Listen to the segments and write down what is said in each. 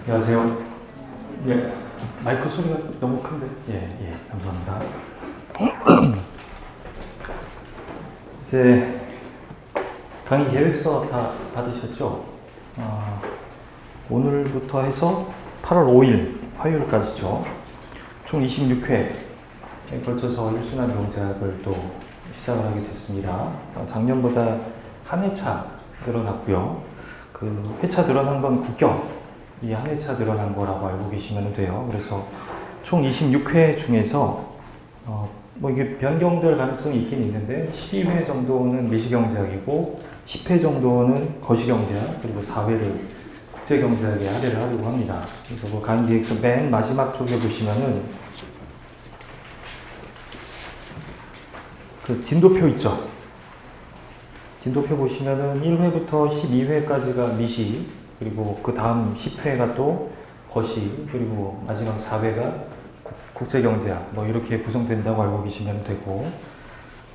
안녕하세요. 예, 마이크 소리가 너무 큰데? 감사합니다. 이제 강의 계획서 다 받으셨죠? 오늘부터 해서 8월 5일 화요일까지죠. 총 26회에 걸쳐서 일순환 경제학을 또 시작을 하게 됐습니다. 작년보다 한 회차 늘어났고요. 그 회차 늘어난 건 국경. 이 한 회차 늘어난 거라고 알고 계시면 돼요. 그래서 총 26회 중에서 뭐 이게 변경될 가능성이 있긴 있는데 12회 정도는 미시경제학이고 10회 정도는 거시경제학 그리고 4회를 국제경제학에 할애를 하려고 합니다. 그래서 그 강의 계획서 맨 마지막 쪽에 보시면은 그 진도표 있죠. 진도표 보시면은 1회부터 12회까지가 미시, 그리고 그 다음 10회가 또 거시, 그리고 마지막 4회가 국제경제학, 뭐 이렇게 구성된다고 알고 계시면 되고,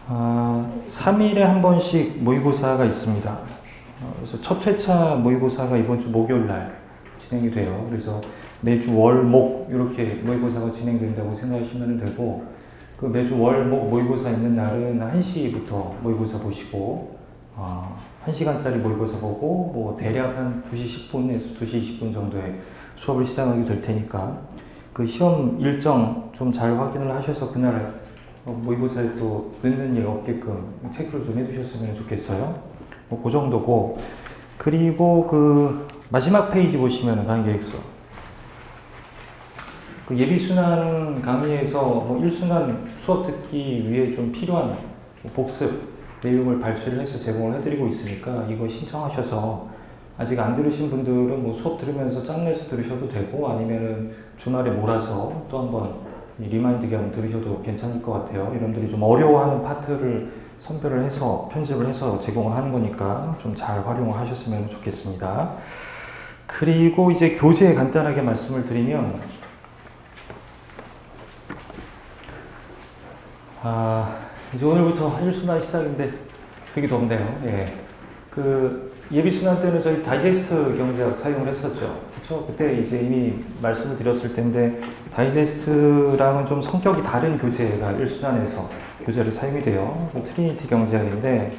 3일에 한 번씩 모의고사가 있습니다. 그래서 첫 회차 모의고사가 이번 주 목요일 날 진행이 돼요. 그래서 매주 월, 목 이렇게 모의고사가 진행된다고 생각하시면 되고, 그 매주 월, 목 모의고사 있는 날은 1시부터 모의고사 보시고, 1시간짜리 모의고사 보고, 뭐, 대략 한 2시 10분에서 2시 20분 정도에 수업을 시작하게 될 테니까, 그 시험 일정 좀 잘 확인을 하셔서 그날 모의고사에 또 늦는 일 없게끔 체크를 좀 해두셨으면 좋겠어요. 뭐, 그 정도고, 그리고 그 마지막 페이지 보시면 강의 계획서. 그 예비순환 강의에서 뭐 1순환 수업 듣기 위해 좀 필요한 복습, 내용을 발췌를 해서 제공을 해드리고 있으니까 이거 신청하셔서 아직 안 들으신 분들은 뭐 수업 들으면서 짬내서 들으셔도 되고 아니면은 주말에 몰아서 또 한번 리마인드 겸 들으셔도 괜찮을 것 같아요. 여러분들이 좀 어려워하는 파트를 선별을 해서 편집을 해서 제공을 하는 거니까 좀 잘 활용을 하셨으면 좋겠습니다. 그리고 이제 교재 간단하게 말씀을 드리면 이제 오늘부터 일순환 시작인데 되게 덥네요. 예. 그 예비순환 때는 저희 다이제스트 경제학 사용을 했었죠. 그렇죠? 그때 이제 이미 말씀을 드렸을 텐데 다이제스트랑은 좀 성격이 다른 교재가 일순환에서 교재로 사용이 돼요. 트리니티 경제학인데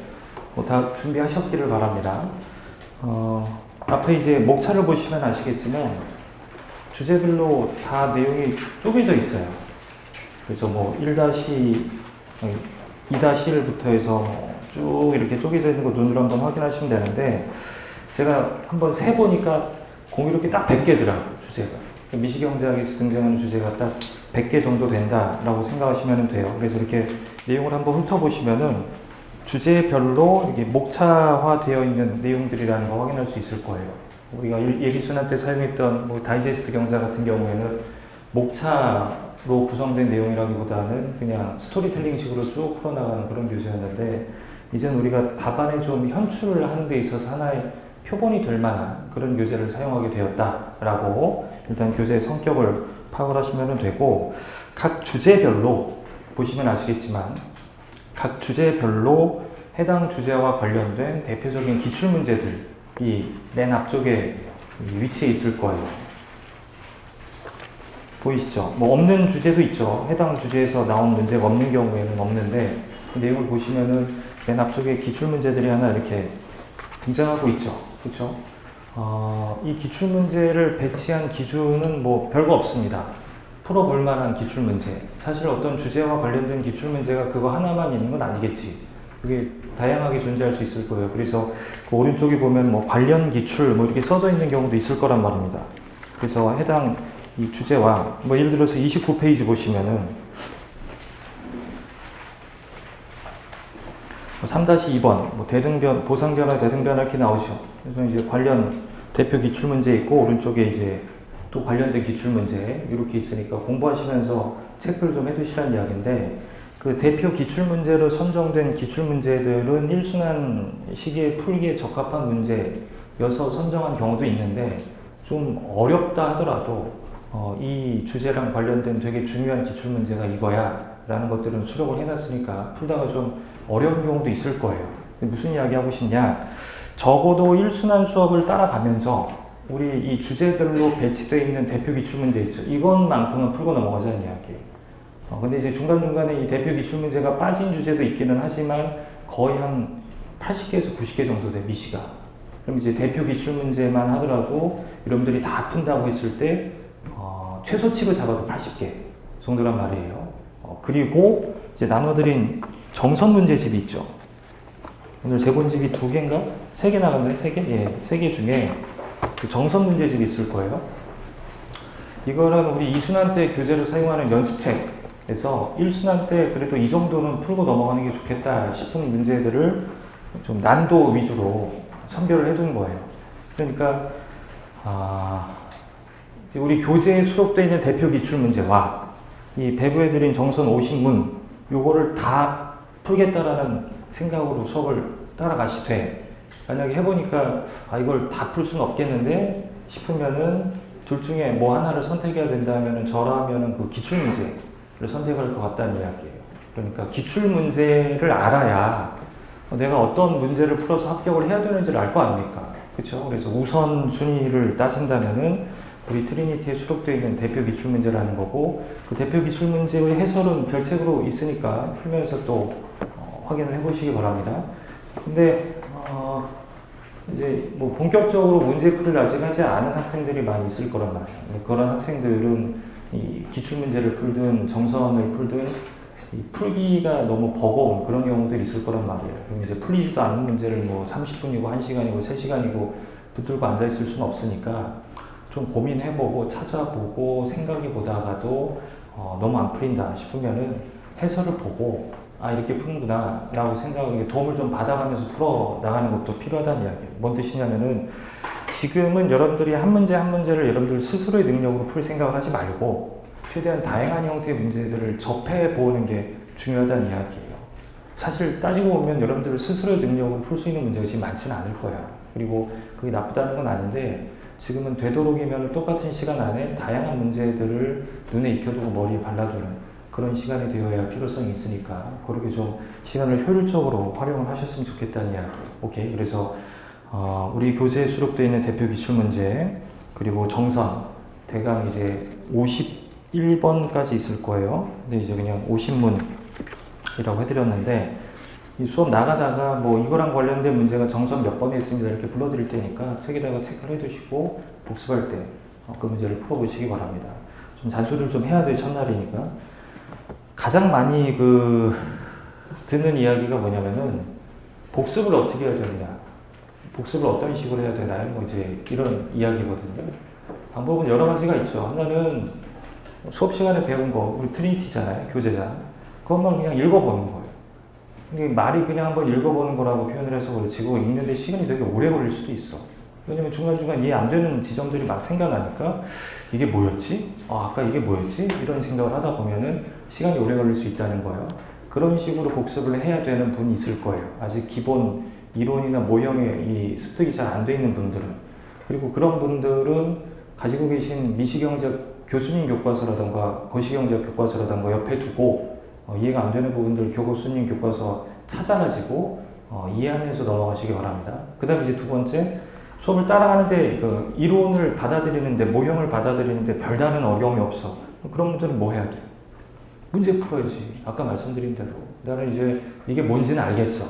뭐 다 준비하셨기를 바랍니다. 앞에 이제 목차를 보시면 아시겠지만 주제별로 다 내용이 쪼개져 있어요. 그래서 뭐 2-1부터 해서 쭉 이렇게 쪼개져 있는 거 눈으로 한번 확인하시면 되는데 제가 한번 세보니까 공교롭게 딱 100개더라고요, 주제가. 미시경제학에서 등장하는 주제가 딱 100개 정도 된다라고 생각하시면 돼요. 그래서 이렇게 내용을 한번 훑어보시면은 주제별로 이렇게 목차화 되어 있는 내용들이라는 거 확인할 수 있을 거예요. 우리가 예비순환 때 사용했던 뭐 다이제스트 경제 같은 경우에는 목차로 구성된 내용이라기보다는 그냥 스토리텔링식으로 쭉 풀어나가는 그런 교재였는데 이제는 우리가 답안에 좀 현출을 하는 데 있어서 하나의 표본이 될 만한 그런 교재를 사용하게 되었다라고 일단 교재의 성격을 파악을 하시면 되고 각 주제별로 보시면 아시겠지만 각 주제별로 해당 주제와 관련된 대표적인 기출문제들이 맨 앞쪽에 위치해 있을 거예요. 보이시죠? 뭐 없는 주제도 있죠. 해당 주제에서 나온 문제가 없는 경우에는 없는데 그 내용을 보시면은 맨 앞쪽에 기출문제들이 하나 이렇게 등장하고 있죠. 그렇죠? 이 기출문제를 배치한 기준은 뭐 별거 없습니다. 풀어볼 만한 기출문제. 사실 어떤 주제와 관련된 기출문제가 그거 하나만 있는 건 아니겠지. 그게 다양하게 존재할 수 있을 거예요. 그래서 그 오른쪽에 보면 뭐 관련 기출 뭐 이렇게 써져 있는 경우도 있을 거란 말입니다. 그래서 해당 이 주제와 뭐 예를 들어서 29페이지 보시면은 3-2번 뭐 대등변 보상변화 대등변화 이렇게 나오죠. 그래서 이제 관련 대표 기출문제 있고 오른쪽에 이제 또 관련된 기출문제 이렇게 있으니까 공부하시면서 체크를 좀 해두시라는 이야기인데 그 대표 기출문제로 선정된 기출문제들은 일순환 시기에 풀기에 적합한 문제여서 선정한 경우도 있는데 좀 어렵다 하더라도 이 주제랑 관련된 되게 중요한 기출문제가 이거야 라는 것들은 수록을 해놨으니까 풀다가 좀 어려운 경우도 있을 거예요. 무슨 이야기 하고 싶냐, 적어도 일순환 수업을 따라가면서 우리 이 주제별로 배치되어 있는 대표 기출문제 있죠. 이것만큼은 풀고 넘어가자는 이야기예요. 근데 이제 중간중간에 이 대표 기출문제가 빠진 주제도 있기는 하지만 거의 한 80개에서 90개 정도 돼, 미시가. 그럼 이제 대표 기출문제만 하더라도 여러분들이 다 푼다고 했을 때 최소치로 잡아도 80개 정도란 말이에요. 그리고 이제 나눠드린 정선 문제집이 있죠. 오늘 제본집이 2개인가? 3개 나갔나요? 3개? 예, 3개 중에 그 정선 문제집이 있을 거예요. 이거는 우리 2순환 때 교재로 사용하는 연습책에서 1순환 때 그래도 이 정도는 풀고 넘어가는 게 좋겠다 싶은 문제들을 좀 난도 위주로 선별을 해둔 거예요. 그러니까 우리 교재에 수록되어 있는 대표 기출 문제와 이 배부해드린 정선 50문 요거를 다 풀겠다라는 생각으로 수업을 따라가시되 만약에 해보니까 이걸 다 풀 수는 없겠는데 싶으면은 둘 중에 뭐 하나를 선택해야 된다면은 저라면은 그 기출 문제를 선택할 것 같다는 이야기예요. 그러니까 기출 문제를 알아야 내가 어떤 문제를 풀어서 합격을 해야 되는지를 알 거 아닙니까? 그렇죠? 그래서 우선순위를 따진다면은 우리 트리니티에 수록되어 있는 대표 기출 문제라는 거고 그 대표 기출 문제의 해설은 별책으로 있으니까 풀면서 또 확인을 해보시기 바랍니다. 근데 이제 뭐 본격적으로 문제풀이를 아직 하지 않은 학생들이 많이 있을 거란 말이에요. 그런 학생들은 이 기출 문제를 풀든 정선을 풀든 이 풀기가 너무 버거운 그런 경우들이 있을 거란 말이에요. 그럼 이제 풀리지도 않는 문제를 뭐 30분이고 1시간이고 3시간이고 붙들고 앉아 있을 수는 없으니까 좀 고민해보고 찾아보고 생각해 보다가도 너무 안 풀린다 싶으면은 해설을 보고 이렇게 푸는구나 라고 생각하고 도움을 좀 받아가면서 풀어 나가는 것도 필요하다는 이야기예요. 뭔 뜻이냐면은 지금은 여러분들이 한 문제 한 문제를 여러분들 스스로의 능력으로 풀 생각을 하지 말고 최대한 다양한 형태의 문제들을 접해보는 게 중요하다는 이야기예요. 사실 따지고 보면 여러분들 스스로의 능력으로 풀 수 있는 문제가 지금 많지는 않을 거야. 그리고 그게 나쁘다는 건 아닌데 지금은 되도록이면 똑같은 시간 안에 다양한 문제들을 눈에 익혀두고 머리에 발라두는 그런 시간이 되어야 할 필요성이 있으니까 그렇게 좀 시간을 효율적으로 활용을 하셨으면 좋겠다는 이야기. 오케이. 그래서 우리 교재에 수록되어 있는 대표 기출 문제 그리고 정선 대강 이제 51번까지 있을 거예요. 근데 이제 그냥 50문이라고 해드렸는데 이 수업 나가다가 뭐 이거랑 관련된 문제가 정선 몇 번에 있습니다 이렇게 불러드릴 테니까 책에다가 체크를 해두시고 복습할 때 그 문제를 풀어보시기 바랍니다. 좀 잔소리를 좀 해야 될 첫날이니까. 가장 많이 듣는 이야기가 뭐냐면은 복습을 어떻게 해야 되느냐, 복습을 어떤 식으로 해야 되나요? 뭐 이제 이런 이야기거든요. 방법은 여러 가지가 있죠. 하나는 수업 시간에 배운 거, 우리 트리니티잖아요, 교재잖아요. 그것만 그냥 읽어보는 거예요. 이게 말이 그냥 한번 읽어보는 거라고 표현을 해서 그렇지 읽는데 시간이 되게 오래 걸릴 수도 있어. 왜냐면 중간중간 이해 안 되는 지점들이 막 생겨나니까 이게 뭐였지? 아까 이게 뭐였지? 이런 생각을 하다 보면은 시간이 오래 걸릴 수 있다는 거예요. 그런 식으로 복습을 해야 되는 분이 있을 거예요. 아직 기본 이론이나 모형의 이 습득이 잘 안 돼 있는 분들은. 그리고 그런 분들은 가지고 계신 미시경제학 교수님 교과서라던가 거시경제학 교과서라던가 옆에 두고 이해가 안 되는 부분들 교수님 교과서 찾아가지고 이해하면서 넘어가시기 바랍니다. 그 다음에 이제 두 번째, 수업을 따라가는데 이론을 받아들이는데 모형을 받아들이는데 별다른 어려움이 없어. 그런 분들은 뭐 해야 돼? 문제 풀어야지. 아까 말씀드린 대로 나는 이제 이게 뭔지는 알겠어.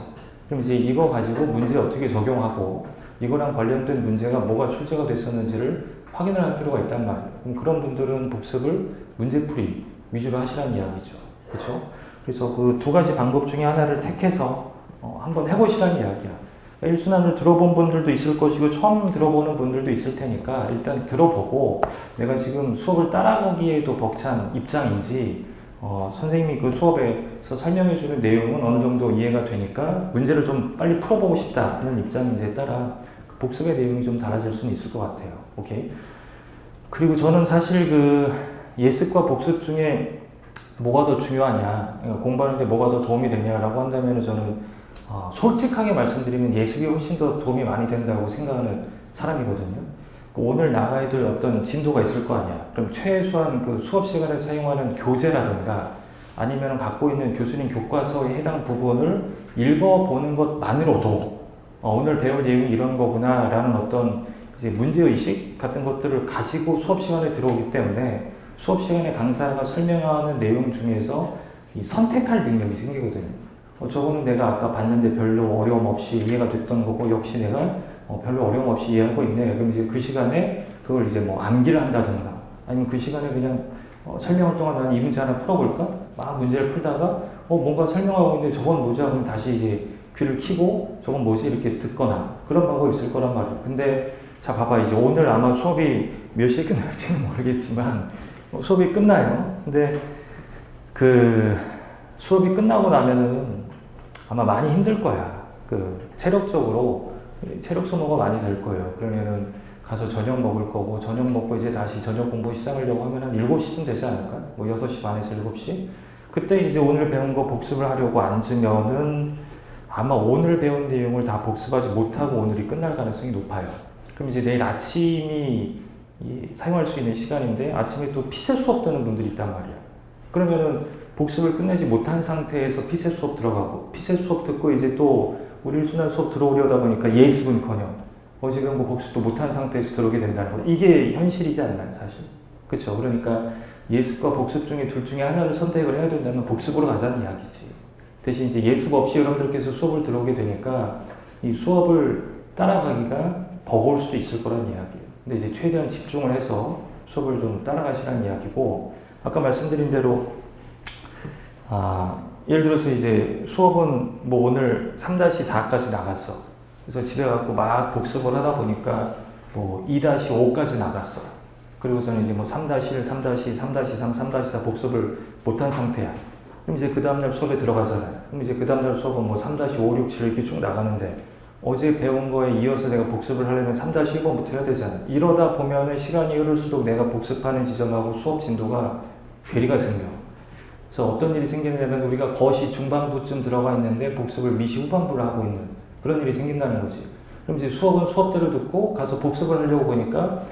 그럼 이제 이거 가지고 문제 어떻게 적용하고 이거랑 관련된 문제가 뭐가 출제가 됐었는지를 확인을 할 필요가 있단 말이에요. 그럼 그런 분들은 복습을 문제풀이 위주로 하시라는 이야기죠. 그렇죠? 그래서 그 두 가지 방법 중에 하나를 택해서 한번 해보시라는 이야기야. 1순환을 들어본 분들도 있을 것이고 처음 들어보는 분들도 있을 테니까 일단 들어보고 내가 지금 수업을 따라가기에도 벅찬 입장인지 선생님이 그 수업에서 설명해주는 내용은 어느 정도 이해가 되니까 문제를 좀 빨리 풀어보고 싶다는 입장인지에 따라 그 복습의 내용이 좀 달라질 수는 있을 것 같아요. 오케이. 그리고 저는 사실 그 예습과 복습 중에 뭐가 더 중요하냐, 공부하는데 뭐가 더 도움이 되냐라고 한다면 저는 솔직하게 말씀드리면 예습이 훨씬 더 도움이 많이 된다고 생각하는 사람이거든요. 오늘 나가야 될 어떤 진도가 있을 거 아니야. 그럼 최소한 그 수업 시간에 사용하는 교재라든가 아니면 갖고 있는 교수님 교과서에 해당 부분을 읽어보는 것만으로도 오늘 배울 내용이 이런 거구나 라는 어떤 이제 문제의식 지식 같은 것들을 가지고 수업 시간에 들어오기 때문에 수업 시간에 강사가 설명하는 내용 중에서 이 선택할 능력이 생기거든요. 저거는 내가 아까 봤는데 별로 어려움 없이 이해가 됐던 거고 역시 내가 별로 어려움 없이 이해하고 있네. 그럼 이제 그 시간에 그걸 이제 뭐 암기를 한다던가 아니면 그 시간에 그냥 설명할 동안 난 이 문제 하나 풀어볼까? 막 문제를 풀다가 뭔가 설명하고 있는데 저건 뭐지? 그럼 다시 이제 귀를 켜고 저건 뭐지? 이렇게 듣거나 그런 방법이 있을 거란 말이에요. 근데 자 봐봐 이제 오늘 아마 수업이 몇 시에 끝날지는 모르겠지만 수업이 끝나요. 근데 그 수업이 끝나고 나면은 아마 많이 힘들 거야. 그 체력적으로 체력 소모가 많이 될 거예요. 그러면은 가서 저녁 먹을 거고 저녁 먹고 이제 다시 저녁 공부 시작하려고 하면 한 7시쯤 되지 않을까? 뭐 6시 반에서 7시? 그때 이제 오늘 배운 거 복습을 하려고 앉으면은 아마 오늘 배운 내용을 다 복습하지 못하고 오늘이 끝날 가능성이 높아요. 그럼 이제 내일 아침이 사용할 수 있는 시간인데 아침에 또 피세 수업 듣는 분들이 있단 말이야. 그러면은 복습을 끝내지 못한 상태에서 피세 수업 들어가고 피세 수업 듣고 이제 또 우리 일순환 수업 들어오려다 보니까 예습은커녕 어제 배운 거 복습도 못한 상태에서 들어오게 된다는 거. 이게 현실이지 않나요, 사실? 그렇죠. 그러니까 예습과 복습 중에 둘 중에 하나를 선택을 해야 된다면 복습으로 가자는 이야기지. 대신 이제 예습 없이 여러분들께서 수업을 들어오게 되니까 이 수업을 따라가기가 버거울 수도 있을 거란 이야기예요. 근데 이제 최대한 집중을 해서 수업을 좀 따라가시라는 이야기고 아까 말씀드린 대로 예를 들어서 이제 수업은 뭐 오늘 3-4까지 나갔어. 그래서 집에 가고 막 복습을 하다 보니까 뭐 2-5까지 나갔어. 그리고서는 이제 뭐 3-1, 3-2, 3-3, 3-4 복습을 못한 상태야. 그럼 이제 그 다음날 수업에 들어가잖아요. 그럼 이제 그 다음날 수업은 뭐 3-5, 6, 7 이렇게 쭉 나가는데 어제 배운 거에 이어서 내가 복습을 하려면 3-1번부터 해야 되잖아. 이러다 보면은 시간이 흐를수록 내가 복습하는 지점하고 수업 진도가 괴리가 생겨. 그래서 어떤 일이 생기냐면 우리가 거시 중반부쯤 들어가 있는데 복습을 미시 후반부를 하고 있는 그런 일이 생긴다는 거지. 그럼 이제 수업은 수업대로 듣고 가서 복습을 하려고 보니까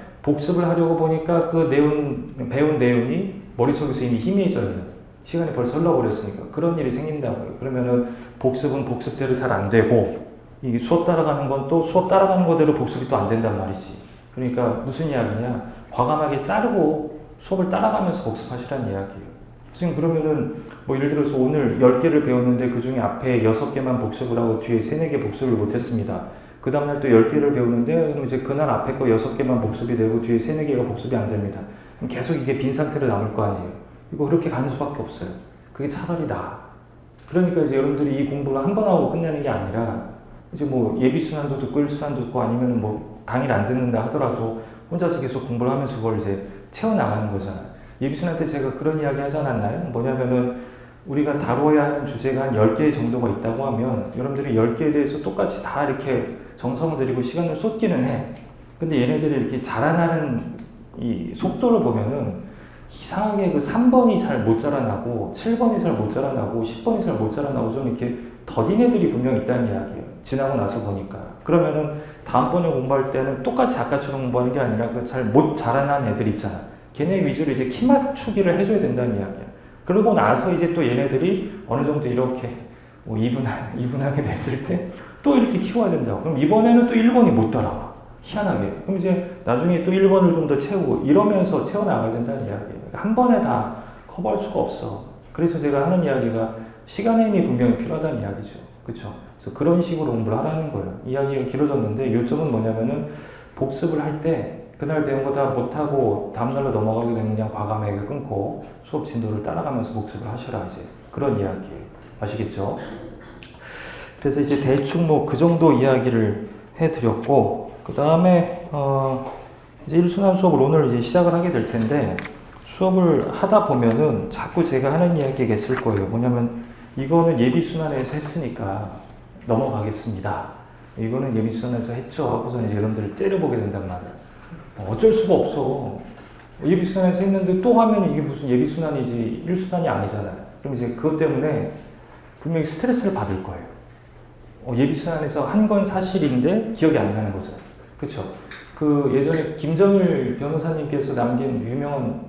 그 배운 내용이 머릿속에서 이미 희미해져 있는 시간이 벌써 흘러버렸으니까 그런 일이 생긴다고요. 그러면은 복습은 복습대로 잘 안 되고 이 수업 따라가는 건 또 수업 따라가는 거대로 복습이 또 안 된단 말이지. 그러니까 무슨 이야기냐? 과감하게 자르고 수업을 따라가면서 복습하시라는 이야기예요. 선생님 그러면은 뭐 예를 들어서 오늘 10개를 배웠는데 그 중에 앞에 6개만 복습을 하고 뒤에 3-4개 복습을 못했습니다. 그 다음날 또 10개를 배우는데 그럼 이제 그날 앞에 거 6개만 복습이 되고 뒤에 3-4개가 복습이 안 됩니다. 그럼 계속 이게 빈 상태로 남을 거 아니에요. 이거 그렇게 가는 수밖에 없어요. 그게 차라리 나아. 그러니까 이제 여러분들이 이 공부를 한 번 하고 끝내는 게 아니라 이제 뭐 예비순환도 듣고 일순환도 듣고 아니면은 뭐 강의를 안 듣는다 하더라도 혼자서 계속 공부를 하면서 그걸 이제 채워나가는 거잖아요. 예비순환 때 제가 그런 이야기 하지 않았나요? 뭐냐면은 우리가 다루어야 하는 주제가 한 10개 정도가 있다고 하면 여러분들이 10개에 대해서 똑같이 다 이렇게 정성을 들이고 시간을 쏟기는 해. 근데 얘네들이 이렇게 자라나는 이 속도를 보면은 이상하게 그 3번이 잘 못 자라나고 7번이 잘 못 자라나고 10번이 잘 못 자라나고 좀 이렇게 더딘 애들이 분명 있다는 이야기예요. 지나고 나서 보니까. 그러면은 다음번에 공부할 때는 똑같이 아까처럼 공부하는 게 아니라 그 잘 못 자라난 애들 있잖아. 걔네 위주로 이제 키 맞추기를 해줘야 된다는 이야기야. 그러고 나서 이제 또 얘네들이 어느 정도 이렇게 뭐 이분하게 됐을 때 또 이렇게 키워야 된다고. 그럼 이번에는 또 1번이 못 따라와. 희한하게. 그럼 이제 나중에 또 1번을 좀 더 채우고 이러면서 채워나가야 된다는 이야기예요. 한 번에 다 커버할 수가 없어. 그래서 제가 하는 이야기가 시간의 힘이 분명히 필요하다는 이야기죠. 그렇죠? 그래서 그런 식으로 공부를 하라는 거예요. 이야기가 길어졌는데 요점은 뭐냐면은 복습을 할 때 그날 배운 거 다 못하고 다음날로 넘어가게 되면 그냥 과감하게 끊고 수업 진도를 따라가면서 복습을 하셔라 이제 그런 이야기예요. 아시겠죠? 그래서 이제 대충 뭐 그 정도 이야기를 해드렸고 그 다음에 이제 일순환 수업을 오늘 이제 시작을 하게 될 텐데 수업을 하다 보면은 자꾸 제가 하는 이야기가 있을 거예요. 뭐냐면 이거는 예비순환에서 했으니까 넘어가겠습니다. 이거는 예비순환에서 했죠 하고서 이제 여러분들을 째려보게 된단 말이에요. 어쩔 수가 없어. 예비순환에서 했는데 또 하면 이게 무슨 예비순환이지 1순환이 아니잖아요. 그럼 이제 그것 때문에 분명히 스트레스를 받을 거예요. 예비순환에서 한 건 사실인데 기억이 안 나는 거죠. 그렇죠? 그 예전에 김정일 변호사님께서 남긴 유명한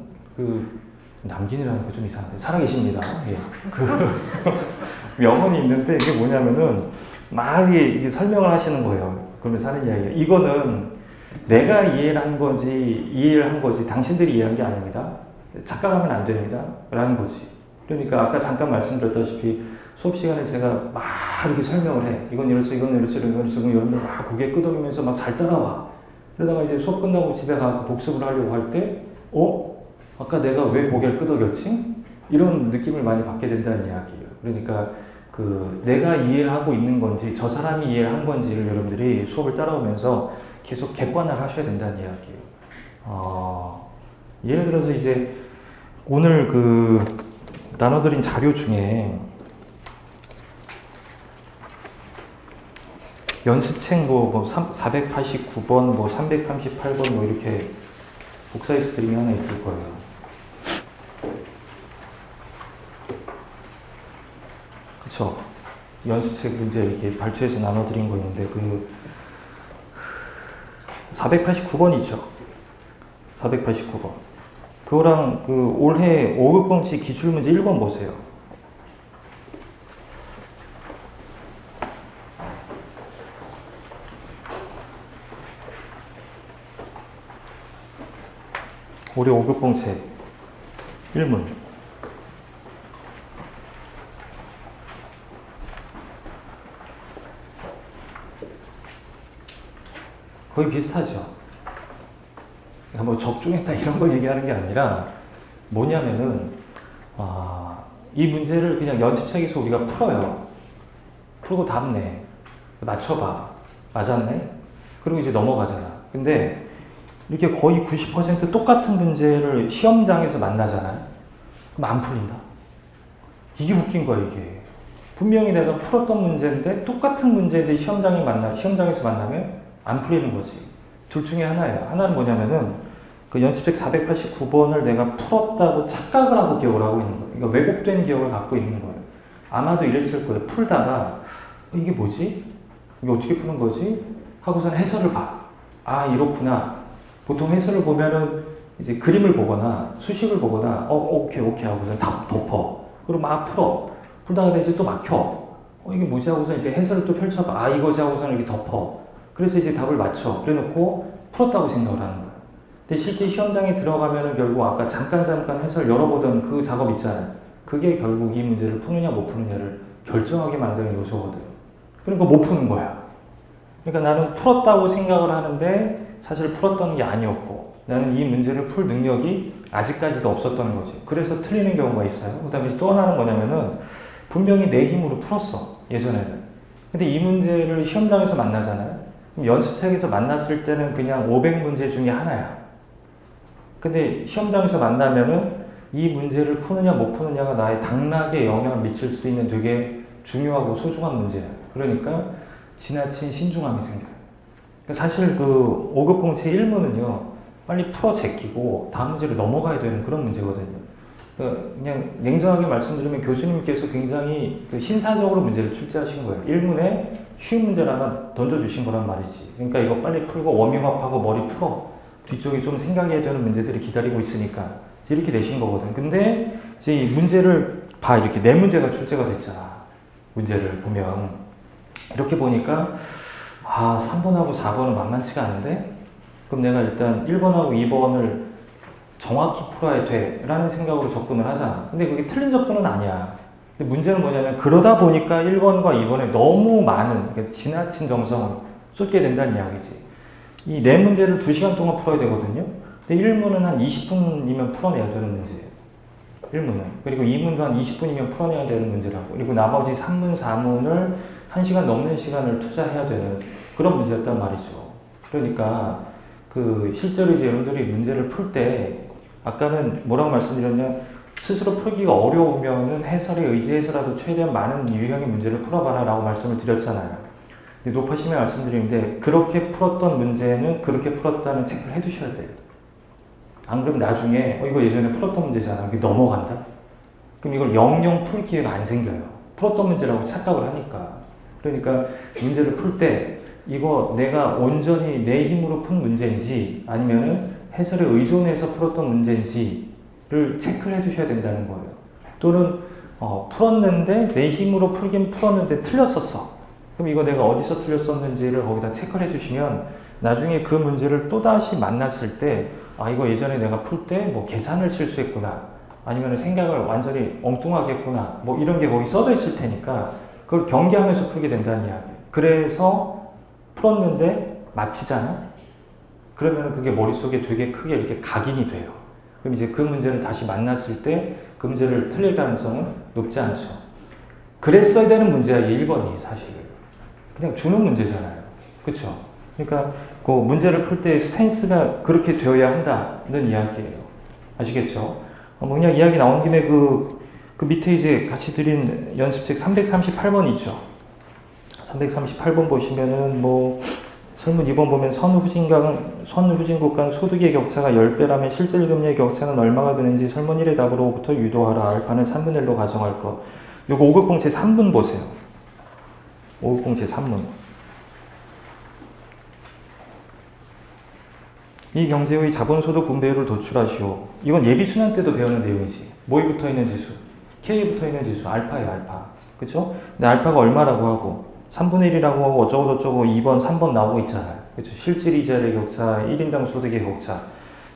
남긴이라는 거 좀 이상한데 살아계십니다. 예. 그 명언이 있는데 이게 뭐냐면은 막 이게 설명을 하시는 거예요. 그러면서 하는 이야기예요. 이거는 내가 이해를 한 거지 당신들이 이해한 게 아닙니다. 착각하면 안 됩니다. 라는 거지. 그러니까 아까 잠깐 말씀드렸다시피 수업 시간에 제가 막 이렇게 설명을 해. 이건 이렇죠, 이건 이렇죠, 이건 이렇죠. 여러분들 막 고개 끄덕이면서 막 잘 따라와. 그러다가 이제 수업 끝나고 집에 가서 복습을 하려고 할 때, 아까 내가 왜 고개를 끄덕였지? 이런 느낌을 많이 받게 된다는 이야기예요. 그러니까 내가 이해를 하고 있는 건지 저 사람이 이해를 한 건지를 여러분들이 수업을 따라오면서 계속 객관화를 하셔야 된다는 이야기예요. 예를 들어서 이제 오늘 나눠드린 자료 중에 연습책 489번, 338번 이렇게 복사해서 드린 게 하나 있을 거예요. 그쵸? 연습책 문제 이렇게 발췌해서 나눠드린 거 있는데 489번이죠. 489번. 그거랑 올해 5급 공식 기출문제 1번 보세요. 올해 5급 공책 1문. 거의 비슷하죠. 뭐 적중했다 이런 거 얘기하는 게 아니라 뭐냐면은 이 문제를 그냥 연습책에서 우리가 풀어요. 풀고 답 내. 맞춰봐. 맞았네? 그리고 이제 넘어가잖아. 근데 이렇게 거의 90% 똑같은 문제를 시험장에서 만나잖아요. 그럼 안 풀린다. 이게 웃긴 거야, 이게. 분명히 내가 풀었던 문제인데 똑같은 문제인데 시험장에서 만나면 안 풀리는 거지. 둘 중에 하나예요. 하나는 뭐냐면은 연습책 489번을 내가 풀었다고 착각을 하고 기억을 하고 있는 거예요. 그러니까 왜곡된 기억을 갖고 있는 거예요. 아마도 이랬을 거예요. 풀다가 이게 뭐지? 이게 어떻게 푸는 거지? 하고서는 해설을 봐. 이렇구나. 보통 해설을 보면은 이제 그림을 보거나 수식을 보거나 오케이 하고서 다 덮어. 그리고 막 풀어. 풀다가 이제 또 막혀. 이게 뭐지 하고서 이제 해설을 또 펼쳐봐. 이거지 하고서는 이렇게 덮어. 그래서 이제 답을 맞춰. 그래 놓고 풀었다고 생각을 하는 거야. 근데 실제 시험장에 들어가면은 결국 아까 잠깐 해설 열어보던 그 작업 있잖아요. 그게 결국 이 문제를 푸느냐 못 푸느냐를 결정하게 만드는 요소거든. 그러니까 못 푸는 거야. 그러니까 나는 풀었다고 생각을 하는데 사실 풀었던 게 아니었고 나는 이 문제를 풀 능력이 아직까지도 없었던 거지. 그래서 틀리는 경우가 있어요. 그 다음에 또 하나는 뭐냐면은 분명히 내 힘으로 풀었어. 예전에는. 근데 이 문제를 시험장에서 만나잖아요. 그럼 연습책에서 만났을 때는 그냥 500문제 중에 하나야. 근데 시험장에서 만나면은 이 문제를 푸느냐 못 푸느냐가 나의 당락에 영향을 미칠 수도 있는 되게 중요하고 소중한 문제야. 그러니까 지나친 신중함이 생겨요. 그러니까 사실 5급 공채 1문은요, 빨리 풀어 제끼고 다음 문제로 넘어가야 되는 그런 문제거든요. 그냥 냉정하게 말씀드리면 교수님께서 굉장히 신사적으로 문제를 출제하신 거예요. 1문에 쉬운 문제를 하나 던져주신 거란 말이지. 그러니까 이거 빨리 풀고 워밍업하고 머리 풀어. 뒤쪽에 좀 생각해야 되는 문제들이 기다리고 있으니까 이렇게 내신 거거든. 근데 이제 이 문제를 봐. 이렇게 네 문제가 출제가 됐잖아. 문제를 보면 이렇게 보니까 3번하고 4번은 만만치가 않은데 그럼 내가 일단 1번하고 2번을 정확히 풀어야 돼 라는 생각으로 접근을 하잖아. 근데 그게 틀린 접근은 아니야. 근데 문제는 뭐냐면 그러다 보니까 1번과 2번에 너무 많은 그러니까 지나친 정성을 쏟게 된다는 이야기지. 이 네 문제를 2시간 동안 풀어야 되거든요. 근데 1문은 한 20분이면 풀어내야 되는 문제예요. 1문은. 그리고 2문도 한 20분이면 풀어내야 되는 문제라고. 그리고 나머지 3문, 4문을 1시간 넘는 시간을 투자해야 되는 그런 문제였단 말이죠. 그러니까 실제로 이제 여러분들이 문제를 풀 때 아까는 뭐라고 말씀드렸냐, 스스로 풀기가 어려우면은 해설에 의지해서라도 최대한 많은 유형의 문제를 풀어봐라 라고 말씀을 드렸잖아요. 근데 높으시면 말씀드리는데 그렇게 풀었던 문제는 그렇게 풀었다는 체크를 해두셔야 돼요. 안 그러면 나중에 이거 예전에 풀었던 문제잖아. 이게 넘어간다? 그럼 이걸 영영 풀 기회가 안 생겨요. 풀었던 문제라고 착각을 하니까. 그러니까 문제를 풀 때 이거 내가 온전히 내 힘으로 푼 문제인지 아니면은 해설에 의존해서 풀었던 문제인지를 체크를 해주셔야 된다는 거예요. 또는 풀었는데 내 힘으로 풀긴 풀었는데 틀렸었어. 그럼 이거 내가 어디서 틀렸었는지를 거기다 체크를 해주시면 나중에 그 문제를 또다시 만났을 때, 아, 이거 예전에 내가 풀 때 뭐 계산을 실수했구나. 아니면 생각을 완전히 엉뚱하게 했구나. 뭐 이런 게 거기 써져 있을 테니까 그걸 경계하면서 풀게 된다는 이야기. 그래서 풀었는데 맞히잖아? 그러면 그게 머릿속에 되게 크게 이렇게 각인이 돼요. 그럼 이제 그 문제를 다시 만났을 때 그 문제를 틀릴 가능성은 높지 않죠. 그랬어야 되는 문제야, 이 1번이 사실. 그냥 주는 문제잖아요. 그쵸? 그러니까 그 문제를 풀 때 스탠스가 그렇게 되어야 한다는 이야기예요. 아시겠죠? 뭐 그냥 이야기 나온 김에 그 밑에 이제 같이 드린 연습책 338번 있죠. 338번 보시면은 뭐 설문 2번 보면 선후진국 간 소득의 격차가 10배라면 실질금리의 격차는 얼마가 되는지 설문 1의 답으로부터 유도하라. 알파는 3분의 1로 가정할 것. 요거 5급 제 3문 보세요. 5급 제 3문. 이 경제의 자본소득 분배율을 도출하시오. 이건 예비순환 때도 배우는 내용이지. 뭐에 붙어있는 지수? K에 붙어있는 지수. 알파예요, 알파. 그쵸? 근데 알파가 얼마라고 하고 3분의 1이라고 하고 어쩌고저쩌고 2번, 3번 나오고 있잖아요. 그쵸? 실질이자의 격차, 1인당 소득의 격차.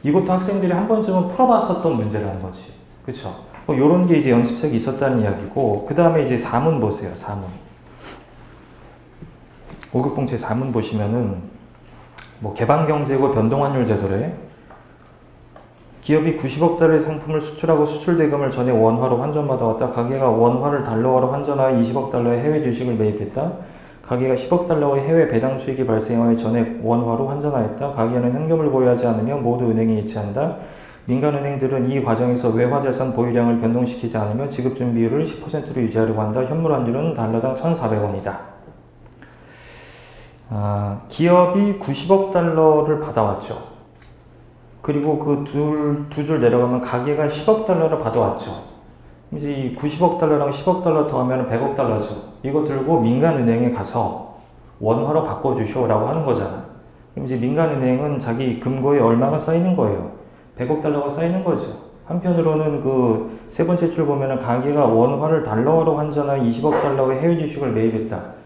이것도 학생들이 한 번쯤은 풀어봤었던 문제라는 거지. 그쵸? 뭐 요런 게 이제 연습책이 있었다는 이야기고, 그 다음에 이제 4문 보세요, 4문. 5급 봉제 4문 보시면은, 뭐 개방경제고 변동환율 제도래. 기업이 90억 달러의 상품을 수출하고 수출 대금을 전에 원화로 환전받아왔다. 가게가 원화를 달러화로 환전하여 20억 달러의 해외 주식을 매입했다. 가게가 10억 달러의 해외 배당 수익이 발생하여 전액 원화로 환전하였다. 가게는 현금을 보유하지 않으며 모두 은행에 이체한다. 민간은행들은 이 과정에서 외화자산 보유량을 변동시키지 않으며 지급준비율을 10%로 유지하려고 한다. 현물 환율은 달러당 1,400원이다. 기업이 90억 달러를 받아왔죠. 그리고 그 두 줄 내려가면 가게가 10억 달러를 받아왔죠. 이제 이 90억 달러랑 10억 달러 더하면 100억 달러죠. 이거 들고 민간은행에 가서 원화로 바꿔주쇼라고 하는 거잖아. 그럼 이제 민간은행은 자기 금고에 얼마가 쌓이는 거예요? 100억 달러가 쌓이는 거죠. 한편으로는 그 세 번째 줄 보면은 가게가 원화를 달러로 환전한 20억 달러의 해외 주식을 매입했다.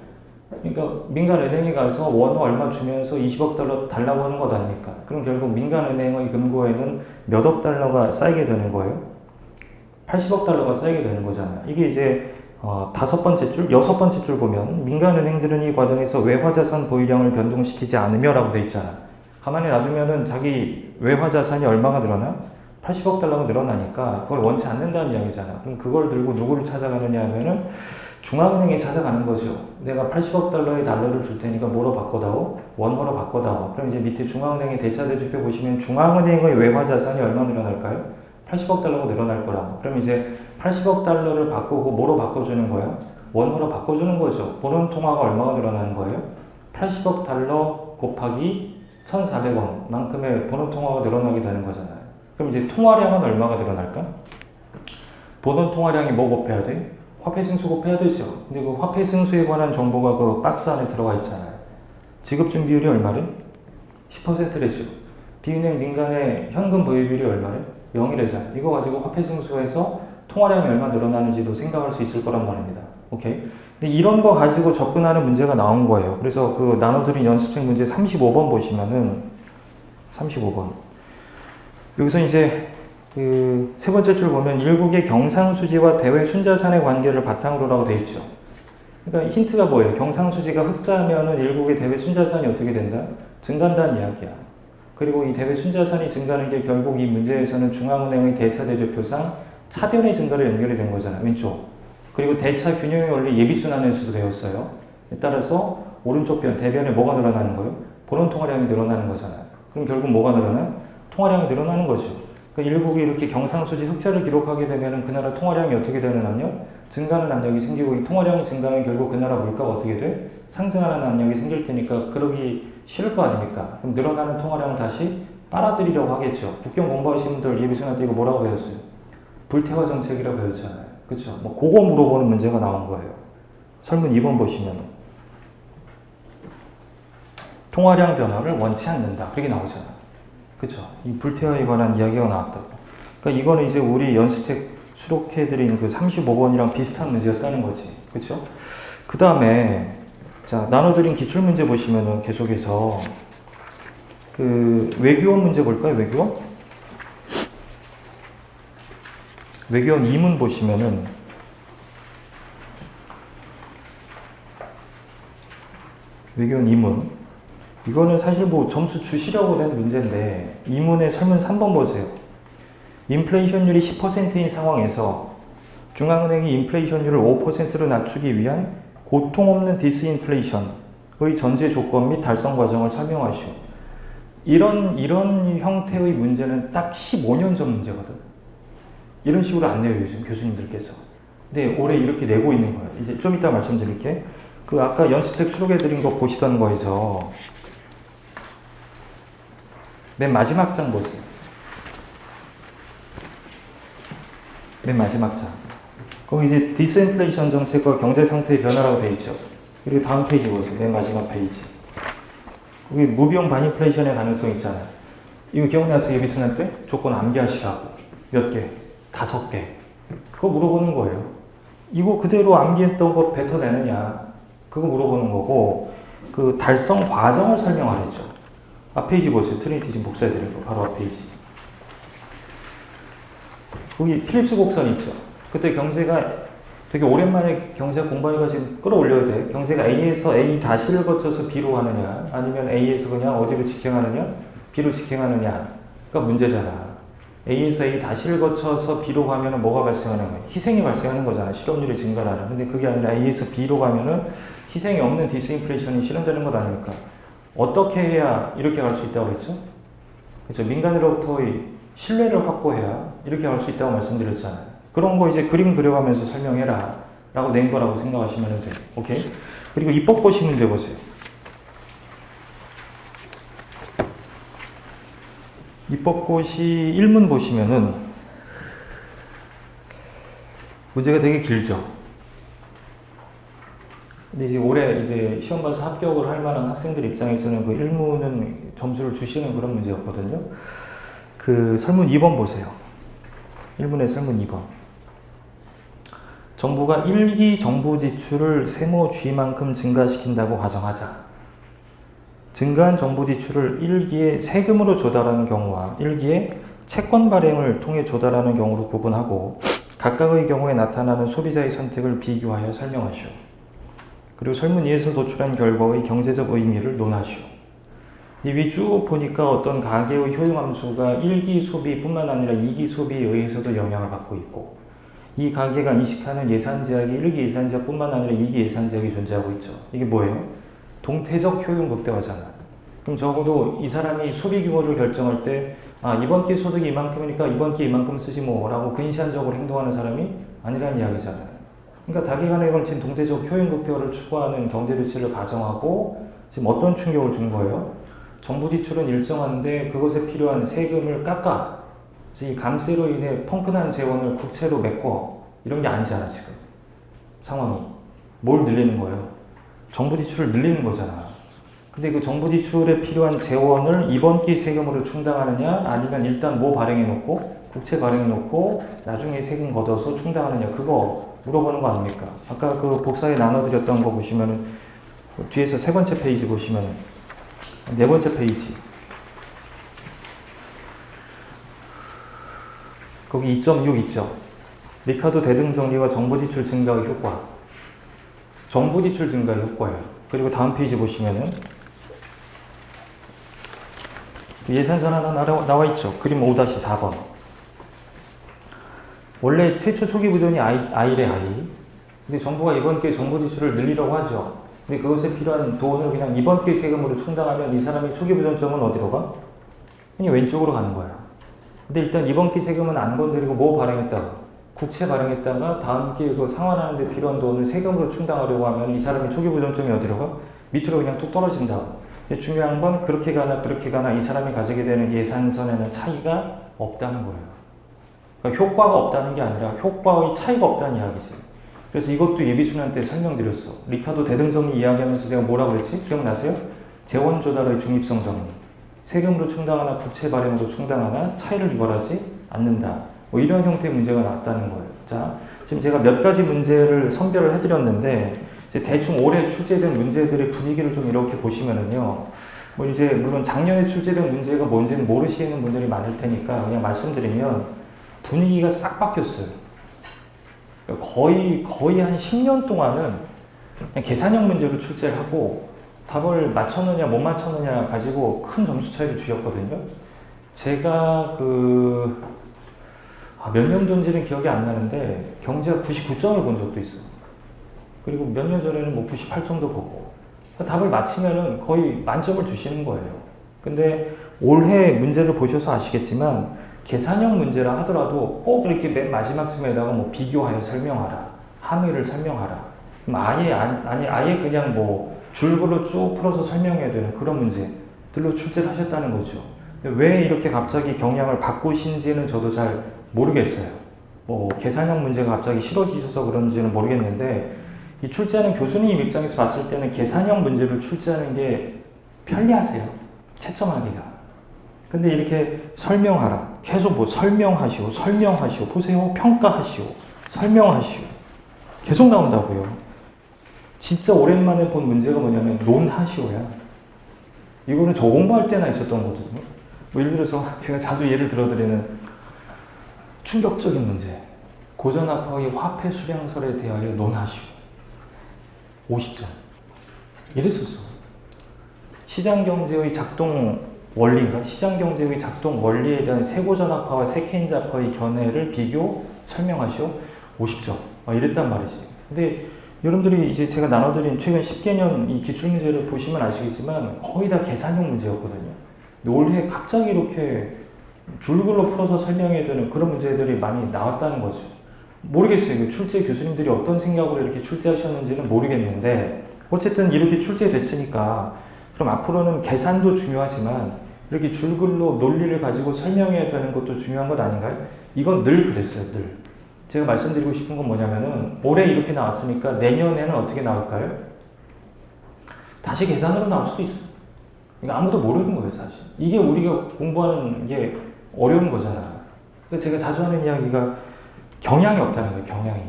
그러니까 민간은행에 가서 원화 얼마 주면서 20억 달러 달라고 하는 것 아닙니까? 그럼 결국 민간은행의 금고에는 몇 억 달러가 쌓이게 되는 거예요? 80억 달러가 쌓이게 되는 거잖아요. 이게 이제 다섯 번째 줄, 여섯 번째 줄 보면 민간은행들은 이 과정에서 외화자산 보유량을 변동시키지 않으며 라고 돼 있잖아. 가만히 놔두면은 자기 외화자산이 얼마가 늘어나? 80억 달러가 늘어나니까 그걸 원치 않는다는 이야기잖아. 그럼 그걸 들고 누구를 찾아가느냐 하면은 중앙은행에 찾아가는 거죠. 내가 80억 달러의 달러를 줄 테니까 뭐로 바꿔다오? 원화로 바꿔다오. 그럼 이제 밑에 중앙은행의 대차대조표 보시면 중앙은행의 외화자산이 얼마 늘어날까요? 80억 달러가 늘어날 거라고. 그럼 이제 80억 달러를 바꾸고 뭐로 바꿔주는 거야? 원화로 바꿔주는 거죠. 본원통화가 얼마가 늘어나는 거예요? 80억 달러 곱하기 1,400원만큼의 본원통화가 늘어나게 되는 거잖아요. 그럼 이제 통화량은 얼마가 늘어날까? 본원통화량이 뭐 곱해야 돼? 화폐승수 곱해야 되죠. 근데 그 화폐승수에 관한 정보가 그 박스 안에 들어가 있잖아요. 지급준비율이 얼마래? 10%래죠. 비은행 민간의 현금 보유비율이 얼마래? 0이래잖아. 이거 가지고 화폐승수에서 통화량이 얼마 늘어나는지도 생각할 수 있을 거란 말입니다. 오케이? 근데 이런 거 가지고 접근하는 문제가 나온 거예요. 그래서 그 나눠드린 연습생 문제 35번 보시면은 35번. 여기서 이제 그 세 번째 줄 보면 일국의 경상수지와 대외 순자산의 관계를 바탕으로라고 되어 있죠. 그러니까 힌트가 뭐예요? 경상수지가 흑자면은 일국의 대외 순자산이 어떻게 된다? 증가한다는 이야기야. 그리고 이 대외 순자산이 증가하는 게 결국 이 문제에서는 중앙은행의 대차대조표상 차변의 증가로 연결이 된 거잖아요. 왼쪽. 그리고 대차 균형의 원리 예비순환에서도 배웠어요. 따라서 오른쪽 변, 대변에 뭐가 늘어나는 거예요? 본원 통화량이 늘어나는 거잖아요. 그럼 결국 뭐가 늘어나? 통화량이 늘어나는 거죠. 그러니까 일국이 이렇게 경상수지 흑자를 기록하게 되면 그 나라 통화량이 어떻게 되는 압력? 증가하는 압력이 생기고 이 통화량이 증가하면 결국 그 나라 물가가 어떻게 돼? 상승하는 압력이 생길 테니까 그러기 싫을 거 아닙니까? 그럼 늘어나는 통화량을 다시 빨아들이려고 하겠죠. 국경 공부하신 분들 예비순환 때 이거 뭐라고 배웠어요? 불태화 정책이라고 배웠잖아요. 그렇죠? 뭐 그거 물어보는 문제가 나온 거예요. 설문 2번 보시면 통화량 변화를 원치 않는다. 그렇게 나오잖아요. 그쵸? 이 불태화에 관한 이야기가 나왔다고. 그러니까 이거는 이제 우리 연습책 수록해드린 그 35번이랑 비슷한 문제였다는 거지. 그쵸? 그 다음에, 자, 나눠드린 기출문제 보시면은 계속해서, 그 외교원 문제 볼까요? 외교원? 외교원 2문 보시면은 외교원 2문 이거는 사실 뭐 점수 주시려고 낸 문제인데 2문의 설문 3번 보세요. 인플레이션율이 10%인 상황에서 중앙은행이 인플레이션율을 5%로 낮추기 위한 고통 없는 디스인플레이션의 전제 조건 및 달성 과정을 설명하시오. 이런 형태의 문제는 딱 15년 전 문제거든. 이런 식으로 안 내요, 요즘 교수님들께서. 근데 올해 이렇게 내고 있는 거예요. 이제 좀 이따 말씀드릴게. 그 아까 연습책 수록해드린 거 보시던 거에서 맨 마지막 장 보세요. 맨 마지막 장. 거기 이제 디스인플레이션 정책과 경제 상태의 변화라고 되어 있죠. 그리고 다음 페이지 보세요. 맨 마지막 페이지. 거기 무비용 반인플레이션의 가능성이 있잖아요. 이거 기억나세요? 예비순환 때? 조건 암기하시라고. 몇 개? 5개. 그거 물어보는 거예요. 이거 그대로 암기했던 거 뱉어내느냐. 그거 물어보는 거고, 그 달성 과정을 설명하랬죠. 앞 페이지 보세요. 트리니티 지금 복사해드린 거. 바로 앞 페이지. 거기 필립스 곡선 있죠. 그때 경제가 되게 오랜만에 경제가 공부해가지고 끌어올려야 돼. 경제가 A에서 A-를 거쳐서 B로 가느냐, 아니면 A에서 그냥 어디로 직행하느냐, B로 직행하느냐가 문제잖아. A에서 A-를 거쳐서 B로 가면은 뭐가 발생하는 거야? 희생이 발생하는 거잖아. 실업률이 증가하는. 근데 그게 아니라 A에서 B로 가면은 희생이 없는 디스인플레이션이 실현되는 것 아닙니까? 어떻게 해야 이렇게 갈 수 있다고 그랬죠? 그렇죠. 민간으로부터의 신뢰를 확보해야 이렇게 갈 수 있다고 말씀드렸잖아요. 그런 거 이제 그림 그려가면서 설명해라 라고 낸 거라고 생각하시면 돼요. 오케이? 그리고 입법고시 문제 보세요. 입법고시 1문 보시면은 문제가 되게 길죠. 근데 이제 올해 이제 시험 봐서 합격을 할 만한 학생들 입장에서는 그 1문은 점수를 주시는 그런 문제였거든요. 그 설문 2번 보세요. 1문의 설문 2번. 정부가 1기 정부 지출을 세모 G만큼 증가시킨다고 가정하자. 증가한 정부 지출을 1기에 세금으로 조달하는 경우와 1기에 채권 발행을 통해 조달하는 경우로 구분하고 각각의 경우에 나타나는 소비자의 선택을 비교하여 설명하시오. 그리고 설문 2에서 도출한 결과의 경제적 의미를 논하시오. 이 위 쭉 보니까 어떤 가계의 효용함수가 1기 소비뿐만 아니라 2기 소비에 의해서도 영향을 받고 있고, 이 가계가 인식하는 예산 제약이 1기 예산 제약뿐만 아니라 2기 예산 제약이 존재하고 있죠. 이게 뭐예요? 동태적 효용 극대화잖아. 그럼 적어도 이 사람이 소비 규모를 결정할 때, 아, 이번 기 소득이 이만큼이니까 이번 기 이만큼 쓰지 뭐 라고 근시안적으로 행동하는 사람이 아니라는 이야기잖아요. 그러니까 단기간에 걸친 동태적 효용 극대화를 추구하는 경제 조치를 가정하고 지금 어떤 충격을 준 거예요? 정부 지출은 일정한데 그것에 필요한 세금을 깎아. 이 감세로 인해 펑크난 재원을 국채로 메꿔. 이런 게 아니잖아, 지금. 상황이. 뭘 늘리는 거예요? 정부 지출을 늘리는 거잖아. 근데 그 정부 지출에 필요한 재원을 이번 기 세금으로 충당하느냐, 아니면 일단 뭐 발행해 놓고, 국채 발행해 놓고, 나중에 세금 걷어서 충당하느냐, 그거 물어보는 거 아닙니까? 아까 그 복사에 나눠드렸던 거 보시면은, 뒤에서 세 번째 페이지 보시면, 네 번째 페이지. 거기 2.6 있죠. 리카도 대등정리와 정부 지출 증가의 효과. 정부 지출 증가의 효과예요. 그리고 다음 페이지 보시면은 예산선 하나 나와 있죠. 그림 5-4번. 원래 최초 초기 부전이 I래 I. 근데 정부가 이번 기회에 정부 지출을 늘리려고 하죠. 근데 그것에 필요한 돈을 그냥 이번 기회 세금으로 충당하면 이 사람의 초기 부전점은 어디로 가? 그냥 왼쪽으로 가는 거야. 근데 일단 이번 기 세금은 안 건드리고 뭐 발행했다가 국채 발행했다가 다음 기회에 그 상환하는 데 필요한 돈을 세금으로 충당하려고 하면 이 사람의 초기 부전점이 어디로 가? 밑으로 그냥 뚝 떨어진다. 근데 중요한 건 그렇게 가나 이 사람이 가지게 되는 예산선에는 차이가 없다는 거예요. 그러니까 효과가 없다는 게 아니라 효과의 차이가 없다는 이야기지. 그래서 이것도 예비순환 때 설명드렸어. 리카도 대등정리 이야기하면서 제가 뭐라고 했지? 기억나세요? 재원 조달의 중립성 정리. 세금으로 충당하나 국채 발행으로 충당하나 차이를 유발하지 않는다. 뭐 이런 형태의 문제가 났다는 거예요. 자, 지금 제가 몇 가지 문제를 선별을 해드렸는데 이제 대충 올해 출제된 문제들의 분위기를 좀 이렇게 보시면은요. 뭐 이제 물론 작년에 출제된 문제가 뭔지는 모르시는 분들이 많을 테니까 그냥 말씀드리면 분위기가 싹 바뀌었어요. 거의 한 10년 동안은 그냥 계산형 문제로 출제를 하고 답을 맞췄느냐 못 맞췄느냐 가지고 큰 점수 차이를 주셨거든요. 제가 몇 년도인지는 기억이 안 나는데 경제학 99점을 본 적도 있어요. 그리고 몇 년 전에는 뭐 98점도 보고 답을 맞히면은 거의 만점을 주시는 거예요. 근데 올해 문제를 보셔서 아시겠지만 계산형 문제라 하더라도 꼭 이렇게 맨 마지막쯤에다가 뭐 비교하여 설명하라, 함의를 설명하라. 아예 그냥 뭐 줄글로 쭉 풀어서 설명해야 되는 그런 문제들로 출제를 하셨다는 거죠. 왜 이렇게 갑자기 경향을 바꾸신지는 저도 잘 모르겠어요. 뭐 계산형 문제가 갑자기 싫어지셔서 그런지는 모르겠는데 이 출제하는 교수님 입장에서 봤을 때는 계산형 문제를 출제하는 게 편리하세요. 채점하기가. 근데 이렇게 설명하라. 계속 뭐 설명하시오. 보세요. 평가하시오. 설명하시오. 계속 나온다고요. 진짜 오랜만에 본 문제가 뭐냐면 논하시오야. 이거는 저 공부할 때나 있었던 거거든요. 뭐 예를 들어서 제가 자주 예를 들어드리는 충격적인 문제. 고전학파의 화폐 수량설에 대하여 논하시오. 50점. 이랬었어. 시장경제의 작동 원리인가? 시장경제의 작동 원리에 대한 세고전학파와 세케인자파의 견해를 비교 설명하시오. 50점. 이랬단 말이지. 근데 여러분들이 이제 제가 나눠드린 최근 10개년 이 기출문제를 보시면 아시겠지만 거의 다 계산형 문제였거든요. 근데 올해 갑자기 이렇게 줄글로 풀어서 설명해야 되는 그런 문제들이 많이 나왔다는 거죠. 모르겠어요. 출제 교수님들이 어떤 생각으로 이렇게 출제하셨는지는 모르겠는데 어쨌든 이렇게 출제됐으니까 그럼 앞으로는 계산도 중요하지만 이렇게 줄글로 논리를 가지고 설명해야 되는 것도 중요한 것 아닌가요? 이건 늘 그랬어요. 늘. 제가 말씀드리고 싶은 건 뭐냐면은 올해 이렇게 나왔으니까 내년에는 어떻게 나올까요? 다시 계산으로 나올 수도 있어요. 그러니까 아무도 모르는 거예요, 사실. 이게 우리가 공부하는 게 어려운 거잖아. 그러니까 제가 자주 하는 이야기가 경향이 없다는 거예요, 경향이.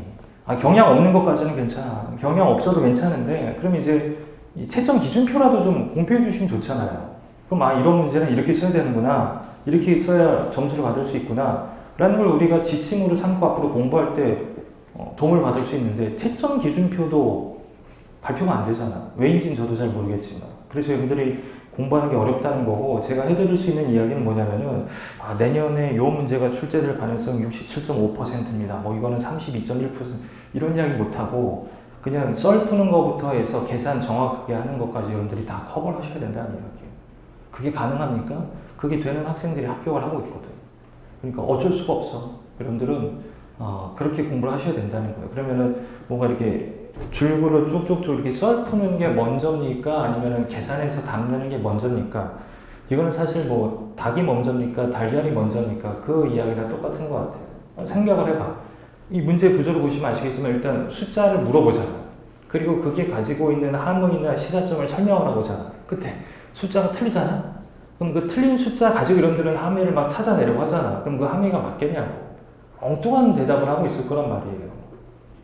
경향 없는 것까지는 괜찮아. 경향 없어도 괜찮은데, 그럼 이제 채점 기준표라도 좀 공표해 주시면 좋잖아요. 그럼 이런 문제는 이렇게 써야 되는구나. 이렇게 써야 점수를 받을 수 있구나. 라는 걸 우리가 지침으로 삼고 앞으로 공부할 때 도움을 받을 수 있는데, 채점 기준표도 발표가 안 되잖아. 왜인지는 저도 잘 모르겠지만. 그래서 여러분들이 공부하는 게 어렵다는 거고, 제가 해드릴 수 있는 이야기는 뭐냐면은, 내년에 이 문제가 출제될 가능성이 67.5%입니다. 뭐 이거는 32.1% 이런 이야기 못하고, 그냥 썰 푸는 것부터 해서 계산 정확하게 하는 것까지 여러분들이 다 커버를 하셔야 된다는 이야기예요. 그게 가능합니까? 그게 되는 학생들이 합격을 하고 있거든. 그러니까 어쩔 수가 없어. 여러분들은 그렇게 공부를 하셔야 된다는 거예요. 그러면은 뭔가 이렇게 줄글로 쭉쭉쭉 이렇게 썰 푸는 게 먼저입니까? 아니면은 계산해서 담는 게 먼저입니까? 이거는 사실 뭐 닭이 먼저입니까? 달걀이 먼저입니까? 그 이야기랑 똑같은 것 같아요. 생각을 해봐. 이 문제 구조를 보시면 아시겠지만 일단 숫자를 물어보잖아. 그리고 그게 가지고 있는 함의나 시사점을 설명을 하고잖아. 끝에 숫자가 틀리잖아? 그럼 그 틀린 숫자 가지고 여러분들은 함의를 막 찾아내려고 하잖아. 그럼 그 함의가 맞겠냐고. 엉뚱한 대답을 하고 있을 거란 말이에요.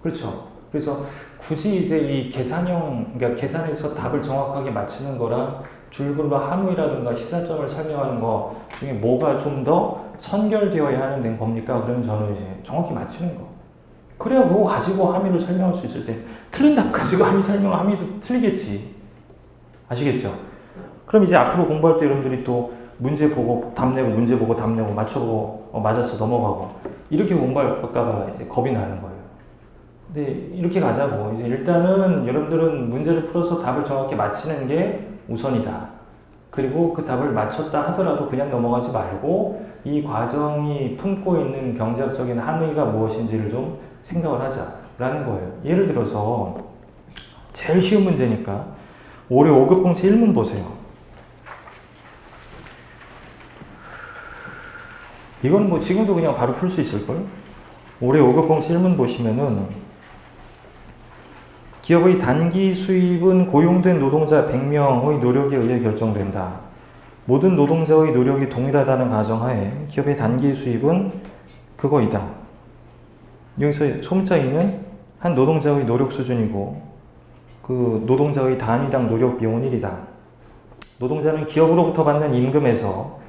그렇죠? 그래서 굳이 이제 이 그러니까 계산해서 답을 정확하게 맞추는 거랑 줄글로 함의라든가 시사점을 설명하는 거 중에 뭐가 좀 더 선결되어야 하는 겁니까? 그러면 저는 이제 정확히 맞추는 거. 그래야 그거 가지고 함의를 설명할 수 있을 때 틀린 답 가지고 함의도 틀리겠지. 아시겠죠? 그럼 이제 앞으로 공부할 때 여러분들이 또 문제 보고 답 내고 문제 보고 답 내고 맞춰보고 맞았어 넘어가고 이렇게 공부할까봐 이제 겁이 나는 거예요. 근데 이렇게 가자고. 이제 일단은 여러분들은 문제를 풀어서 답을 정확히 맞히는 게 우선이다. 그리고 그 답을 맞췄다 하더라도 그냥 넘어가지 말고 이 과정이 품고 있는 경제학적인 함의가 무엇인지를 좀 생각을 하자라는 거예요. 예를 들어서 제일 쉬운 문제니까 올해 5급 공채 1문 보세요. 이건 뭐 지금도 그냥 바로 풀 수 있을걸? 올해 5급 공채 1문 보시면은 기업의 단기 수입은 고용된 노동자 100명의 노력에 의해 결정된다. 모든 노동자의 노력이 동일하다는 가정하에 기업의 단기 수입은 그거이다. 여기서 소문자 2는 한 노동자의 노력 수준이고 그 노동자의 단위당 노력 비용은 1이다. 노동자는 기업으로부터 받는 임금에서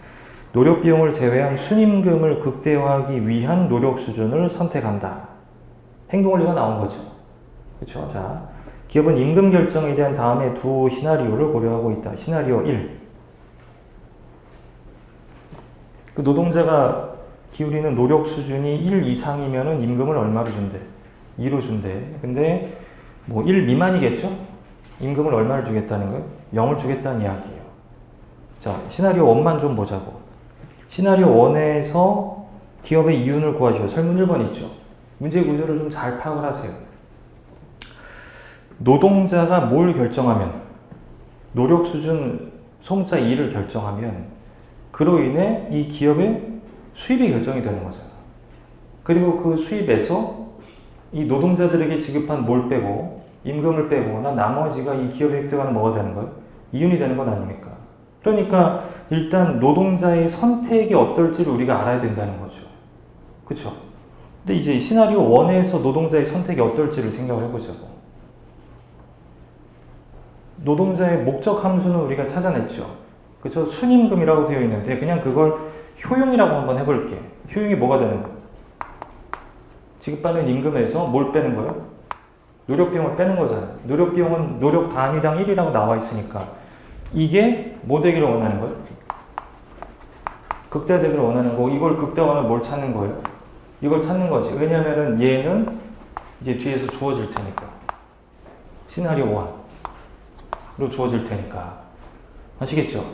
노력 비용을 제외한 순임금을 극대화하기 위한 노력 수준을 선택한다. 행동 원리가 나온 거죠. 그렇죠? 자, 기업은 임금 결정에 대한 다음의 두 시나리오를 고려하고 있다. 시나리오 1. 그 노동자가 기울이는 노력 수준이 1 이상이면은 임금을 얼마로 준대? 2로 준대. 근데 뭐 1 미만이겠죠? 임금을 얼마를 주겠다는 거예요? 0을 주겠다는 이야기예요. 자, 시나리오 1만 좀 보자고. 시나리오 1에서 기업의 이윤을 구하시오. 설문 1번 있죠. 문제 구조를 좀 잘 파악을 하세요. 노동자가 뭘 결정하면, 노력 수준 소문자 2를 결정하면 그로 인해 이 기업의 수입이 결정이 되는 거잖아. 그리고 그 수입에서 이 노동자들에게 지급한 뭘 빼고 임금을 빼고 나 나머지가 이 기업의 획득하는 뭐가 되는 거예요? 이윤이 되는 것 아닙니까? 그러니까 일단 노동자의 선택이 어떨지를 우리가 알아야 된다는 거죠. 그렇죠? 근데 이제 시나리오 1에서 노동자의 선택이 어떨지를 생각을 해보자고. 노동자의 목적 함수는 우리가 찾아냈죠. 그렇죠? 순임금이라고 되어 있는데 그냥 그걸 효용이라고 한번 해볼게. 효용이 뭐가 되는 거예요? 지급받는 임금에서 뭘 빼는 거예요? 노력비용을 빼는 거잖아요. 노력비용은 노력 단위당 1이라고 나와 있으니까 이게 뭐 되기를 원하는 거예요? 극대화되기를 원하는 거고 이걸 극대화하면 뭘 찾는 거예요? 이걸 찾는 거지. 왜냐면은 얘는 이제 뒤에서 주어질 테니까. 시나리오 1로 주어질 테니까. 아시겠죠?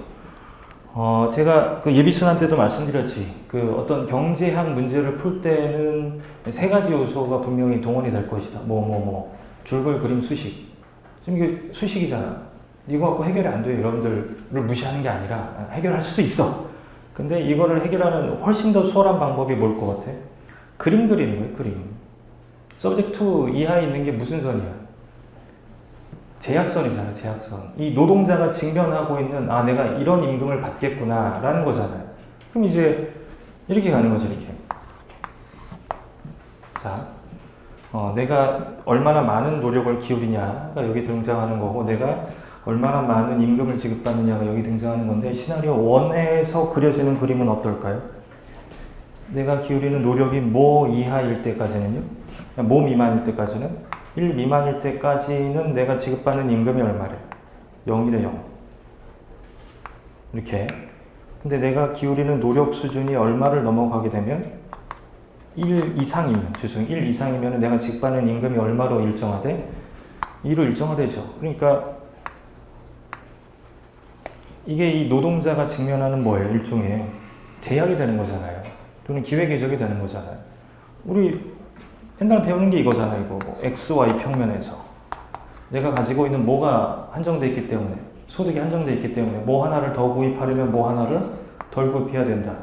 제가 그 예비순환 때도 말씀드렸지. 그 어떤 경제학 문제를 풀 때는 세 가지 요소가 분명히 동원이 될 것이다. 줄글 그림 수식. 지금 이게 수식이잖아. 이거 갖고 해결이 안 돼요. 여러분들을 무시하는 게 아니라 해결할 수도 있어. 근데 이거를 해결하는 훨씬 더 수월한 방법이 뭘 것 같아? 그림 그리는 거예요. 그림. 서브젝트 2 이하에 있는 게 무슨 선이야? 제약선이잖아, 제약선. 이 노동자가 직면하고 있는, 아, 내가 이런 임금을 받겠구나, 라는 거잖아요. 그럼 이제, 이렇게 가는 거죠, 이렇게. 자, 내가 얼마나 많은 노력을 기울이냐가 여기 등장하는 거고, 내가 얼마나 많은 임금을 지급받느냐가 여기 등장하는 건데, 시나리오 1에서 그려지는 그림은 어떨까요? 내가 기울이는 노력이 뭐 이하일 때까지는요? 뭐 미만일 때까지는? 1 미만일 때까지는 내가 지급받는 임금이 얼마래? 0이래 0. 이렇게. 근데 내가 기울이는 노력 수준이 얼마를 넘어가게 되면 1 이상이면 내가 지급받는 임금이 얼마로 일정하대? 2로 일정화되죠. 그러니까 이게 이 노동자가 직면하는 뭐예요? 일종의 제약이 되는 거잖아요. 또는 기회궤적이 되는 거잖아요. 우리 옛날 배우는 게 이거잖아요. 이거 X, Y 평면에서 내가 가지고 있는 뭐가 한정되어 있기 때문에 소득이 한정되어 있기 때문에 뭐 하나를 더 구입하려면 뭐 하나를 덜 구입해야 된다.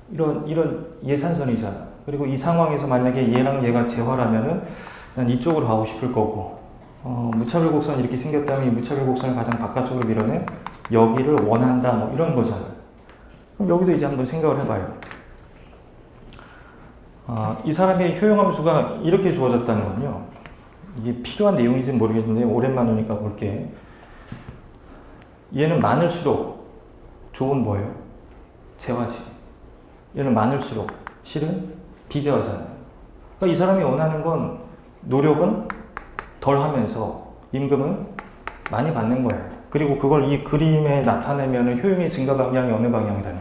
이런 예산선이잖아. 그리고 이 상황에서 만약에 얘랑 얘가 재활하면은 난 이쪽으로 가고 싶을 거고 무차별 곡선이 이렇게 생겼다면 이 무차별 곡선을 가장 바깥쪽으로 밀어내 여기를 원한다. 뭐 이런 거잖아요. 그럼 여기도 이제 한번 생각을 해봐요. 이 사람의 효용함수가 이렇게 주어졌다는 건요. 이게 필요한 내용인지는 모르겠는데 오랜만이니까 볼게. 얘는 많을수록 좋은 뭐예요? 재화지. 얘는 많을수록 실은 비재화잖아요. 그러니까 이 사람이 원하는 건 노력은 덜 하면서 임금은 많이 받는 거예요. 그리고 그걸 이 그림에 나타내면 효용의 증가 방향이 어느 방향이라는 거예요?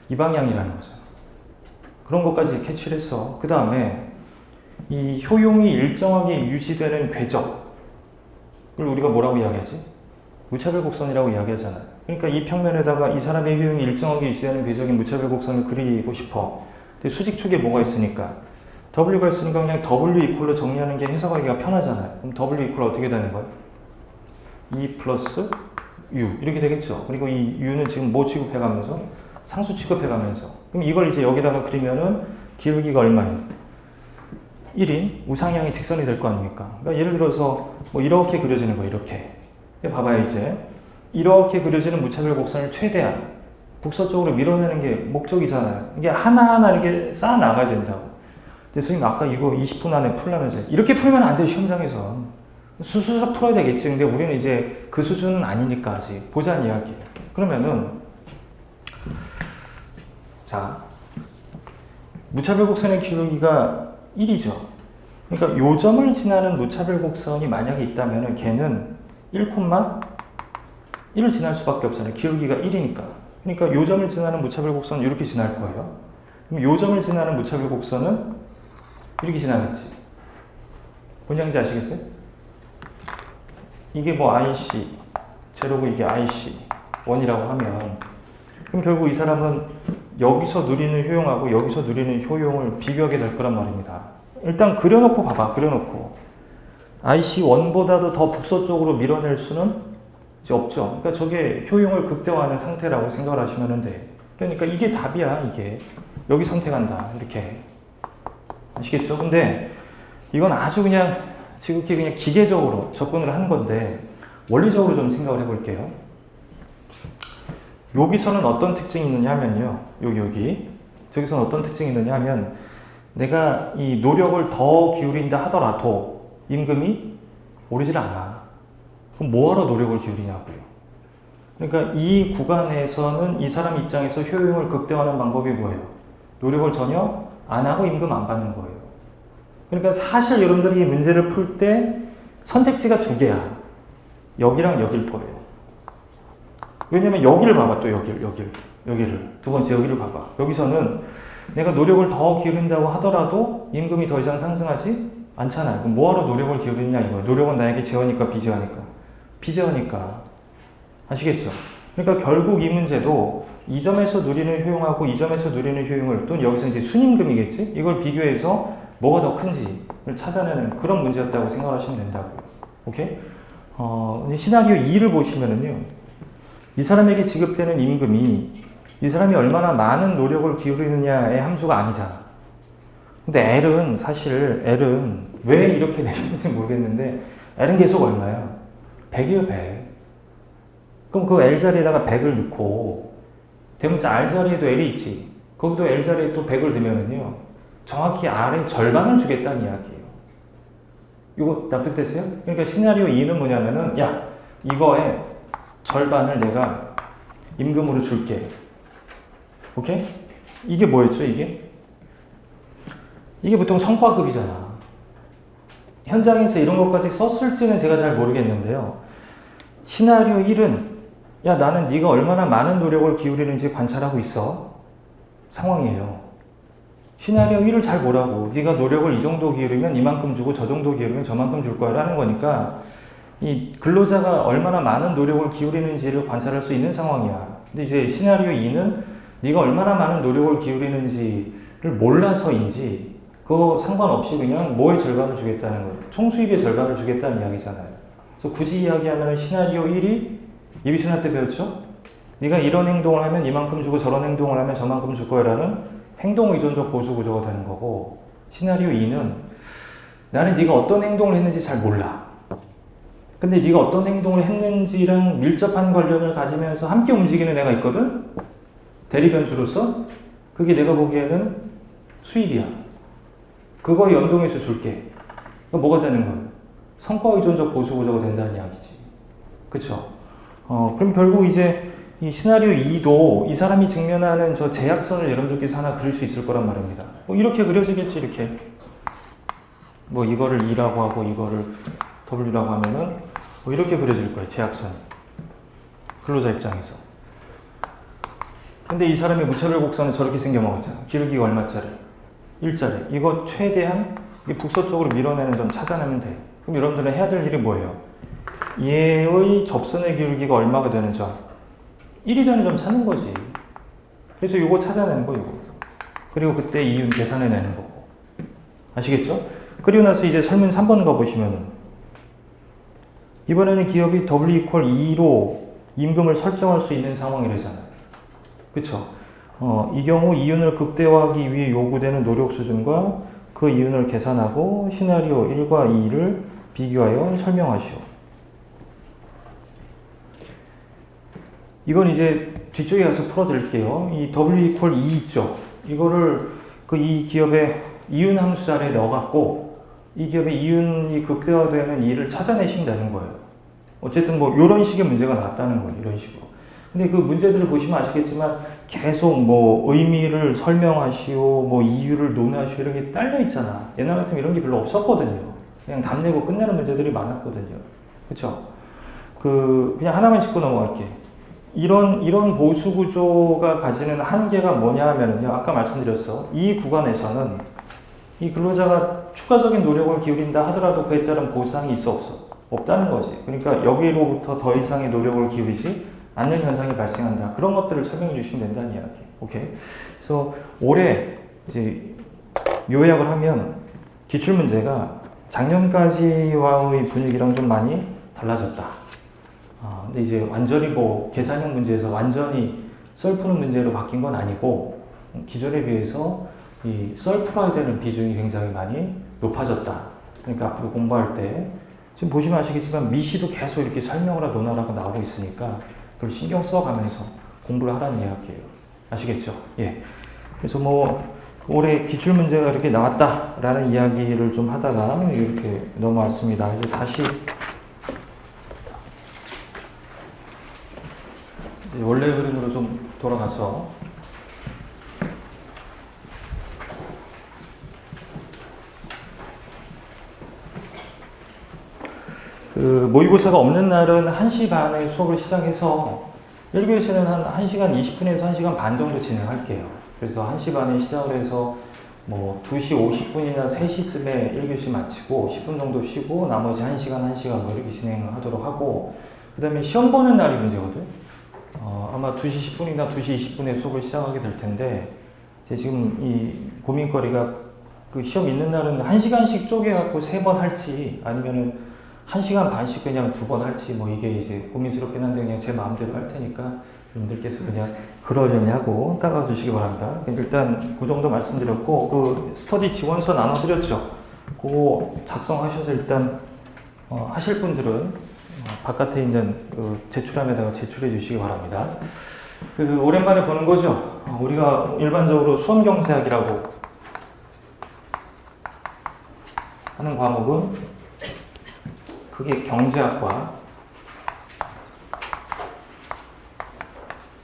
이 방향이라는 거죠. 그런 것까지 캐치를 했어. 그 다음에 이 효용이 일정하게 유지되는 궤적을 우리가 뭐라고 이야기하지? 무차별 곡선이라고 이야기하잖아요. 그러니까 이 평면에다가 이 사람의 효용이 일정하게 유지되는 궤적인 무차별 곡선을 그리고 싶어. 근데 수직축에 뭐가 있으니까? W가 있으니까 그냥 W 이퀄로 정리하는 게 해석하기가 편하잖아요. 그럼 W 이퀄 어떻게 되는 거예요? 2 플러스 U 이렇게 되겠죠. 그리고 이 U는 지금 뭐 취급해가면서? 상수 취급해가면서. 그럼 이걸 이제 여기다가 그리면은 기울기가 얼마예요? 1인 우상향의 직선이 될 거 아닙니까? 그러니까 예를 들어서 뭐 이렇게 그려지는 거예요. 이렇게. 봐봐요 이제. 이렇게 그려지는 무차별 곡선을 최대한 북서쪽으로 밀어내는 게 목적이잖아요. 이게 하나하나 이렇게 쌓아 나가야 된다고. 근데 선생님 아까 이거 20분 안에 풀라면서요. 이렇게 풀면 안 돼요 시험장에서. 수수서 풀어야 되겠지. 근데 우리는 이제 그 수준은 아니니까 아직 보자는 이야기예요. 그러면은 자, 무차별 곡선의 기울기가 1이죠. 그러니까 요점을 지나는 무차별 곡선이 만약에 있다면 걔는 1,1을 지날 수밖에 없잖아요. 기울기가 1이니까. 그러니까 요점을 지나는 무차별 곡선은 이렇게 지날 거예요. 그럼 요점을 지나는 무차별 곡선은 이렇게 지나겠지. 뭔 얘기인지 아시겠어요? 이게 뭐 IC, 제로고 이게 IC, 1이라고 하면 그럼 결국 이 사람은 여기서 누리는 효용하고 여기서 누리는 효용을 비교하게 될 거란 말입니다. 일단 그려놓고 봐봐. 그려놓고 IC1보다도 더 북서쪽으로 밀어낼 수는 이제 없죠. 그러니까 저게 효용을 극대화하는 상태라고 생각을 하시면 돼. 그러니까 이게 답이야. 이게 여기 선택한다. 이렇게 아시겠죠? 근데 이건 아주 그냥 지극히 그냥 기계적으로 접근을 하는 건데 원리적으로 좀 생각을 해볼게요. 여기서는 어떤 특징이 있느냐 하면요. 여기. 저기서는 어떤 특징이 있느냐 하면 내가 이 노력을 더 기울인다 하더라도 임금이 오르질 않아. 그럼 뭐하러 노력을 기울이냐고요. 그러니까 이 구간에서는 이 사람 입장에서 효용을 극대화하는 방법이 뭐예요? 노력을 전혀 안 하고 임금 안 받는 거예요. 그러니까 사실 여러분들이 이 문제를 풀 때 선택지가 두 개야. 여기랑 여길 거예요. 왜냐면 여기를 봐봐. 또 여기를. 두 번째 여기를 봐봐. 여기서는 내가 노력을 더 기울인다고 하더라도 임금이 더 이상 상승하지 않잖아요. 그럼 뭐하러 노력을 기울이냐 이거예요. 노력은 나에게 제어니까 비제어니까. 비제어니까. 아시겠죠? 그러니까 결국 이 문제도 이 점에서 누리는 효용하고 이 점에서 누리는 효용을 또는 여기서 이제 순임금이겠지? 이걸 비교해서 뭐가 더 큰지를 찾아내는 그런 문제였다고 생각하시면 된다고요. 오케이? 시나리오 2를 보시면은요. 이 사람에게 지급되는 임금이 이 사람이 얼마나 많은 노력을 기울이느냐의 함수가 아니잖아. 근데 L은 왜 이렇게 내셨는지 모르겠는데 L은 계속 얼마야? 100이에요, 100. 그럼 그 L 자리에다가 100을 넣고 대문자 R 자리에도 L이 있지. 거기도 L 자리에 또 100을 넣으면은요. 정확히 R의 절반을 주겠다는 이야기예요. 이거 납득됐어요? 그러니까 시나리오 2는 뭐냐면은 야, 이거의 절반을 내가 임금으로 줄게. 오케이? 이게 뭐였죠, 이게? 이게 보통 성과급이잖아. 현장에서 이런 것까지 썼을지는 제가 잘 모르겠는데요. 시나리오 1은 야, 나는 네가 얼마나 많은 노력을 기울이는지 관찰하고 있어. 상황이에요. 시나리오 1을 잘 보라고. 네가 노력을 이 정도 기울이면 이만큼 주고 저 정도 기울이면 저만큼 줄 거야 라는 거니까 이 근로자가 얼마나 많은 노력을 기울이는지를 관찰할 수 있는 상황이야. 근데 이제 시나리오 2는 네가 얼마나 많은 노력을 기울이는지를 몰라서인지 그거 상관없이 그냥 뭐의 절반을 주겠다는 거예요. 총수입의 절반을 주겠다는 이야기잖아요. 그래서 굳이 이야기하면 시나리오 1이 예비신학 때 배웠죠? 네가 이런 행동을 하면 이만큼 주고 저런 행동을 하면 저만큼 줄 거야 라는 행동 의존적 보수 구조가 되는 거고 시나리오 2는 나는 네가 어떤 행동을 했는지 잘 몰라. 근데 네가 어떤 행동을 했는지랑 밀접한 관련을 가지면서 함께 움직이는 애가 있거든? 대리변주로서 그게 내가 보기에는 수입이야. 그거에 연동해서 줄게. 그럼 뭐가 되는 거예요? 성과 의존적 보수 구조가 된다는 이야기지. 그쵸? 그럼 결국 이제 이 시나리오 2도 이 사람이 직면하는 저 제약선을 여러분들께서 하나 그릴 수 있을 거란 말입니다. 뭐 이렇게 그려지겠지, 이렇게. 뭐 이거를 E라고 하고 이거를 W라고 하면은 뭐 이렇게 그려질 거예요, 제약선이. 근로자 입장에서. 근데 이 사람의 무차별 곡선은 저렇게 생겨먹었잖아. 기울기가 얼마짜리? 1짜리. 이거 최대한 북서쪽으로 밀어내는 점 찾아내면 돼. 그럼 여러분들은 해야 될 일이 뭐예요? 얘의 접선의 기울기가 얼마가 되는 점? 1이 되는 점 찾는 거지. 그래서 이거 찾아내는 거, 이거. 그리고 그때 이윤 계산해내는 거고. 아시겠죠? 그리고 나서 이제 설문 3번 가보시면은 이번에는 기업이 W=2로 임금을 설정할 수 있는 상황이래잖아요. 그쵸? 이 경우 이윤을 극대화하기 위해 요구되는 노력 수준과 그 이윤을 계산하고 시나리오 1과 2를 비교하여 설명하시오. 이건 이제 뒤쪽에 가서 풀어드릴게요. 이 W=2 있죠? 이거를 이 기업의 이윤 함수 자리에 넣어갖고 이 기업의 이윤이 극대화되는 일을 찾아내시면 되는 거예요. 어쨌든 뭐 이런 식의 문제가 나왔다는 거예요. 이런 식으로. 근데 그 문제들을 보시면 아시겠지만 계속 뭐 의미를 설명하시오, 뭐 이유를 논하시오 이런 게 딸려 있잖아. 옛날 같으면 이런 게 별로 없었거든요. 그냥 답내고 끝내는 문제들이 많았거든요. 그쵸? 그냥 하나만 짚고 넘어갈게. 이런 보수 구조가 가지는 한계가 뭐냐 하면은요, 아까 말씀드렸어. 이 구간에서는 이 근로자가 추가적인 노력을 기울인다 하더라도 그에 따른 보상이 있어 없어? 없다는 거지. 그러니까 여기로부터 더 이상의 노력을 기울이지 않는 현상이 발생한다. 그런 것들을 설명해 주시면 된다는 이야기. 오케이. 그래서 올해 이제 요약을 하면 기출 문제가 작년까지와의 분위기랑 좀 많이 달라졌다. 근데 이제 완전히 뭐 계산형 문제에서 완전히 썰 푸는 문제로 바뀐 건 아니고 기존에 비해서 이 썰 풀어야 되는 비중이 굉장히 많이 높아졌다. 그러니까 앞으로 공부할 때 지금 보시면 아시겠지만 미시도 계속 이렇게 설명을 하고 논하라고 나오고 있으니까 그걸 신경 써가면서 공부를 하라는 이야기예요. 아시겠죠? 예. 그래서 뭐 올해 기출 문제가 이렇게 나왔다라는 이야기를 좀 하다가 이렇게 넘어왔습니다. 이제 다시 이제 원래 흐름으로 좀 돌아가서 그 모의고사가 없는 날은 1시 반에 수업을 시작해서 1교시는 한 1시간 20분에서 1시간 반 정도 진행할게요. 그래서 1시 반에 시작을 해서 뭐 2시 50분이나 3시쯤에 1교시 마치고 10분 정도 쉬고 나머지 1시간 1시간 뭐 이렇게 진행을 하도록 하고 그 다음에 시험 보는 날이 문제거든. 아마 2시 10분이나 2시 20분에 수업을 시작하게 될 텐데 제 지금 이 고민거리가 그 시험 있는 날은 1시간씩 쪼개갖고 3번 할지 아니면은 1시간 반씩 그냥 2번 할지 뭐 이게 이제 고민스럽긴 한데 그냥 제 마음대로 할 테니까 여러분들께서 그냥 그러려니 하고 따라와 주시기 바랍니다. 일단 그 정도 말씀드렸고 그 스터디 지원서 나눠드렸죠. 그거 작성하셔서 일단 하실 분들은 바깥에 있는 그 제출함에다가 제출해 주시기 바랍니다. 그 오랜만에 보는 거죠. 우리가 일반적으로 수험경제학이라고 하는 과목은 그게 경제학과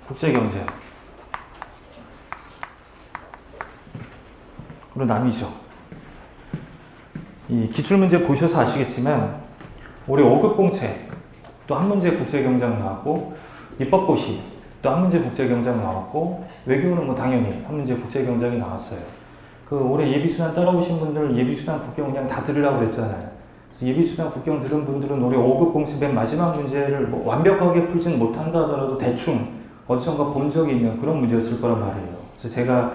국제경제학으로 나뉘죠. 이 기출문제 보셔서 아시겠지만 올해 5급 공채 또 한 문제 국제경제학 나왔고 입법고시 또 한 문제 국제경제학 나왔고 외교는 뭐 당연히 한 문제 국제경제학이 나왔어요. 그 올해 예비순환 따라오신 분들 예비순환 국경 그냥 다 들으려고 그랬잖아요. 예비순환 국경 들은 분들은 올해 5급 공시 맨 마지막 문제를 뭐 완벽하게 풀지는 못한다 하더라도 대충 어디선가 본 적이 있는 그런 문제였을 거란 말이에요. 그래서 제가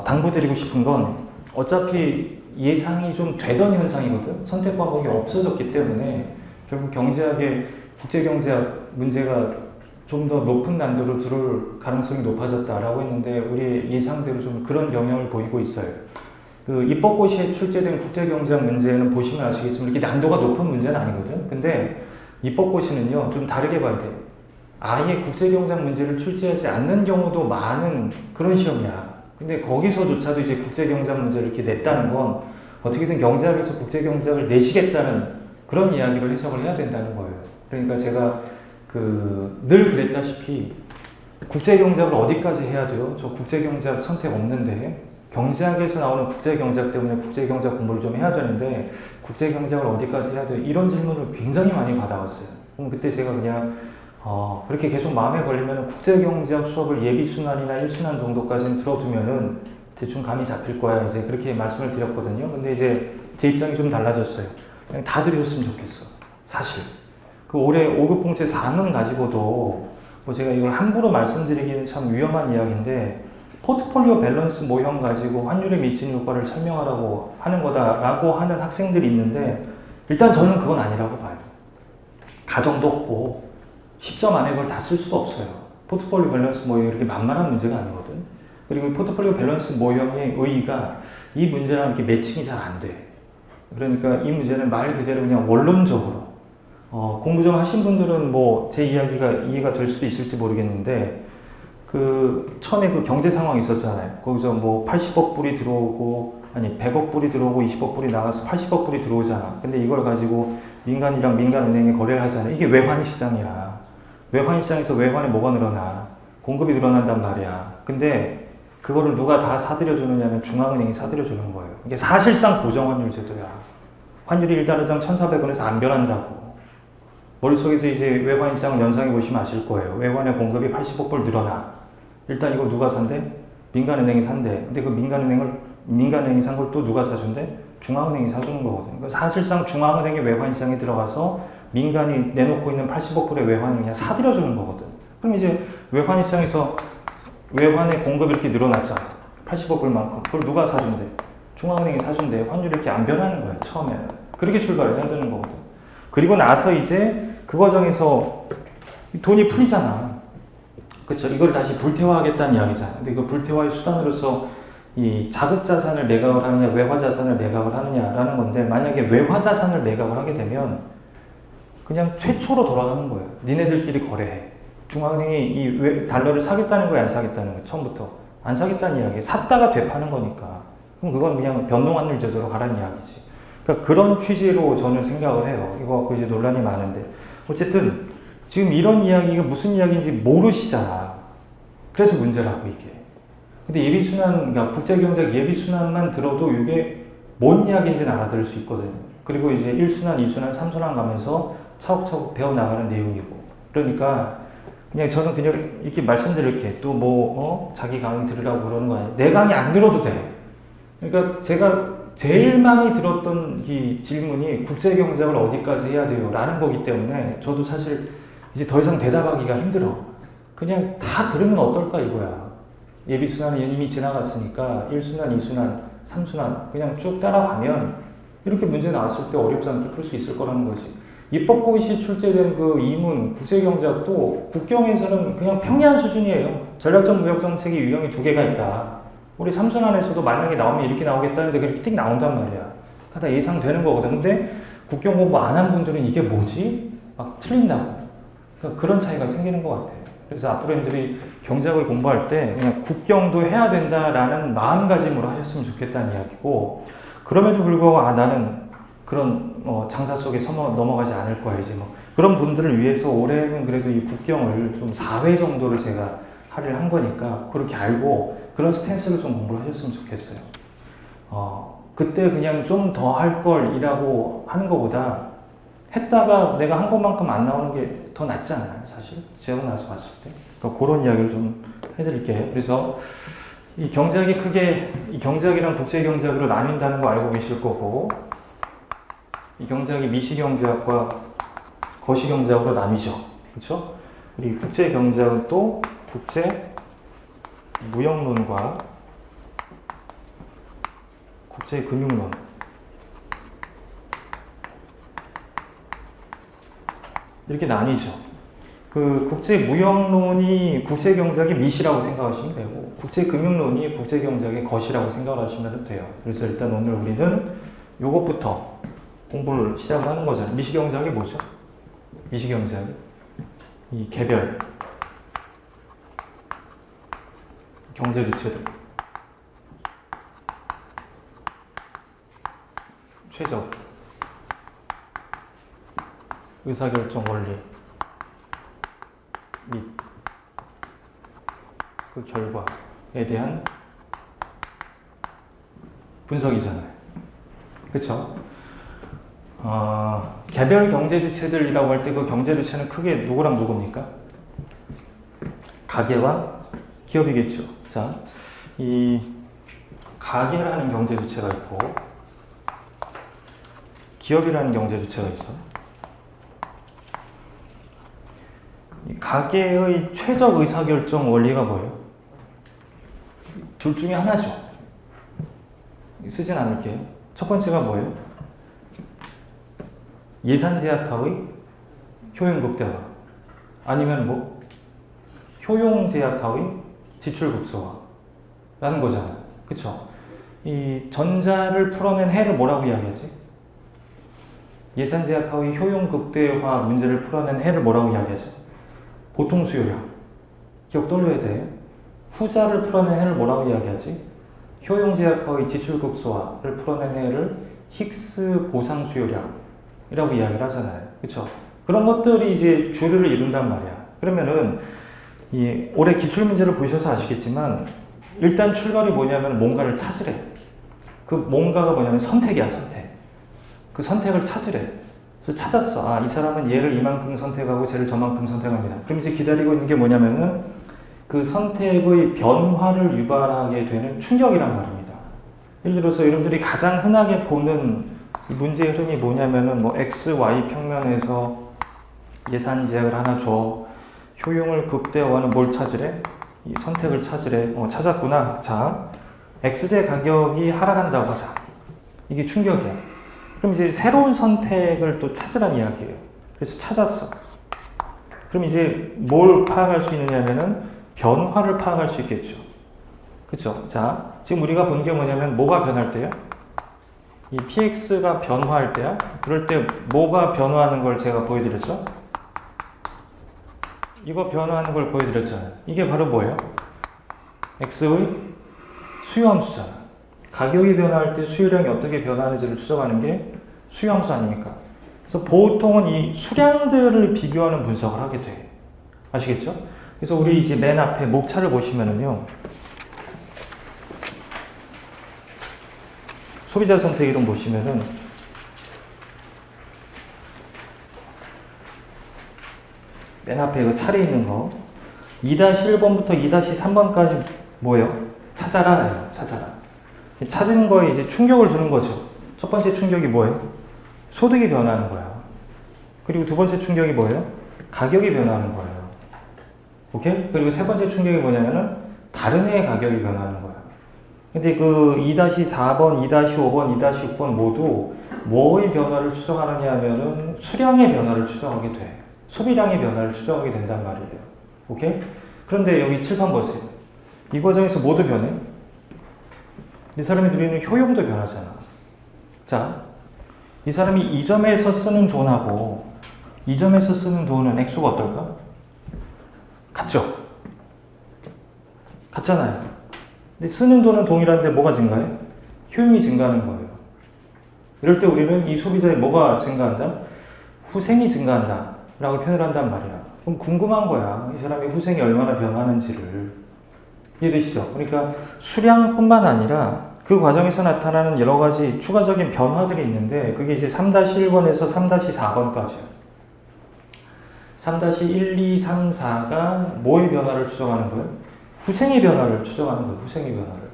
당부드리고 싶은 건 어차피 예상이 좀 되던 현상이거든. 선택 과목이 없어졌기 때문에 결국 경제학의 국제경제학 문제가 좀 더 높은 난도로 들어올 가능성이 높아졌다라고 했는데 우리 예상대로 좀 그런 영향을 보이고 있어요. 그 입법고시에 출제된 국제경제학 문제는 보시면 아시겠지만 이렇게 난도가 높은 문제는 아니거든. 근데 입법고시는요 좀 다르게 봐야 돼. 아예 국제경제학 문제를 출제하지 않는 경우도 많은 그런 시험이야. 근데 거기서조차도 이제 국제경제학 문제를 이렇게 냈다는 건 어떻게든 경제학에서 국제경제학을 내시겠다는 그런 이야기로 해석을 해야 된다는 거예요. 그러니까 제가 늘 그랬다시피 국제경제학을 어디까지 해야 돼요? 저 국제경제학 선택 없는데 경제학에서 나오는 국제경제학 때문에 국제경제학 공부를 좀 해야 되는데 국제경제학을 어디까지 해야 돼요? 이런 질문을 굉장히 많이 받아왔어요. 그럼 그때 제가 그냥 그렇게 계속 마음에 걸리면 국제경제학 수업을 예비순환이나 1순환 정도까지는 들어두면은 대충 감이 잡힐 거야. 이제 그렇게 말씀을 드렸거든요. 근데 이제 제 입장이 좀 달라졌어요. 그냥 다 들으셨으면 좋겠어. 사실. 그 올해 5급 공채 4는 가지고도 뭐 제가 이걸 함부로 말씀드리기는 참 위험한 이야기인데 포트폴리오 밸런스 모형 가지고 환율에 미치는 효과를 설명하라고 하는 거다라고 하는 학생들이 있는데 일단 저는 그건 아니라고 봐요. 가정도 없고 10점 안에 그걸 다 쓸 수도 없어요. 포트폴리오 밸런스 모형이 이렇게 만만한 문제가 아니거든. 그리고 포트폴리오 밸런스 모형의 의의가 이 문제랑 이렇게 매칭이 잘 안 돼. 그러니까 이 문제는 말 그대로 그냥 원론적으로 공부 좀 하신 분들은 뭐 제 이야기가 이해가 될 수도 있을지 모르겠는데 그 처음에 그 경제 상황 있었잖아요. 거기서 뭐 80억 불이 들어오고 아니 100억 불이 들어오고 20억 불이 나가서 80억 불이 들어오잖아. 근데 이걸 가지고 민간이랑 민간은행이 거래를 하잖아. 이게 외환시장이야. 외환시장에서 외환에 뭐가 늘어나? 공급이 늘어난단 말이야. 근데 그거를 누가 다 사들여 주느냐면 중앙은행이 사들여 주는 거예요. 이게 사실상 고정환율 제도야. 환율이 1달러당 1,400원에서 안 변한다고. 머릿속에서 이제 외환시장을 연상해 보시면 아실 거예요. 외환의 공급이 80억 불 늘어나. 일단 이거 누가 산대? 민간은행이 산대. 근데 그 민간은행이 산 걸 또 누가 사준대? 중앙은행이 사주는 거거든. 그러니까 사실상 중앙은행이 외환시장에 들어가서 민간이 내놓고 있는 80억 불의 외환을 그냥 사들여주는 거거든. 그럼 이제 외환시장에서 외환의 공급이 이렇게 늘어났잖아. 80억 불만큼. 그걸 누가 사준대? 중앙은행이 사준대. 환율이 이렇게 안 변하는 거야, 처음에는. 그렇게 출발을 해야 되는 거거든. 그리고 나서 이제 그 과정에서 돈이 풀리잖아. 그쵸? 이걸 다시 불태화하겠다는 이야기잖아. 근데 그 불태화의 수단으로서 이 자급자산을 매각을 하느냐, 외화자산을 매각을 하느냐라는 건데, 만약에 외화자산을 매각을 하게 되면 그냥 최초로 돌아가는 거예요. 니네들끼리 거래해. 중앙은행이 이 달러를 사겠다는 거야, 안 사겠다는 거야? 처음부터. 안 사겠다는 이야기. 샀다가 되파는 거니까. 그럼 그건 그냥 변동환율 제도로 가라는 이야기지. 그러니까 그런 취지로 저는 생각을 해요. 이거 갖고 이제 논란이 많은데. 어쨌든 지금 이런 이야기가 무슨 이야기인지 모르시잖아. 그래서 문제라고 이게. 근데 예비순환, 그러니까 국제경제 예비순환만 들어도 이게 뭔 이야기인지는 알아들을 수 있거든요. 그리고 이제 1순환, 2순환, 3순환 가면서 차곡차곡 배워나가는 내용이고. 그러니까 그냥 저는 그냥 이렇게 말씀드릴게. 또 뭐, 자기 강의 들으라고 그러는 거 아니에요. 내 강의 안 들어도 돼. 그러니까 제가 제일 많이 들었던 이 질문이 국제경제학을 어디까지 해야 돼요? 라는 거기 때문에 저도 사실 이제 더 이상 대답하기가 힘들어. 그냥 다 들으면 어떨까 이거야. 예비순환이 이미 지나갔으니까 1순환, 2순환, 3순환 그냥 쭉 따라가면 이렇게 문제 나왔을 때 어렵지 않게 풀 수 있을 거라는 거지. 입법고시 출제된 그 이문 국제경제학도 국경에서는 그냥 평이한 수준이에요. 전략적 무역정책의 유형이 두 개가 있다. 우리 3순환에서도 만약에 나오면 이렇게 나오겠다는데 그렇게 틱 나온단 말이야. 다 예상되는 거거든. 근데 국경 공부 안 한 분들은 이게 뭐지? 막 틀린다고. 그러니까 그런 차이가 생기는 것 같아요. 그래서 앞으로님들이 경제학을 공부할 때 그냥 국경도 해야 된다라는 마음가짐으로 하셨으면 좋겠다는 이야기고, 그럼에도 불구하고 나는 그런 장사 속에 넘어가지 않을 거야 이제 뭐 그런 분들을 위해서 올해는 그래도 이 국경을 좀 4회 정도를 제가 할애를 한 거니까 그렇게 알고 그런 스탠스를 좀 공부를 하셨으면 좋겠어요. 그때 그냥 좀 더 할 걸이라고 하는 것보다 했다가 내가 한 것만큼 안 나오는 게 더 낫지 않아요, 사실? 제가 나서 봤을 때. 그러니까 그런 이야기를 좀 해드릴게요. 그래서 이 경제학이 크게 이 경제학이랑 국제경제학으로 나뉜다는 거 알고 계실 거고, 이 경제학이 미시경제학과 거시경제학으로 나뉘죠. 그렇죠? 우리 국제경제학은 또 국제무역론과 국제금융론, 이렇게 나뉘죠. 그 국제무역론이 국제경제학의 미시라고 생각하시면 되고, 국제금융론이 국제경제학의 거시라고 생각하시면 돼요. 그래서 일단 오늘 우리는 요것부터 공부를 시작을 하는 거잖아요. 미시경제학이 뭐죠? 미시경제학이 이 개별 경제 주체들, 최적 의사결정 원리 및 그 결과에 대한 분석이잖아요. 그쵸? 개별 경제 주체들이라고 할 때 그 경제 주체는 크게 누구랑 누구입니까? 가계와 기업이겠죠. 자, 이 가계라는 경제 주체가 있고 기업이라는 경제 주체가 있어. 이 가계의 최적 의사결정 원리가 뭐예요? 둘 중에 하나죠. 쓰진 않을게요. 첫 번째가 뭐예요? 예산 제약하의 효용 극대화, 아니면 뭐 효용 제약하의 지출 극소화라는 거잖아요. 그쵸? 이 전자를 풀어낸 해를 뭐라고 이야기하지? 예산 제약하의 효용 극대화 문제를 풀어낸 해를 뭐라고 이야기하죠? 보통 수요량. 기억 돌려야 돼요. 후자를 풀어낸 해를 뭐라고 이야기하지? 효용제약하의 지출극소화를 풀어낸 해를 힉스 보상 수요량이라고 이야기를 하잖아요. 그렇죠? 그런 것들이 이제 주류를 이룬단 말이야. 그러면은 이 올해 기출 문제를 보셔서 아시겠지만 일단 출발이 뭐냐면 뭔가를 찾으래. 그 뭔가가 뭐냐면 선택이야, 선택. 그 선택을 찾으래. 그래서 찾았어. 아, 이 사람은 얘를 이만큼 선택하고 쟤를 저만큼 선택합니다. 그럼 이제 기다리고 있는 게 뭐냐면은 그 선택의 변화를 유발하게 되는 충격이란 말입니다. 예를 들어서 여러분들이 가장 흔하게 보는 이 문제의 흐름이 뭐냐면은 뭐 X, Y 평면에서 예산 제약을 하나 줘. 효용을 극대화하는 뭘 찾으래? 이 선택을 찾으래. 찾았구나. 자, X제 가격이 하락한다고 하자. 이게 충격이야. 그럼 이제 새로운 선택을 또 찾으란 이야기예요. 그래서 찾았어. 그럼 이제 뭘 파악할 수 있느냐면은 변화를 파악할 수 있겠죠. 그쵸? 자, 지금 우리가 본 게 뭐냐면 뭐가 변할 때야? 이 PX가 변화할 때야? 그럴 때 뭐가 변화하는 걸 제가 보여드렸죠? 이거 변화하는 걸 보여드렸잖아요. 이게 바로 뭐예요? X의 수요함수잖아. 가격이 변화할 때 수요량이 어떻게 변화하는지를 추적하는 게 수요함수 아닙니까? 그래서 보통은 이 수량들을 비교하는 분석을 하게 돼. 아시겠죠? 그래서 우리 이제 맨 앞에 목차를 보시면은요. 소비자 선택 이론 보시면은 맨 앞에 그 차례 있는 거 2-1번부터 2-3번까지 뭐예요? 찾아라. 찾아라. 찾은 거에 이제 충격을 주는 거죠. 첫 번째 충격이 뭐예요? 소득이 변하는 거야. 그리고 두 번째 충격이 뭐예요? 가격이 변하는 거예요. 오케이? 그리고 세 번째 충격이 뭐냐면은 다른 애의 가격이 변하는 거야. 근데 그 2-4번, 2-5번, 2-6번 모두 뭐의 변화를 추정하느냐 하면은 수량의 변화를 추정하게 돼. 소비량의 변화를 추정하게 된단 말이에요. 오케이? 그런데 여기 7번 보세요. 이 과정에서 뭐도 변해? 이 사람이 누리는 효용도 변하잖아. 자, 이 사람이 이 점에서 쓰는 돈하고 이 점에서 쓰는 돈은 액수가 어떨까? 같죠? 같잖아요. 근데 쓰는 돈은 동일한데 뭐가 증가해? 효용이 증가하는 거예요. 이럴 때 우리는 이 소비자의 뭐가 증가한다? 후생이 증가한다 라고 표현을 한단 말이야. 그럼 궁금한 거야. 이 사람의 후생이 얼마나 변하는지를. 이해되시죠? 그러니까 수량뿐만 아니라 그 과정에서 나타나는 여러 가지 추가적인 변화들이 있는데 그게 이제 3-1번에서 3-4번까지야. 3-1, 2, 3, 4가 뭐의 변화를 추정하는 거예요? 후생의 변화를 추정하는 거예요. 후생의 변화를.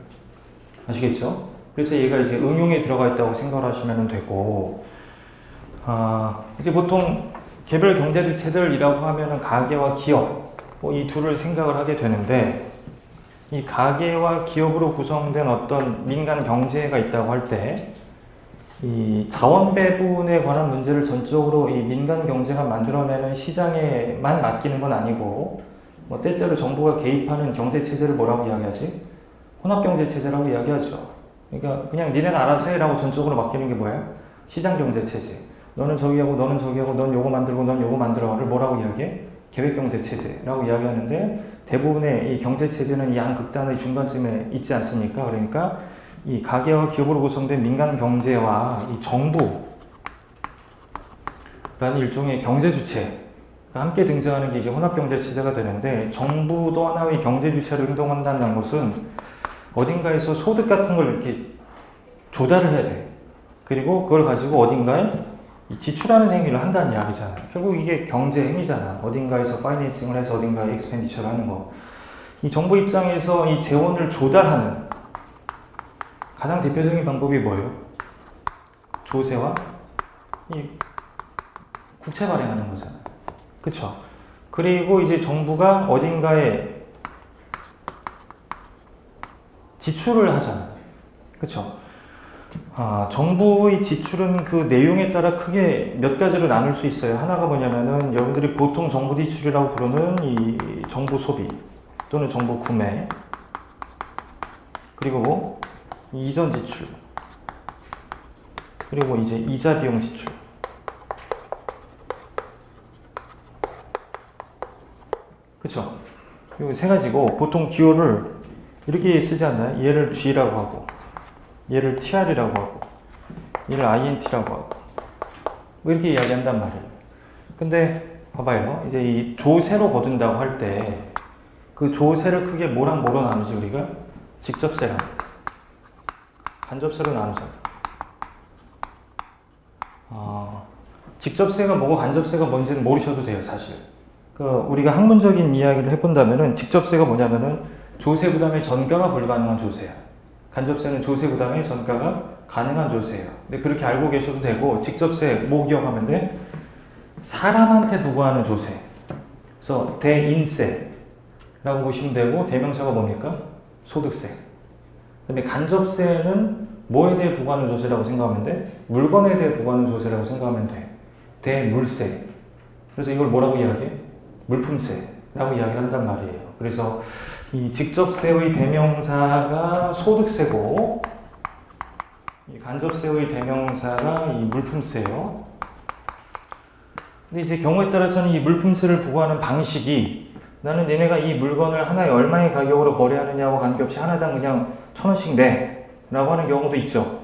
아시겠죠? 그래서 얘가 이제 응용에 들어가 있다고 생각을 하시면 되고, 이제 보통 개별 경제 주체들이라고 하면은 가계와 기업, 뭐 이 둘을 생각을 하게 되는데, 이 가계와 기업으로 구성된 어떤 민간 경제가 있다고 할 때, 이 자원 배분에 관한 문제를 전적으로 이 민간 경제가 만들어내는 시장에만 맡기는 건 아니고, 뭐 때때로 정부가 개입하는 경제 체제를 뭐라고 이야기하지? 혼합 경제 체제라고 이야기하죠. 그러니까 그냥 니네는 알아서 해라고 전적으로 맡기는 게 뭐야? 시장 경제 체제. 너는 저기 하고 너는 저기 하고 넌 요거 만들고 넌 요거 만들어를 뭐라고 이야기해? 계획 경제 체제라고 이야기하는데 대부분의 이 경제 체제는 이 양극단의 중간쯤에 있지 않습니까? 그러니까 이 가계와 기업으로 구성된 민간 경제와 이 정부라는 일종의 경제 주체가 함께 등장하는 게 이제 혼합 경제 체제가 되는데 정부도 하나의 경제 주체로 행동한다는 것은 어딘가에서 소득 같은 걸 이렇게 조달을 해야 돼. 그리고 그걸 가지고 어딘가에 지출하는 행위를 한다는 이야기잖아요. 결국 이게 경제 행위잖아. 어딘가에서 파이낸싱을 해서 어딘가에 익스펜디처를 하는 거. 이 정부 입장에서 이 재원을 조달하는 가장 대표적인 방법이 뭐예요? 조세와 이 국채 발행하는 거잖아요. 그쵸? 그리고 이제 정부가 어딘가에 지출을 하잖아요. 그쵸? 정부의 지출은 그 내용에 따라 크게 몇 가지로 나눌 수 있어요. 하나가 뭐냐면은 여러분들이 보통 정부 지출이라고 부르는 이 정부 소비 또는 정부 구매 그리고 뭐 이전 지출 그리고 이제 이자 비용 지출 그쵸? 이 세 가지고 보통 기호를 이렇게 쓰지 않나요? 얘를 G라고 하고 얘를 TR이라고 하고 얘를 INT라고 하고 뭐 이렇게 이야기한단 말이에요. 근데 봐봐요. 이제 이 조세로 거둔다고 할 때 그 조세를 크게 뭐랑 뭐로 나누지 우리가? 직접세랑 간접세로 나누죠. 직접세가 뭐고 간접세가 뭔지는 모르셔도 돼요, 사실. 우리가 학문적인 이야기를 해본다면은 직접세가 뭐냐면은 조세 부담의 전가가 불가능한 조세야. 간접세는 조세 부담의 전가가 가능한 조세예요. 근데 그렇게 알고 계셔도 되고, 직접세 뭐 기억하면 돼? 사람한테 부과하는 조세. 그래서 대인세라고 보시면 되고, 대명사가 뭡니까? 소득세. 그다음에 간접세는 뭐에 대해 부과하는 조세라고 생각하면 돼? 물건에 대해 부과하는 조세라고 생각하면 돼. 대물세. 그래서 이걸 뭐라고 이야기해? 물품세라고 이야기를 한단 말이에요. 그래서 이 직접세의 대명사가 소득세고, 이 간접세의 대명사가 이 물품세예요. 근데 이제 경우에 따라서는 이 물품세를 부과하는 방식이 나는 얘네가 이 물건을 하나에 얼마의 가격으로 거래하느냐와 관계없이 하나당 그냥 1,000원씩 내 라고 하는 경우도 있죠.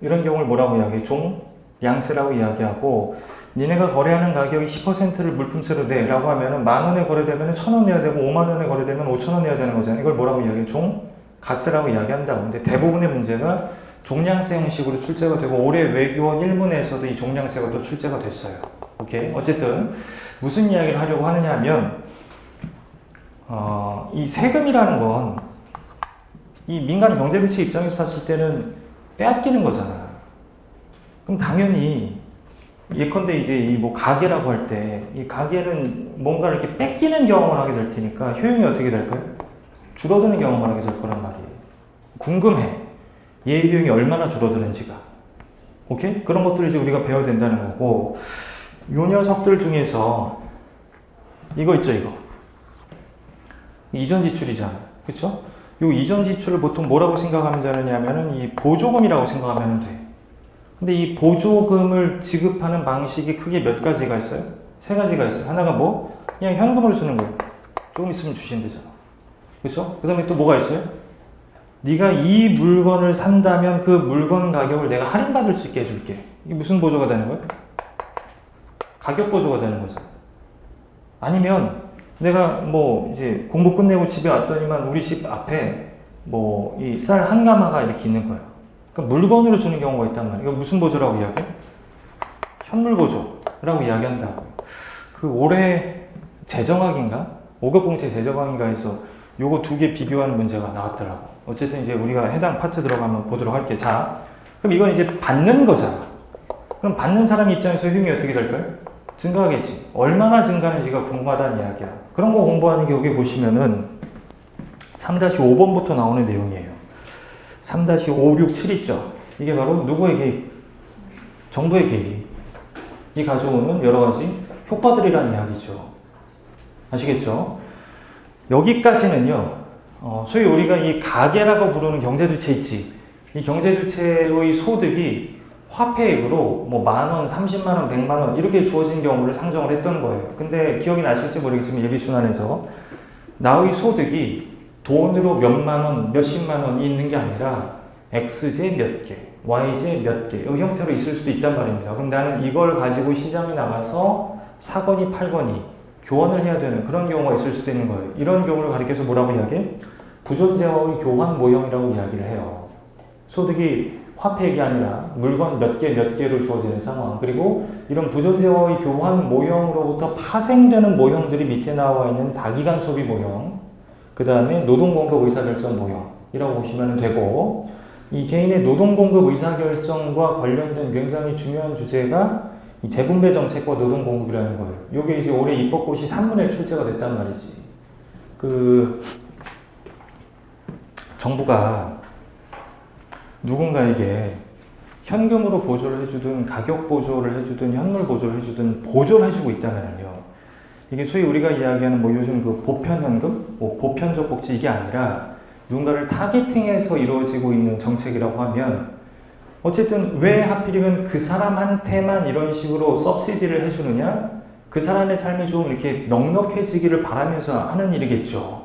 이런 경우를 뭐라고 이야기해? 종량세라고 이야기하고, 니네가 거래하는 가격이 10%를 물품세로 내 라고 하면은 10,000원에 거래되면 1,000원 내야 되고 50,000원에 거래되면 5,000원 내야 되는 거잖아요. 이걸 뭐라고 이야기해? 종가세라고 이야기한다고. 근데 대부분의 문제가 종량세 형식으로 출제가 되고, 올해 외교원 1문에서도 이 종량세가 또 출제가 됐어요. 오케이? 어쨌든 무슨 이야기를 하려고 하느냐 하면 이 세금이라는 건 이 민간 경제주체 입장에서 봤을 때는 빼앗기는 거잖아. 그럼 당연히 예컨대 이제 이 뭐 가게라고 할 때 이 가게는 뭔가 이렇게 뺏기는 경험을 하게 될 테니까 효용이 어떻게 될까요? 줄어드는 경험을 하게 될 거란 말이에요. 궁금해. 얘 비용이 얼마나 줄어드는지가. 오케이? 그런 것들을 이제 우리가 배워야 된다는 거고, 요 녀석들 중에서 이거 있죠, 이거. 이전 지출이잖아. 그쵸? 요 이전 지출을 보통 뭐라고 생각하면 되느냐면은 이 보조금이라고 생각하면 돼. 근데 이 보조금을 지급하는 방식이 크게 몇 가지가 있어요? 세 가지가 있어요. 하나가 뭐? 그냥 현금으로 주는 거예요. 조금 있으면 주신대잖아. 그쵸? 그 다음에 또 뭐가 있어요? 네가 이 물건을 산다면 그 물건 가격을 내가 할인받을 수 있게 해줄게. 이게 무슨 보조가 되는 거예요? 가격 보조가 되는 거죠. 아니면 내가 뭐 이제 공부 끝내고 집에 왔더니만 우리 집 앞에 뭐 이 쌀 한 가마가 이렇게 있는 거예요. 그러니까 물건으로 주는 경우가 있단 말이에요. 이거 무슨 보조라고 이야기해? 현물 보조라고 이야기한다고. 그 올해 재정학인가? 5급 공채 재정학인가 해서 요거 두 개 비교하는 문제가 나왔더라고. 어쨌든 이제 우리가 해당 파트 들어가면 보도록 할게. 자, 그럼 이건 이제 받는 거잖아. 그럼 받는 사람 입장에서 효용이 어떻게 될까요? 증가하겠지. 얼마나 증가하는지가 궁금하다는 이야기야. 그런 거 공부하는 게 여기 보시면은 3-5번부터 나오는 내용이에요. 3-5, 6, 7 있죠. 이게 바로 누구의 개입? 정부의 개입이 가져오는 여러 가지 효과들이라는 이야기죠. 아시겠죠? 여기까지는요, 소위 우리가 이 가계라고 부르는 경제주체 있지. 이 경제주체의 소득이 화폐액으로 뭐 10,000원, 300,000원, 100,000원 이렇게 주어진 경우를 상정을 했던 거예요. 근데 기억이 나실지 모르겠지만 예비순환에서 나의 소득이 돈으로 몇만 원, 몇십만 원이 있는 게 아니라 X제 몇 개, Y제 몇 개, 이 형태로 있을 수도 있단 말입니다. 그럼 나는 이걸 가지고 시장에 나가서 사거니 팔거니 교환을 해야 되는 그런 경우가 있을 수도 있는 거예요. 이런 경우를 가리켜서 뭐라고 이야기해? 부존재화의 교환 모형이라고 이야기를 해요. 소득이 화폐액이 아니라 물건 몇 개로 주어지는 상황. 그리고 이런 부존재화의 교환 모형으로부터 파생되는 모형들이 밑에 나와 있는 다기간 소비 모형, 그 다음에 노동공급 의사결정 모형이라고 보시면 되고, 이 개인의 노동공급 의사결정과 관련된 굉장히 중요한 주제가 이 재분배 정책과 노동공급이라는 거예요. 이게 이제 올해 입법고시 3문에 출제가 됐단 말이지. 정부가 누군가에게 현금으로 보조를 해주든 가격 보조를 해주든 현물 보조를 해주든 보조를 해주고 있다면요. 이게 소위 우리가 이야기하는 뭐 요즘 그 보편현금, 뭐 보편적 복지 이게 아니라 누군가를 타겟팅해서 이루어지고 있는 정책이라고 하면 어쨌든 왜 하필이면 그 사람한테만 이런 식으로 서브시디를 해주느냐? 그 사람의 삶이 좀 이렇게 넉넉해지기를 바라면서 하는 일이겠죠.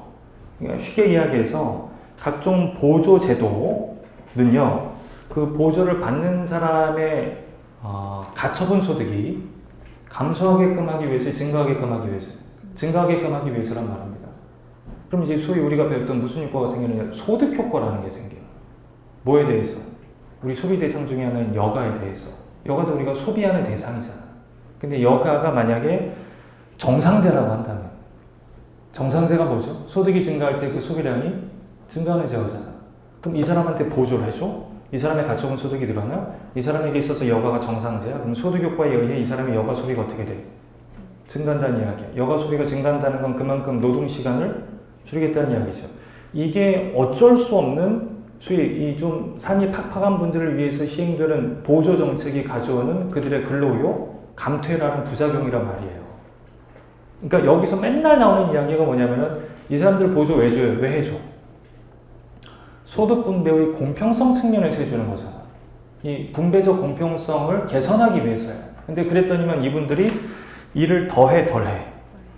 그러니까 쉽게 이야기해서 각종 보조 제도는요, 그 보조를 받는 사람의 가처분 소득이 감소하게끔 하기 위해서, 증가하게끔 하기 위해서란 말입니다. 그럼 이제 소위 우리가 배웠던 무슨 효과가 생기느냐? 소득 효과라는 게 생겨요. 뭐에 대해서? 우리 소비 대상 중에 하나는 여가에 대해서. 여가도 우리가 소비하는 대상이잖아. 근데 여가가 만약에 정상세라고 한다면, 정상세가 뭐죠? 소득이 증가할 때 그 소비량이 증가하는 제어잖아. 그럼 이 사람한테 보조를 해줘? 이 사람의 가처분 소득이 늘어나? 이 사람에게 있어서 여가가 정상세야? 그럼 소득 효과에 의해 이 사람의 여가 소비가 어떻게 돼? 증가한다는 이야기야. 여가 소비가 증가한다는 건 그만큼 노동 시간을 줄이겠다는 이야기죠. 이게 어쩔 수 없는, 소위 이 좀 삶이 팍팍한 분들을 위해서 시행되는 보조 정책이 가져오는 그들의 근로요 감퇴라는 부작용이란 말이에요. 그러니까 여기서 맨날 나오는 이야기가 뭐냐면은 이 사람들 보조 왜 줘요? 왜 해줘? 소득 분배의 공평성 측면에서 해주는 거잖아. 이 분배적 공평성을 개선하기 위해서야. 근데 그랬더니만 이분들이 일을 더해,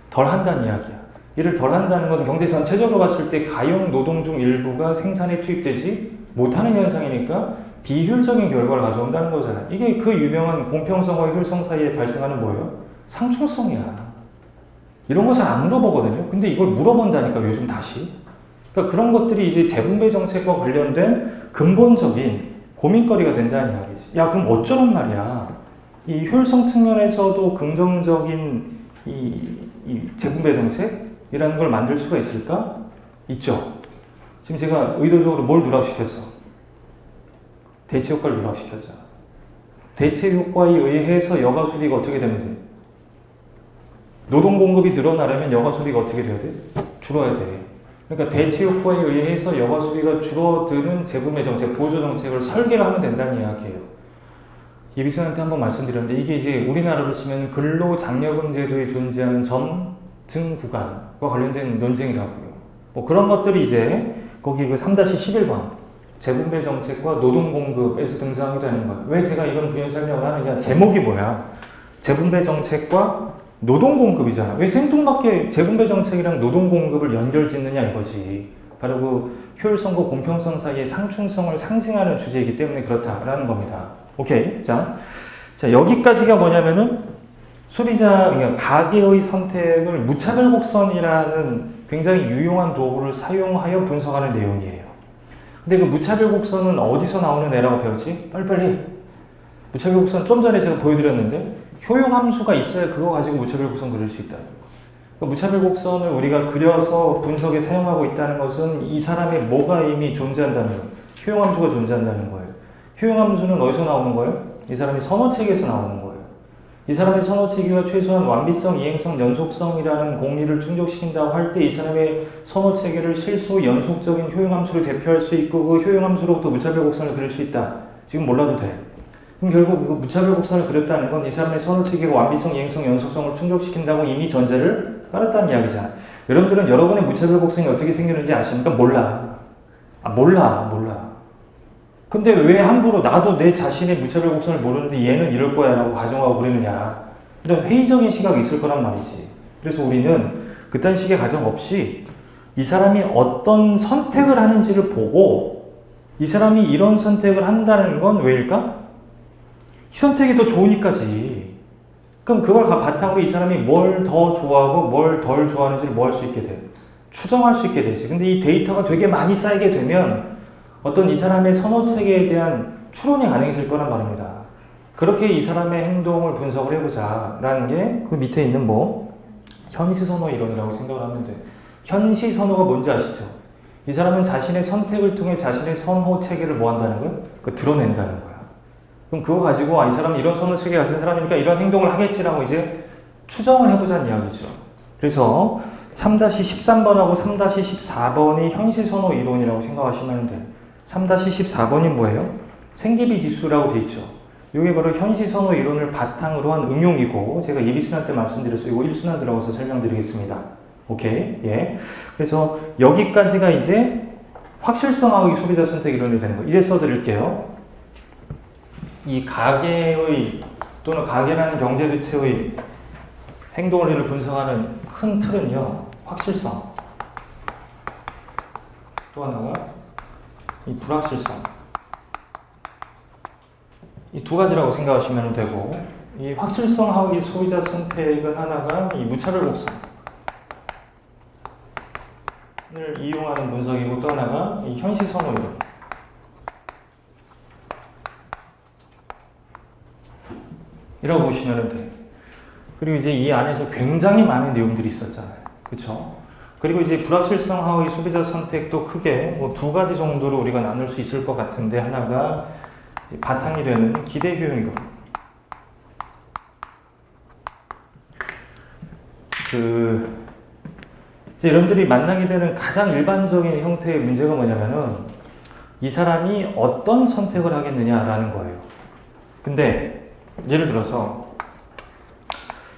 덜 한다는 이야기야. 일을 덜 한다는 건 경제 전체적으로 봤을 때 가용 노동 중 일부가 생산에 투입되지 못하는 현상이니까 비효율적인 결과를 가져온다는 거잖아. 이게 그 유명한 공평성과 효율성 사이에 발생하는 뭐예요? 상충성이야. 이런 거 잘 안 물어보거든요. 근데 이걸 물어본다니까, 요즘 다시. 그러니까 그런 것들이 이제 재분배 정책과 관련된 근본적인 고민거리가 된다는 이야기지. 야, 그럼 어쩌란 말이야. 이 효율성 측면에서도 긍정적인 이 재분배 정책이라는 걸 만들 수가 있을까? 있죠. 지금 제가 의도적으로 뭘 누락시켰어? 대체 효과를 누락시켰잖아. 대체 효과에 의해서 여가 소비가 어떻게 되면 돼? 노동 공급이 늘어나려면 여가 소비가 어떻게 돼야 돼? 줄어야 돼. 그러니까 대체 효과에 의해서 여가 소비가 줄어드는 재분배 정책, 보조 정책을 설계를 하면 된다는 이야기예요. 예비생한테 한번 말씀드렸는데 이게 이제 우리나라로 치면 근로장려금 제도에 존재하는 점증 구간과 관련된 논쟁이라고요. 뭐 그런 것들이 이제 거기 그 3-11번 재분배 정책과 노동 공급에서 등장하게 되는 거예요. 왜 제가 이런 부연 설명을 하느냐? 제목이 뭐야? 재분배 정책과 노동 공급이잖아. 왜 생뚱맞게 재분배 정책이랑 노동 공급을 연결 짓느냐 이거지. 바로 그 효율성과 공평성 사이의 상충성을 상징하는 주제이기 때문에 그렇다라는 겁니다. 오케이. 자, 여기까지가 뭐냐면은 소비자, 그러니까 가계의 선택을 무차별 곡선이라는 굉장히 유용한 도구를 사용하여 분석하는 내용이에요. 근데 그 무차별 곡선은 어디서 나오는 애라고 배웠지? 빨리빨리. 무차별 곡선 좀 전에 제가 보여드렸는데 효용함수가 있어야 그거 가지고 무차별 곡선 그릴 수 있다. 그러니까 무차별 곡선을 우리가 그려서 분석에 사용하고 있다는 것은 이 사람의 뭐가 이미 존재한다는 거예요. 효용함수가 존재한다는 거예요. 효용함수는 어디서 나오는 거예요? 이 사람이 선호체계에서 나오는 거예요. 이 사람의 선호체계가 최소한 완비성, 이행성, 연속성이라는 공리를 충족시킨다고 할 때 이 사람의 선호체계를 실수, 연속적인 효용함수로 대표할 수 있고 그 효용함수로부터 무차별 곡선을 그릴 수 있다. 지금 몰라도 돼. 그럼 결국 그 무차별 곡선을 그렸다는 건 이 사람의 선호체계가 완비성, 이행성, 연속성을 충족시킨다고 이미 전제를 깔았다는 이야기잖아. 여러분들은 여러분의 무차별 곡선이 어떻게 생기는지 아십니까? 몰라. 몰라. 근데 왜 함부로 나도 내 자신의 무차별 곡선을 모르는데 얘는 이럴 거야 라고 가정하고 그러느냐. 이런 회의적인 시각이 있을 거란 말이지. 그래서 우리는 그딴 식의 가정 없이 이 사람이 어떤 선택을 하는지를 보고 이 사람이 이런 선택을 한다는 건 왜일까? 이 선택이 더 좋으니까지. 그럼 그걸 바탕으로 이 사람이 뭘 더 좋아하고 뭘 덜 좋아하는지를 뭐 할 수 있게 돼? 추정할 수 있게 되지. 근데 이 데이터가 되게 많이 쌓이게 되면 어떤 이 사람의 선호체계에 대한 추론이 가능해질 거란 말입니다. 그렇게 이 사람의 행동을 분석을 해보자 라는 게 그 밑에 있는 뭐 현시선호 이론이라고 생각을 하면 돼. 현시선호가 뭔지 아시죠? 이 사람은 자신의 선택을 통해 자신의 선호체계를 뭐 한다는 거예요? 드러낸다는 거야. 그럼 그거 가지고 이 사람은 이런 선호체계 가진 사람이니까 이런 행동을 하겠지라고 이제 추정을 해보자는 이야기죠. 그래서 3-13번하고 3-14번이 현시선호 이론이라고 생각하시면 돼요. 3-14번이 뭐예요? 생기비 지수라고 돼 있죠. 이게 바로 현시선호 이론을 바탕으로 한 응용이고 제가 예비순환 때 말씀드렸어요. 이거 1순환 들어가서 설명드리겠습니다. 오케이? 예. 그래서 여기까지가 이제 확실성하고 소비자 선택 이론이 되는 거예요. 이제 써드릴게요. 이 가계의 또는 가계라는 경제 주체의 행동 원리를 분석하는 큰 틀은요. 확실성. 또 하나가 이 불확실성. 이 두 가지라고 생각하시면 되고, 이 확실성하고 이 소비자 선택은 하나가 이 무차별 곡선을 이용하는 분석이고, 또 하나가 이 현시선호 이론. 이라고 보시면 돼요. 그리고 이제 이 안에서 굉장히 많은 내용들이 있었잖아요. 그쵸? 그리고 이제 불확실성하고 이 소비자 선택도 크게 뭐 두 가지 정도로 우리가 나눌 수 있을 것 같은데, 하나가 바탕이 되는 기대 효용이고, 이제 여러분들이 만나게 되는 가장 일반적인 형태의 문제가 뭐냐면은 이 사람이 어떤 선택을 하겠느냐라는 거예요. 근데 예를 들어서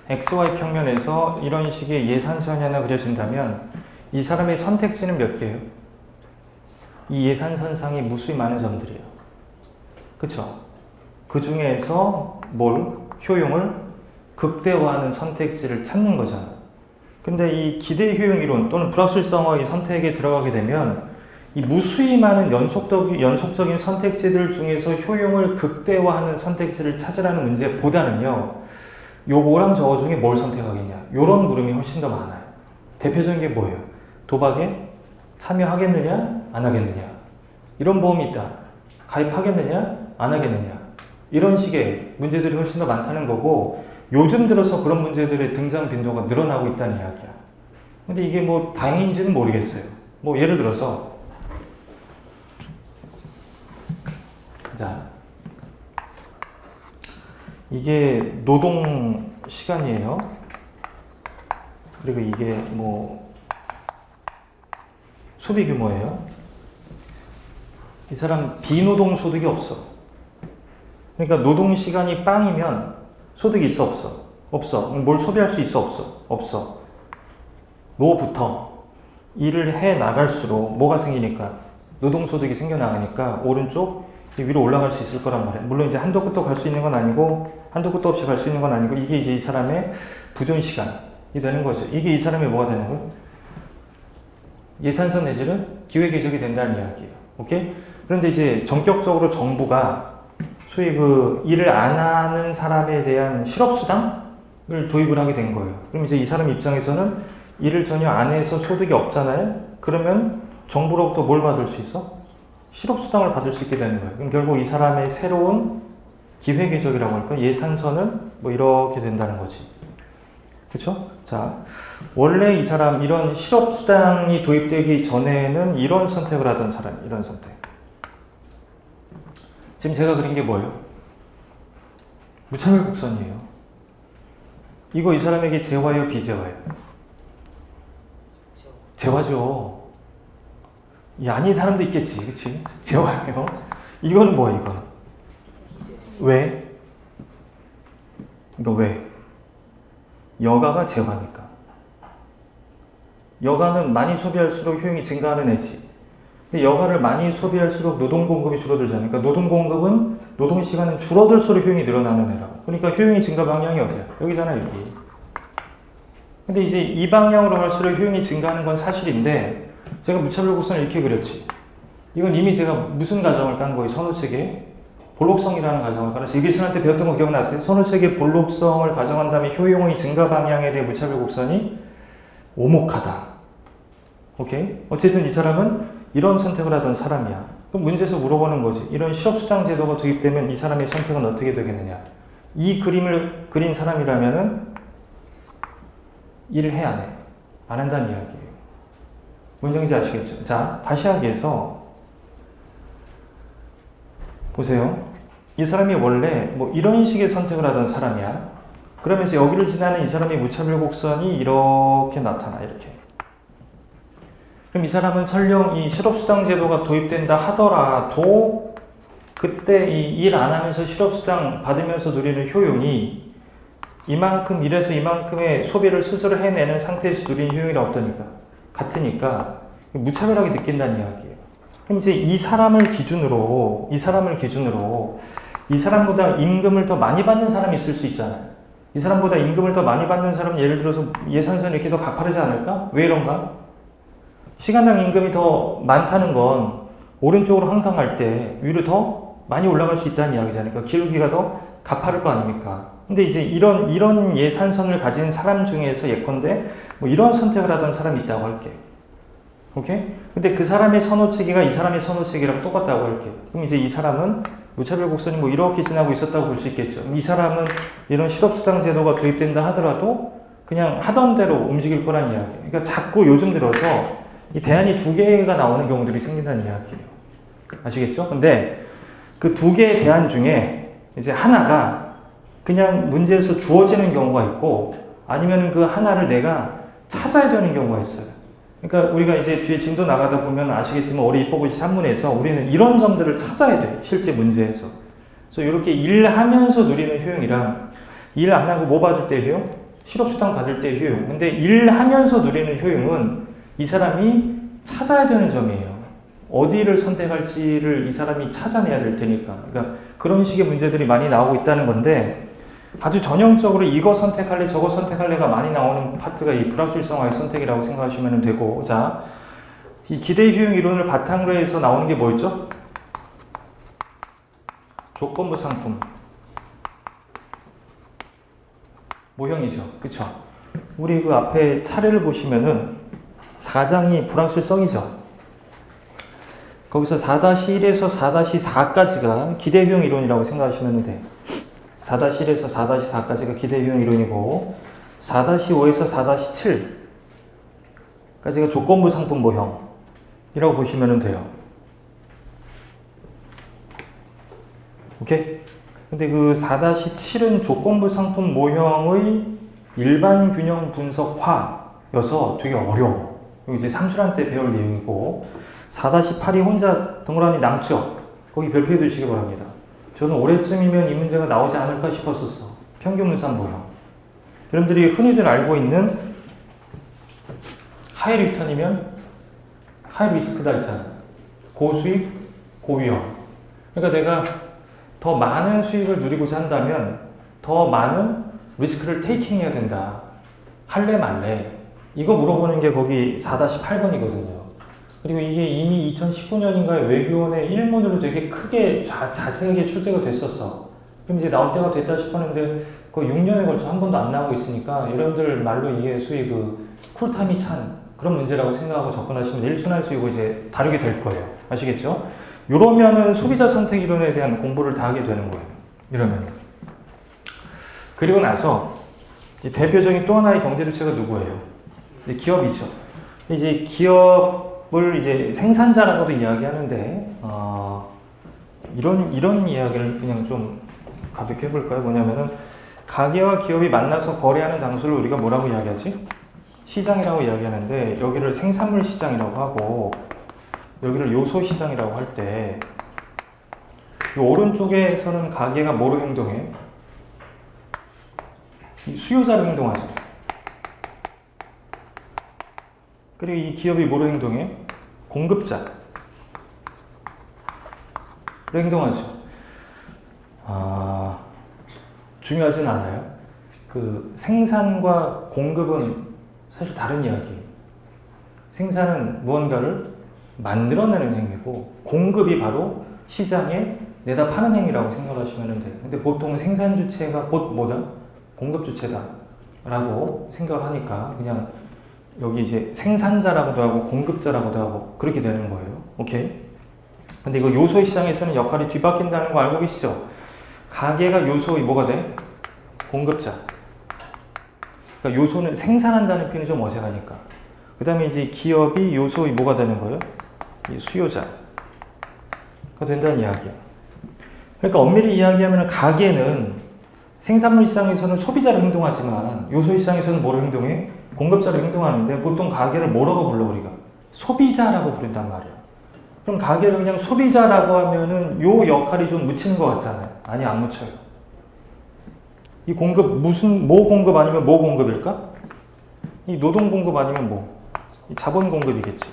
XY 평면에서 이런 식의 예산선이 하나 그려진다면 이 사람의 선택지는 몇 개예요? 이 예산선상에 무수히 많은 점들이에요. 그쵸? 그 중에서 효용을 극대화하는 선택지를 찾는 거잖아요. 근데 이 기대 효용 이론 또는 불확실성의 선택에 들어가게 되면 이 무수히 많은 연속적인 선택지들 중에서 효용을 극대화하는 선택지를 찾으라는 문제보다는요, 요거랑 저거 중에 뭘 선택하겠냐, 요런 물음이 훨씬 더 많아요. 대표적인 게 뭐예요? 도박에 참여하겠느냐 안 하겠느냐, 이런 보험이 있다, 가입하겠느냐 안 하겠느냐, 이런 식의 문제들이 훨씬 더 많다는 거고, 요즘 들어서 그런 문제들의 등장 빈도가 늘어나고 있다는 이야기야. 근데 이게 뭐 다행인지는 모르겠어요. 뭐 예를 들어서 자, 이게 노동 시간이에요. 그리고 이게 뭐 소비 규모예요. 이 사람 비노동 소득이 없어. 그러니까 노동 시간이 빵이면 소득이 있어 없어? 없어. 뭘 소비할 수 있어 없어? 없어. 노부터 일을 해 나갈수록 뭐가 생기니까? 노동소득이 생겨나가니까 오른쪽 위로 올라갈 수 있을 거란 말이에요. 물론 이제 한도 끝도 갈 수 있는 건 아니고 한도 끝도 없이 갈 수 있는 건 아니고, 이게 이제 이 사람의 부존 시간이 되는 거죠. 이게 이 사람의 뭐가 되는 거예요? 예산선 내지는 기회 궤적이 된다는 이야기예요. 오케이? 그런데 이제 전격적으로 정부가 소위 그 일을 안 하는 사람에 대한 실업수당을 도입을 하게 된 거예요. 그럼 이제 이 사람 입장에서는 일을 전혀 안 해서 소득이 없잖아요. 그러면 정부로부터 뭘 받을 수 있어? 실업수당을 받을 수 있게 되는 거예요. 그럼 결국 이 사람의 새로운 기회궤적이라고 할까? 예산선은 뭐 이렇게 된다는 거지. 그쵸? 자, 원래 이 사람 이런 실업수당이 도입되기 전에는 이런 선택을 하던 사람, 이런 선택. 지금 제가 그린 게 뭐예요? 무차별 곡선이에요. 이거 이 사람에게 재화예요, 비재화예요? 재화죠. 이 아닌 사람도 있겠지, 그치? 재화예요. 이건 뭐야, 이거? 왜? 이거 왜? 여가가 재화니까. 여가는 많이 소비할수록 효용이 증가하는 애지. 근데 여가를 많이 소비할수록 노동 공급이 줄어들잖아요. 그러니까 노동 공급은, 노동 시간은 줄어들수록 효용이 늘어나는 애라고. 그러니까 효용이 증가 방향이 어디야? 여기잖아, 여기. 근데 이제 이 방향으로 갈수록 효용이 증가하는 건 사실인데, 제가 무차별 곡선을 이렇게 그렸지. 이건 이미 제가 무슨 가정을 깐 거예요? 선호책의 볼록성이라는 가정을 깔았어요. 이비슨한테 배웠던 거 기억나세요? 선호책의 볼록성을 가정한 다음에 효용의 증가 방향에 대해 무차별 곡선이 오목하다. 오케이? 어쨌든 이 사람은 이런 선택을 하던 사람이야. 그럼 문제에서 물어보는 거지. 이런 실업수당 제도가 도입되면 이 사람의 선택은 어떻게 되겠느냐? 이 그림을 그린 사람이라면은 일을 해, 안 해? 안 한다는 이야기예요. 뭔 얘기인지 아시겠죠? 자, 다시 하기 위해서 보세요. 이 사람이 원래 뭐 이런 식의 선택을 하던 사람이야. 그러면서 여기를 지나는 이 사람의 무차별 곡선이 이렇게 나타나, 이렇게. 그럼 이 사람은 설령 이 실업수당 제도가 도입된다 하더라도 그때 이 일 안 하면서 실업수당 받으면서 누리는 효용이 이만큼 일해서 이만큼의 소비를 스스로 해내는 상태에서 누리는 효용이랑 어떠니까? 같으니까 무차별하게 느낀다는 이야기예요. 그럼 이제 이 사람을 기준으로 이 사람보다 임금을 더 많이 받는 사람이 있을 수 있잖아요. 이 사람보다 임금을 더 많이 받는 사람은 예를 들어서 예산선이 이렇게 더 가파르지 않을까? 왜 이런가? 시간당 임금이 더 많다는 건 오른쪽으로 항상 갈 때 위로 더 많이 올라갈 수 있다는 이야기잖아요. 그러니까 기울기가 더 가파를 거 아닙니까? 근데 이제 이런 예산선을 가진 사람 중에서 예컨대 뭐 이런 선택을 하던 사람이 있다고 할게요. 오케이? 근데 그 사람의 선호체계가 이 사람의 선호체계랑 똑같다고 할게요. 그럼 이제 이 사람은 무차별 곡선이 뭐 이렇게 지나고 있었다고 볼 수 있겠죠. 이 사람은 이런 실업수당 제도가 도입된다 하더라도 그냥 하던 대로 움직일 거란 이야기예요. 그러니까 자꾸 요즘 들어서 이 대안이 두 개가 나오는 경우들이 생긴다는 이야기예요. 아시겠죠? 근데 그 두 개의 대안 중에 이제 하나가 그냥 문제에서 주어지는 경우가 있고 아니면 그 하나를 내가 찾아야 되는 경우가 있어요. 그러니까 우리가 이제 뒤에 진도 나가다 보면 아시겠지만 올해 입법고시 산문에서 우리는 이런 점들을 찾아야 돼요. 실제 문제에서. 그래서 이렇게 일하면서 누리는 효용이랑 일 안 하고 뭐 받을 때 효용? 실업수당 받을 때 효용. 근데 일하면서 누리는 효용은 이 사람이 찾아야 되는 점이에요. 어디를 선택할지를 이 사람이 찾아내야 될 테니까. 그러니까 그런 식의 문제들이 많이 나오고 있다는 건데 아주 전형적으로 이거 선택할래 저거 선택할래가 많이 나오는 파트가 이 불확실성화의 선택이라고 생각하시면 되고, 자, 이 기대 효용 이론을 바탕으로 해서 나오는 게 뭐였죠? 조건부 상품 모형이죠. 그쵸? 우리 그 앞에 차례를 보시면은 4장이 불확실성이죠. 거기서 4-1에서 4-4까지가 기대 효용 이론이라고 생각하시면 돼요. 4-1에서 4-4까지가 기대 효용 이론이고 4-5에서 4-7까지가 조건부 상품 모형이라고 보시면 돼요. 오케이? 근데 그 4-7은 조건부 상품 모형의 일반 균형 분석화여서 되게 어려워. 이제 삼수란 때 배울 내용이고 4-8이 혼자 동그라미 남죠? 거기 별표해 두시기 바랍니다. 저는 올해쯤이면 이 문제가 나오지 않을까 싶었었어. 평균 분산 모형. 여러분들이 흔히들 알고 있는 하이 리턴이면 하이 리스크다 있잖아요. 고수익, 고위험. 그러니까 내가 더 많은 수익을 누리고자 한다면 더 많은 리스크를 테이킹 해야 된다. 할래 말래. 이거 물어보는 게 거기 4-8번이거든요. 그리고 이게 이미 2019년인가에 외교원의 일문으로 되게 크게 자세하게 출제가 됐었어. 그럼 이제 나올 때가 됐다 싶었는데 거의 6년에 걸쳐 한 번도 안 나오고 있으니까 여러분들 말로 이게 소위 그 쿨타임이 찬 그런 문제라고 생각하고 접근하시면 일순환에서 이거 이제 다루게 될 거예요. 아시겠죠? 이러면은 소비자 선택 이론에 대한 공부를 다 하게 되는 거예요. 이러면. 그리고 나서 대표적인 또 하나의 경제 주체가 누구예요? 이제 기업이죠. 이제 기업을 이제 생산자라고도 이야기하는데 이런 이야기를 그냥 좀 가볍게 해볼까요? 뭐냐면은 가게와 기업이 만나서 거래하는 장소를 우리가 뭐라고 이야기하지? 시장이라고 이야기하는데 여기를 생산물 시장이라고 하고 여기를 요소 시장이라고 할 때 이 오른쪽에서는 가게가 뭐로 행동해? 수요자로 행동하죠. 그리고 이 기업이 뭐로 행동해? 공급자로 행동하죠. 중요하진 않아요. 그 생산과 공급은 사실 다른 이야기예요. 생산은 무언가를 만들어내는 행위고 공급이 바로 시장에 내다 파는 행위라고 생각하시면 돼요. 근데 보통 생산 주체가 곧 뭐다? 공급 주체다라고 생각을 하니까 그냥 여기 이제 생산자라고도 하고 공급자라고도 하고 그렇게 되는 거예요. 오케이? 근데 이거 요소 시장에서는 역할이 뒤바뀐다는 거 알고 계시죠? 가게가 요소의 뭐가 돼? 공급자. 그러니까 요소는 생산한다는 표현이 좀 어색하니까. 그 다음에 이제 기업이 요소의 뭐가 되는 거예요? 이 수요자가 된다는 이야기야. 그러니까 엄밀히 이야기하면 가게는 생산물 시장에서는 소비자로 행동하지만 요소 시장에서는 뭐로 행동해? 공급자로 행동하는데 보통 가게를 뭐라고 불러 우리가? 소비자라고 부른단 말이야. 그럼 가게를 그냥 소비자라고 하면은 요 역할이 좀 묻히는 것 같잖아요. 아니 안 묻혀요. 이 공급 뭐 공급 아니면 뭐 공급일까? 이 노동 공급 아니면 뭐? 이 자본 공급이겠지.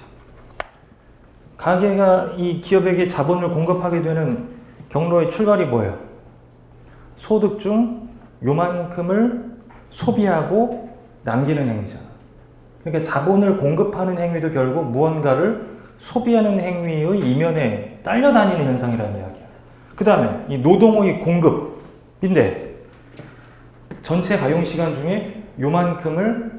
가게가 이 기업에게 자본을 공급하게 되는 경로의 출발이 뭐예요? 소득 중 요만큼을 소비하고 남기는 행위잖아. 그러니까 자본을 공급하는 행위도 결국 무언가를 소비하는 행위의 이면에 딸려다니는 현상이라는 이야기야. 그 다음에 이 노동의 공급인데 전체 가용시간 중에 요만큼을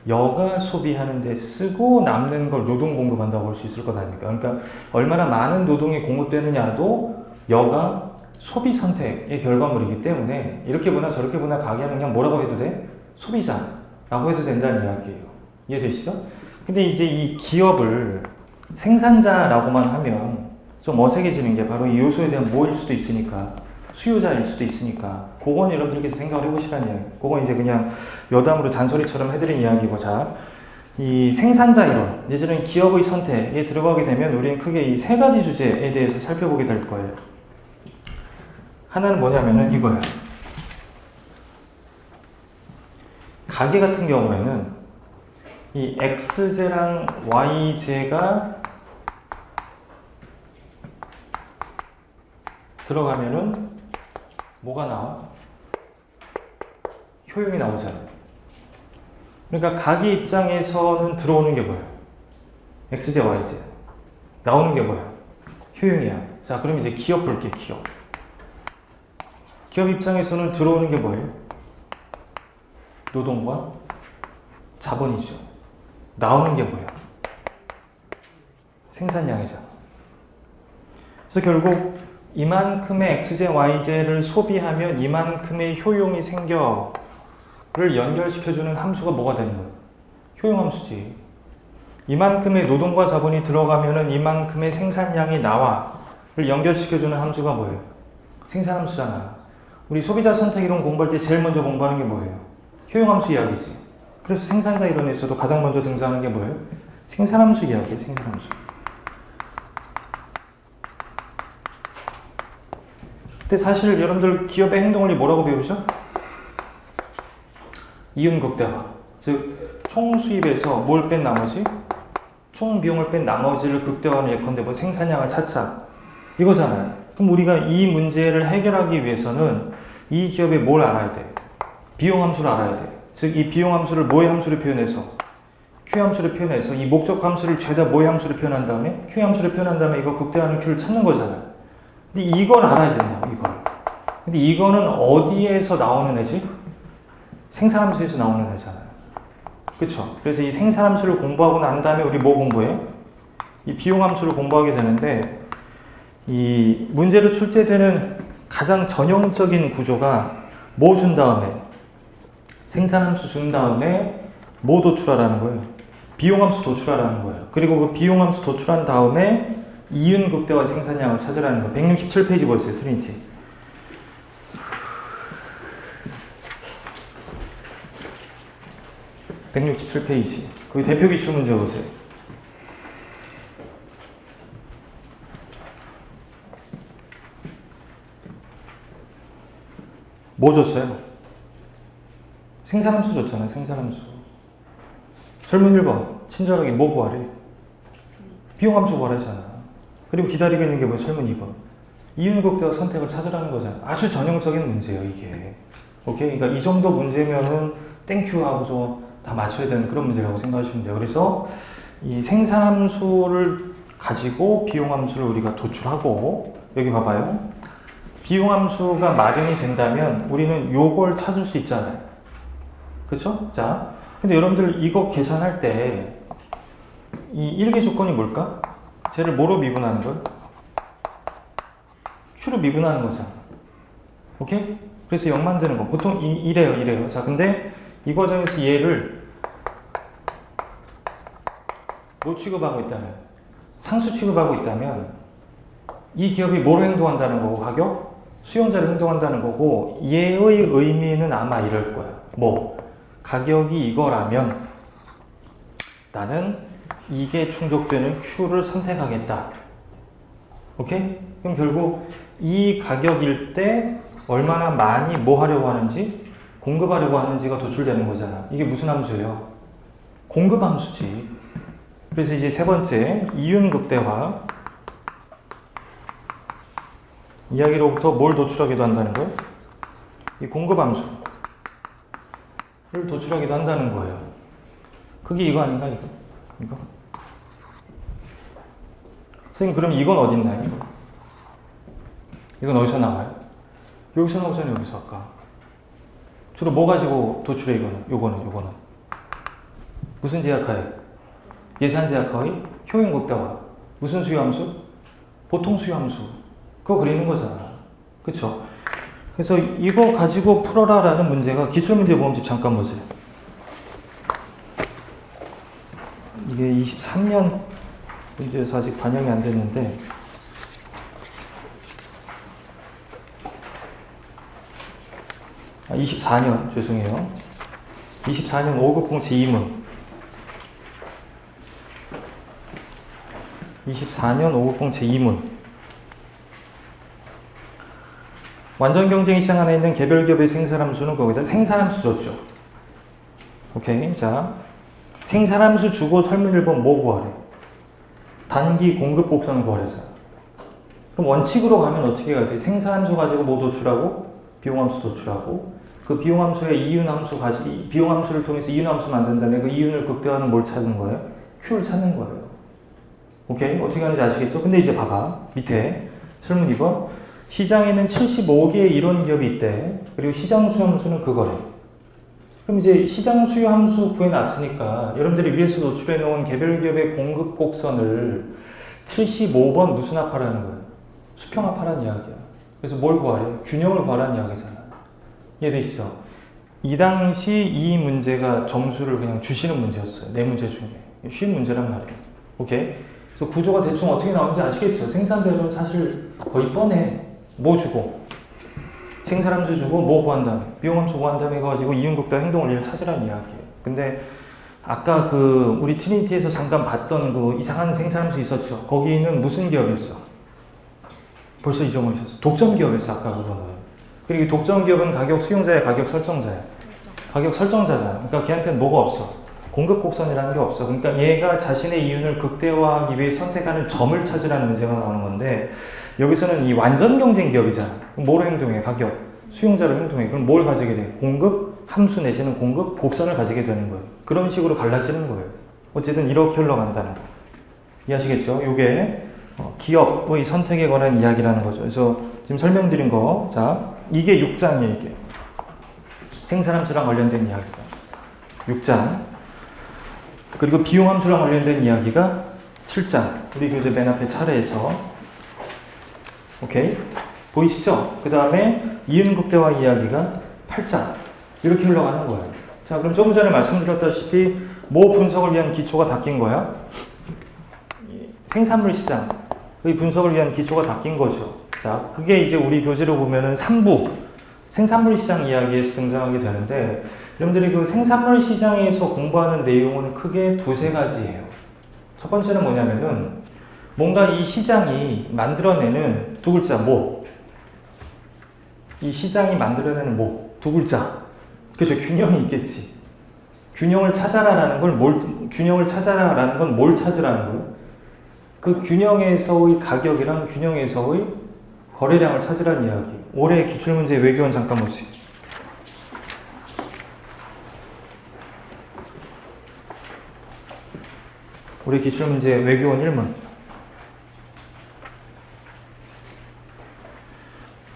여가 소비하는 데 쓰고 남는 걸 노동 공급한다고 볼 수 있을 것 아닙니까? 그러니까 얼마나 많은 노동이 공급되느냐도 여가 소비 선택의 결과물이기 때문에 이렇게 보나 저렇게 보나 가게는 그냥 뭐라고 해도 돼? 소비자라고 해도 된다는 이야기예요. 이해되시죠? 근데 이제 이 기업을 생산자라고만 하면 좀 어색해지는 게 바로 이 요소에 대한 뭐일 수도 있으니까 수요자일 수도 있으니까 그건 여러분들께서 생각을 해보시라는 이야기. 그건 이제 그냥 여담으로 잔소리처럼 해드린 이야기고, 자, 이 생산자 이론 내지는 기업의 선택에 들어가게 되면 우리는 크게 이 세 가지 주제에 대해서 살펴보게 될 거예요. 하나는 뭐냐면은 이거예요. 가게 같은 경우에는 이 X제랑 Y제가 들어가면은 뭐가 나와? 효용이 나오잖아요. 그러니까 가게 입장에서는 들어오는 게 뭐예요? X제, Y제. 나오는 게 뭐예요? 효용이야. 자, 그럼 이제 기업 볼게요, 기업. 기업 입장에서는 들어오는 게 뭐예요? 노동과 자본이죠. 나오는 게 뭐예요? 생산량이잖아. 그래서 결국 이만큼의 X제, Y제를 소비하면 이만큼의 효용이 생겨를 연결시켜주는 함수가 뭐가 되는 거예요? 효용함수지. 이만큼의 노동과 자본이 들어가면은 이만큼의 생산량이 나와를 연결시켜주는 함수가 뭐예요? 생산함수잖아. 우리 소비자 선택 이론 공부할 때 제일 먼저 공부하는 게 뭐예요? 효용함수 이야기지. 그래서 생산자 이론에서도 가장 먼저 등장하는 게 뭐예요? 생산함수 이야기예요, 생산함수. 근데 사실 여러분들 기업의 행동을 뭐라고 배우죠? 이윤극대화. 즉, 총 수입에서 뭘 뺀 나머지? 총 비용을 뺀 나머지를 극대화하는 예컨대 뭐 생산량을 찾자. 이거잖아요. 그럼 우리가 이 문제를 해결하기 위해서는 이 기업에 뭘 알아야 돼? 비용함수를 알아야 돼. 즉, 이 비용함수를 뭐의 함수를 표현해서? Q함수를 표현해서 이 목적함수를 죄다 뭐의 함수를 표현한 다음에 Q함수를 표현한 다음에 이거 극대화하는 Q를 찾는 거잖아요. 근데 이걸 알아야 된다고, 이걸. 근데 이거는 어디에서 나오는 애지? 생산함수에서 나오는 애잖아요. 그쵸? 그래서 이 생산함수를 공부하고 난 다음에 우리 뭐 공부해? 이 비용함수를 공부하게 되는데, 이 문제로 출제되는 가장 전형적인 구조가 뭐 준 다음에, 생산함수 준 다음에 뭐 도출하라는 거예요? 비용함수 도출하라는 거예요. 그리고 그 비용함수 도출한 다음에 이윤극대화 생산량을 찾으라는 거. 167페이지 보세요, 트리니티. (167페이지) 거기 대표 기출 문제 보세요. 뭐 줬어요? 생산함수 줬잖아요, 생산함수. 설문 1번 친절하게 뭐 구하래? 비용함수 구하래잖아. 그리고 기다리고 있는 게 뭐 설문 2번. 이윤극대화 선택을 찾으라는 거잖아. 아주 전형적인 문제예요, 이게. 오케이? 그러니까 이 정도 문제면은 땡큐 하고서 다 맞춰야 되는 그런 문제라고 생각하시면 돼요. 그래서 이 생산함수를 가지고 비용함수를 우리가 도출하고, 여기 봐봐요. 비용함수가 마련이 된다면 우리는 요걸 찾을 수 있잖아요. 그쵸? 자, 근데 여러분들 이거 계산할 때 이 1개 조건이 뭘까? 쟤를 뭐로 미분하는 걸? Q로 미분하는 거잖아. 오케이? 그래서 0 만드는 거. 보통 이래요. 자, 근데 이 과정에서 얘를 뭐 취급하고 있다면? 상수 취급하고 있다면 이 기업이 뭘 행동한다는 거고, 가격? 수용자를 행동한다는 거고, 얘의 의미는 아마 이럴 거야. 뭐? 가격이 이거라면 나는 이게 충족되는 Q를 선택하겠다. 오케이? 그럼 결국 이 가격일 때 얼마나 많이 뭐 하려고 하는지, 공급하려고 하는지가 도출되는 거잖아. 이게 무슨 함수예요? 공급함수지. 그래서 이제 세 번째, 이윤극대화. 이야기로부터 뭘 도출하기도 한다는 거예요? 이 공급함수를 도출하기도 한다는 거예요. 그게 이거 아닌가, 이거? 이거? 선생님, 그럼 이건 어디 있나요? 이건 어디서 나와요? 여기서 나오잖아요, 여기서 아까. 주로 뭐 가지고 도출해, 요거는. 무슨 제약하에? 예산 제약하의 효용 극대화. 무슨 수요함수? 보통 수요함수. 그거 그리는 거잖아. 그쵸? 그래서 이거 가지고 풀어라 라는 문제가 기출문제 모음집 잠깐 보세요. 이게 23년 문제에서 아직 반영이 안 됐는데 24년 죄송해요. 24년 5급 공채 2문 24년 5급 공채 2문 완전 경쟁 시장 안에 있는 개별 기업의 생산함수는 거기다 생산함수 줬죠. 오케이. 자, 생산함수 주고 설문 1번 뭐 구하래? 단기 공급 곡선을 구하래서. 그럼 원칙으로 가면 어떻게 가야 돼? 생산함수 가지고 뭐 도출하고 비용함수 도출하고 그 비용함수의 이윤함수 비용함수를 통해서 이윤함수 만든 다음에 그 이윤을 극대화하는 뭘 찾는 거예요? Q를 찾는 거예요. 오케이? 어떻게 하는지 아시겠죠? 근데 이제 봐봐. 밑에 설문 2번 시장에는 75개의 이론 기업이 있대. 그리고 시장 수요함수는 그거래. 그럼 이제 시장 수요함수 구해놨으니까 여러분들이 위에서 노출해 놓은 개별 기업의 공급 곡선을 75번 무슨 합하라는 거예요? 수평 합하라는 이야기야. 그래서 뭘 구하래? 균형을 구하라는 이야기잖아. 이해되시죠? 이 당시 이 문제가 점수를 그냥 주시는 문제였어요. 네 문제 중에. 쉬운 문제란 말이에요. 오케이? 그래서 구조가 대충 어떻게 나오는지 아시겠죠? 생산자료는 사실 거의 뻔해. 뭐 주고 생산함수 주고 뭐 구한 다음에 비용함수 구한 다음에 해가지고 이윤극대화 행동원리를 찾으라는 이야기예요. 근데 아까 그 우리 트리니티에서 잠깐 봤던 그 이상한 생산함수 있었죠? 거기는 무슨 기업이었어? 벌써 잊어버리셨어. 독점 기업이었어. 아까 그거는. 그리고 독점 기업은 가격 수용자야, 가격 설정자야? 가격 설정자잖아. 그러니까 걔한테는 뭐가 없어? 공급 곡선이라는 게 없어. 그러니까 얘가 자신의 이윤을 극대화하기 위해 선택하는 점을 찾으라는 문제가 나오는 건데 여기서는 이 완전 경쟁 기업이잖아. 그럼 뭐로 행동해? 가격. 수용자로 행동해. 그럼 뭘 가지게 돼? 공급 함수 내지는 공급 곡선을 가지게 되는 거예요. 그런 식으로 갈라지는 거예요. 어쨌든 이렇게 흘러간다는 거. 이해하시겠죠? 이게 기업의 선택에 관한 이야기라는 거죠. 그래서 지금 설명드린 거. 자, 이게 6장이에요, 이게. 생산함수랑 관련된 이야기가. 6장. 그리고 비용함수랑 관련된 이야기가 7장. 우리 교재 맨 앞에 차례에서. 오케이? 보이시죠? 그 다음에 이윤극대화 이야기가 8장. 이렇게 흘러가는 거예요. 자, 그럼 조금 전에 말씀드렸다시피 뭐 분석을 위한 기초가 닦인 거야? 생산물 시장의 분석을 위한 기초가 닦인 거죠. 자, 그게 이제 우리 교재로 보면은 3부 생산물 시장 이야기에서 등장하게 되는데 여러분들이 그 생산물 시장에서 공부하는 내용은 크게 두세 가지예요. 첫 번째는 뭐냐면은 뭔가 이 시장이 만들어내는 두 글자 뭐? 이 시장이 만들어내는 뭐? 두 글자. 그죠? 균형이 있겠지. 균형을 찾아라라는 건 뭘 찾으라는 거예요? 그 균형에서의 가격이랑 균형에서의 거래량을 찾으라는 이야기. 올해 기출문제 외교원 잠깐 보세요. 올해 기출문제 외교원 1문.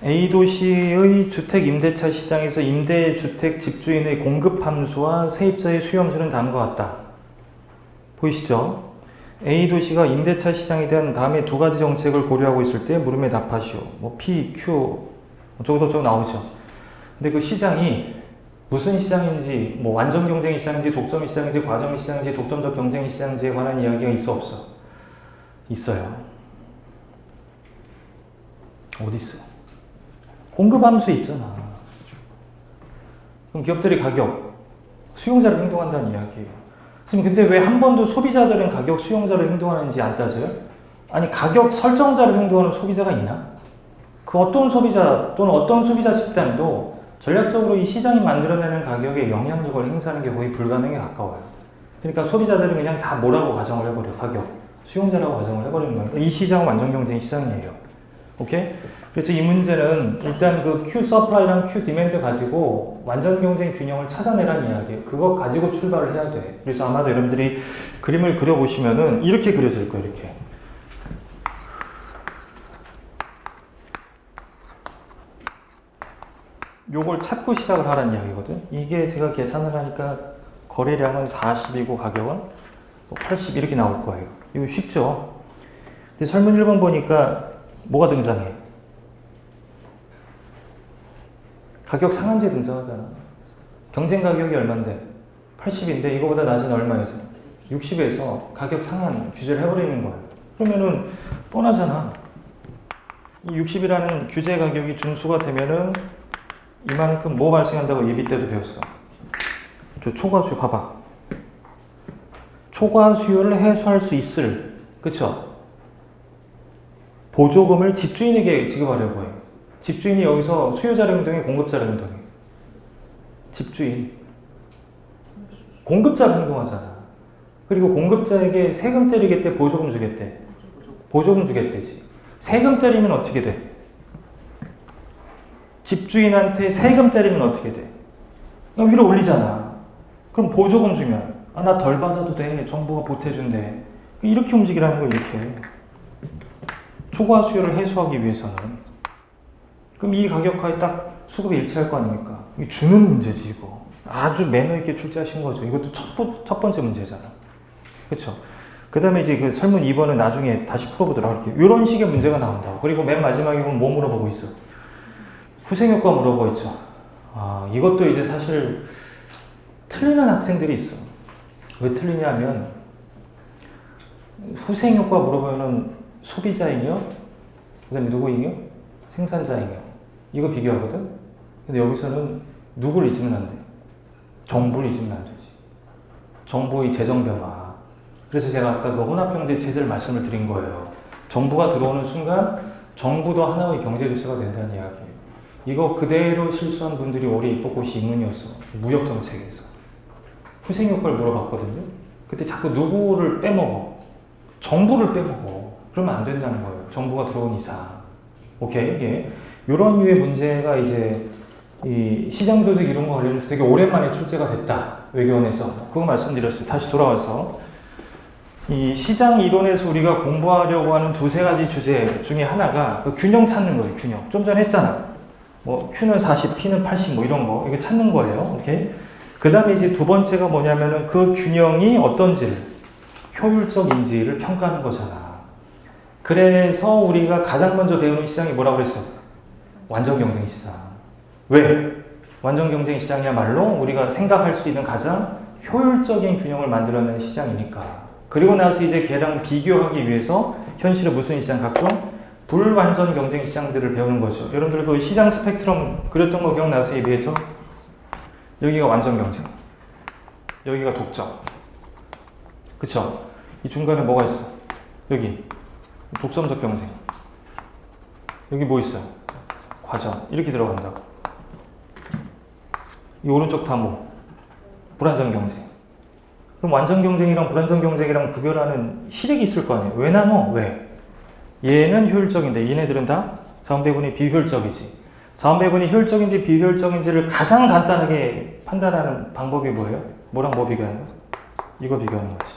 A도시의 주택 임대차 시장에서 임대주택 집주인의 공급 함수와 세입자의 수요 함수는 다음과 같다. 보이시죠? A도시가 임대차 시장에 대한 다음에 두 가지 정책을 고려하고 있을 때 물음에 답하시오. 뭐 P, Q 어쩌고저쩌고 나오죠. 근데 그 시장이 무슨 시장인지 뭐 완전 경쟁 시장인지 독점 시장인지 과점 시장인지 독점적 경쟁 시장인지에 관한 이야기가 있어 없어? 있어요. 어디 있어? 공급함수에 있잖아. 그럼 기업들이 가격, 수용자로 행동한다는 이야기예요. 선생님, 근데 왜 한 번도 소비자들은 가격 수용자로 행동하는지 안 따져요? 아니, 가격 설정자로 행동하는 소비자가 있나? 그 어떤 소비자 또는 어떤 소비자 집단도 전략적으로 이 시장이 만들어내는 가격에 영향력을 행사하는 게 거의 불가능에 가까워요. 그러니까 소비자들은 그냥 다 뭐라고 가정을 해버려. 가격, 수용자라고 가정을 해버리는 거니까 이 시장은 완전 경쟁 시장이에요. 오케이? 그래서 이 문제는 일단 그 Q 서플라이랑 Q 디맨드 가지고 완전 경쟁 균형을 찾아내라는 이야기예요. 그거 가지고 출발을 해야 돼. 그래서 아마도 여러분들이 그림을 그려보시면은 이렇게 그려질 거예요. 이렇게. 요걸 찾고 시작을 하라는 이야기거든. 이게 제가 계산을 하니까 거래량은 40이고 가격은 80 이렇게 나올 거예요. 이거 쉽죠? 근데 설문 1번 보니까 뭐가 등장해? 가격 상한제 등장하잖아. 경쟁 가격이 얼만데? 80인데 이거보다 낮은 얼마에서? 60에서 가격 상한 규제를 해버리는 거예요. 그러면은 뻔하잖아. 이 60이라는 규제 가격이 준수가 되면은 이만큼 뭐 발생한다고 예비 때도 배웠어. 저 초과 수요 봐봐. 초과 수요를 해소할 수 있을, 그쵸? 보조금을 집주인에게 지급하려고 해요. 집주인이 여기서 수요자를 행동해, 공급자를 행동해? 집주인. 공급자를 행동하잖아. 그리고 공급자에게 세금 때리겠대, 보조금 주겠대? 보조금 주겠대지. 세금 때리면 어떻게 돼? 집주인한테 세금 때리면 어떻게 돼? 위로 올리잖아. 그럼 보조금 주면 나 덜 받아도 돼. 정부가 보태준대. 이렇게 움직이라는 거 이렇게. 초과 수요를 해소하기 위해서는. 그럼 이 가격하에 딱 수급이 일치할 거 아닙니까? 이게 주는 문제지 이거. 아주 매너 있게 출제하신 거죠. 이것도 첫 번째 문제잖아. 그렇죠? 그 다음에 이제 그 설문 2번은 나중에 다시 풀어보도록 할게요. 이런 식의 문제가 나온다고. 그리고 맨 마지막에 보면 뭐 물어보고 있어? 후생효과 물어보고 있죠. 이것도 이제 사실 틀리는 학생들이 있어. 왜 틀리냐면 후생효과 물어보면은 소비자잉여, 그 다음에 누구잉여? 생산자잉여. 이거 비교하거든? 근데 여기서는 누구를 잊으면 안 돼? 정부를 잊으면 안 되지. 정부의 재정 변화. 그래서 제가 아까 그 혼합경제 체제를 말씀을 드린 거예요. 정부가 들어오는 순간 정부도 하나의 경제 주체가 된다는 이야기예요. 이거 그대로 실수한 분들이 올해 입법고시 입문이었어. 무역정책에서. 후생효과를 물어봤거든요. 그때 자꾸 누구를 빼먹어? 정부를 빼먹어. 그러면 안 된다는 거예요. 정부가 들어온 이상. 오케이? 예. 이런 류의 문제가 이제 이 시장조직 이런 거 관련해서 되게 오랜만에 출제가 됐다. 외교원에서. 그거 말씀드렸어요. 다시 돌아와서. 이 시장 이론에서 우리가 공부하려고 하는 두세 가지 주제 중에 하나가 그 균형 찾는 거예요. 균형. 좀 전에 했잖아. 뭐 Q는 40, P는 80 뭐 이런 거. 이거 찾는 거예요. 오케이? 그 다음에 이제 두 번째가 뭐냐면은 그 균형이 어떤지를, 효율적인지를 평가하는 거잖아. 그래서 우리가 가장 먼저 배우는 시장이 뭐라고 그랬어? 완전 경쟁 시장. 왜? 완전 경쟁 시장이야말로 우리가 생각할 수 있는 가장 효율적인 균형을 만들어내는 시장이니까. 그리고 나서 이제 걔랑 비교하기 위해서 현실의 무슨 시장? 각종 불완전 경쟁 시장들을 배우는 거죠. 여러분들 그 시장 스펙트럼 그렸던 거 기억나세요? 이비에이터? 여기가 완전 경쟁. 여기가 독점. 그쵸? 이 중간에 뭐가 있어? 여기. 독점적 경쟁. 여기 뭐 있어요? 과점. 이렇게 들어간다고. 이 오른쪽 다 뭐? 불완전 경쟁. 그럼 완전 경쟁이랑 불완전 경쟁이랑 구별하는 시력이 있을 거 아니에요? 왜 나눠? 왜? 얘는 효율적인데 얘네들은 다 자원배분이 비효율적이지. 자원배분이 효율적인지 비효율적인지를 가장 간단하게 판단하는 방법이 뭐예요? 뭐랑 뭐 비교하는 거야? 이거 비교하는 거지.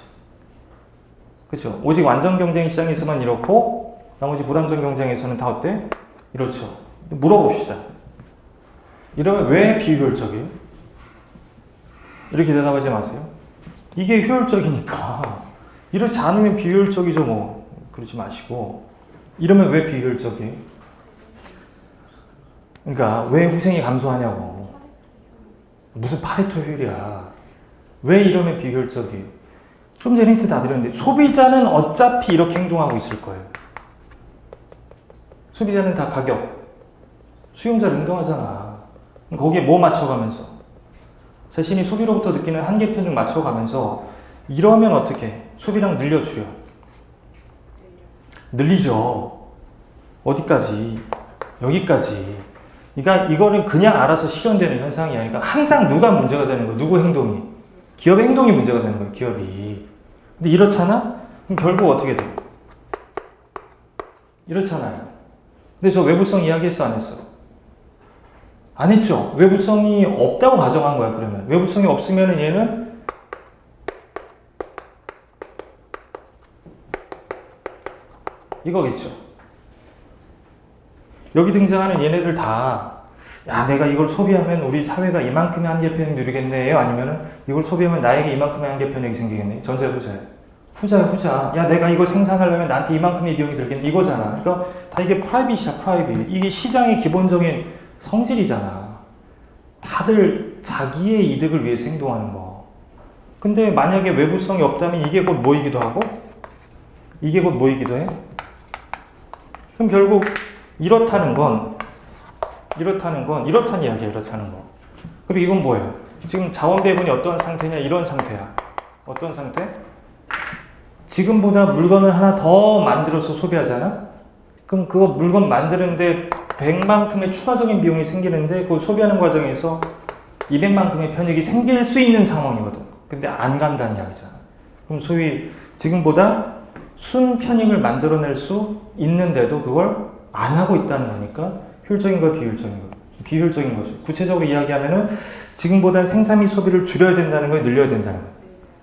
그렇죠? 오직 완전 경쟁 시장에서만 이렇고 나머지 불완전 경쟁에서는 다 어때? 이렇죠. 물어봅시다. 이러면 왜 비효율적이에요? 이렇게 대답하지 마세요. 이게 효율적이니까. 이렇지 않으면 비효율적이죠 뭐. 그러지 마시고. 이러면 왜 비효율적이에요? 그러니까 왜 후생이 감소하냐고. 무슨 파레토 효율이야. 왜 이러면 비효율적이에요? 좀 전에 힌트 다 드렸는데 소비자는 어차피 이렇게 행동하고 있을 거예요. 소비자는 다 가격, 수용자를 행동하잖아. 거기에 뭐 맞춰가면서 자신이 소비로부터 느끼는 한계편을 맞춰가면서 이러면 어떻게 소비량 늘려주려? 늘리죠. 어디까지? 여기까지. 그러니까 이거는 그냥 알아서 실현되는 현상이 아니라 항상 누가 문제가 되는 거예요. 누구 행동이? 기업의 행동이 문제가 되는 거예요. 기업이. 근데 이렇잖아? 그럼 결국 어떻게 돼? 이렇잖아요. 근데 저 외부성 이야기했어, 안 했어? 안 했죠? 외부성이 없다고 가정한 거야, 그러면. 외부성이 없으면 얘는 이거겠죠. 여기 등장하는 얘네들 다, 야, 내가 이걸 소비하면 우리 사회가 이만큼의 한계 편익 누리겠네요? 아니면은 이걸 소비하면 나에게 이만큼의 한계 편익이 생기겠네? 전자야, 후자야? 후자야, 후자. 야, 내가 이거 생산하려면 나한테 이만큼의 비용이 들겠네? 이거잖아. 그러니까 다 이게 프라이빗이야, 프라이빗. 이게 시장의 기본적인 성질이잖아. 다들 자기의 이득을 위해서 행동하는 거. 근데 만약에 외부성이 없다면 이게 곧 뭐이기도 하고, 이게 곧 뭐이기도 해? 그럼 결국 이렇다는 이렇다는 이야기야, 이렇다는 거. 그럼 이건 뭐예요? 지금 자원 배분이 어떤 상태냐? 이런 상태야. 어떤 상태? 지금보다 물건을 하나 더 만들어서 소비하잖아? 그럼 그거 물건 만드는데 100만큼의 추가적인 비용이 생기는데 그걸 소비하는 과정에서 200만큼의 편익이 생길 수 있는 상황이거든. 근데 안 간다는 이야기잖아. 그럼 소위 지금보다 순 편익을 만들어낼 수 있는데도 그걸 안 하고 있다는 거니까 효율적인 거야, 비효율적인 거야? 비효율적인 거죠. 구체적으로 이야기하면은 지금보다 생산 및 소비를 줄여야 된다는 거야, 늘려야 된다는 거야?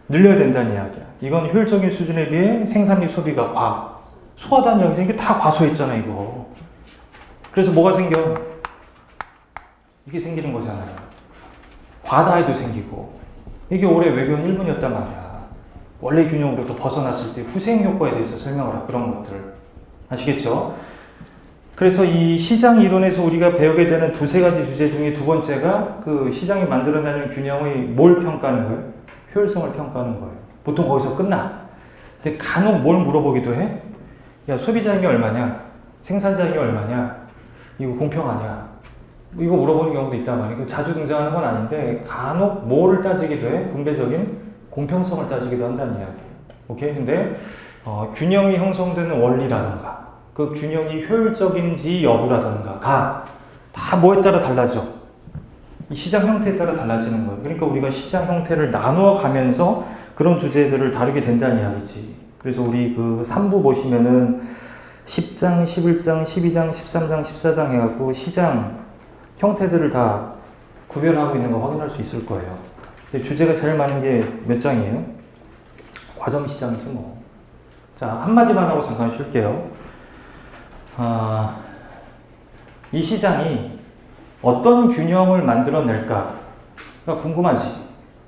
늘려야 된다는 이야기야. 이건 효율적인 수준에 비해 생산 및 소비가 소하다는 이야기죠. 이게 다 과소했잖아, 이거. 그래서 뭐가 생겨? 이게 생기는 거잖아요. 과다해도 생기고. 이게 올해 외교는 1분이었단 말이야. 원래 균형으로부터 벗어났을 때 후생 효과에 대해서 설명을 하고 그런 것들. 아시겠죠? 그래서 이 시장 이론에서 우리가 배우게 되는 두세 가지 주제 중에 두 번째가 그 시장이 만들어내는 균형의 뭘 평가하는 거예요? 효율성을 평가하는 거예요. 보통 거기서 끝나. 근데 간혹 뭘 물어보기도 해? 야, 소비자 힘이 얼마냐? 생산자 힘이 얼마냐? 이거 공평하냐? 이거 물어보는 경우도 있단 말이에요. 자주 등장하는 건 아닌데 간혹 뭐를 따지기도 해? 분배적인 공평성을 따지기도 한다는 이야기예요. 오케이? 근데 균형이 형성되는 원리라던가 그 균형이 효율적인지 여부라던가가 다 뭐에 따라 달라져? 이 시장 형태에 따라 달라지는 거예요. 그러니까 우리가 시장 형태를 나누어 가면서 그런 주제들을 다루게 된다는 이야기지. 그래서 우리 그 3부 보시면은 10장, 11장, 12장, 13장, 14장 해갖고 시장 형태들을 다 구별하고 있는 거 확인할 수 있을 거예요. 주제가 제일 많은 게 몇 장이에요? 과점시장이지 뭐. 자, 한마디만 하고 잠깐 쉴게요. 이 시장이 어떤 균형을 만들어낼까가 궁금하지.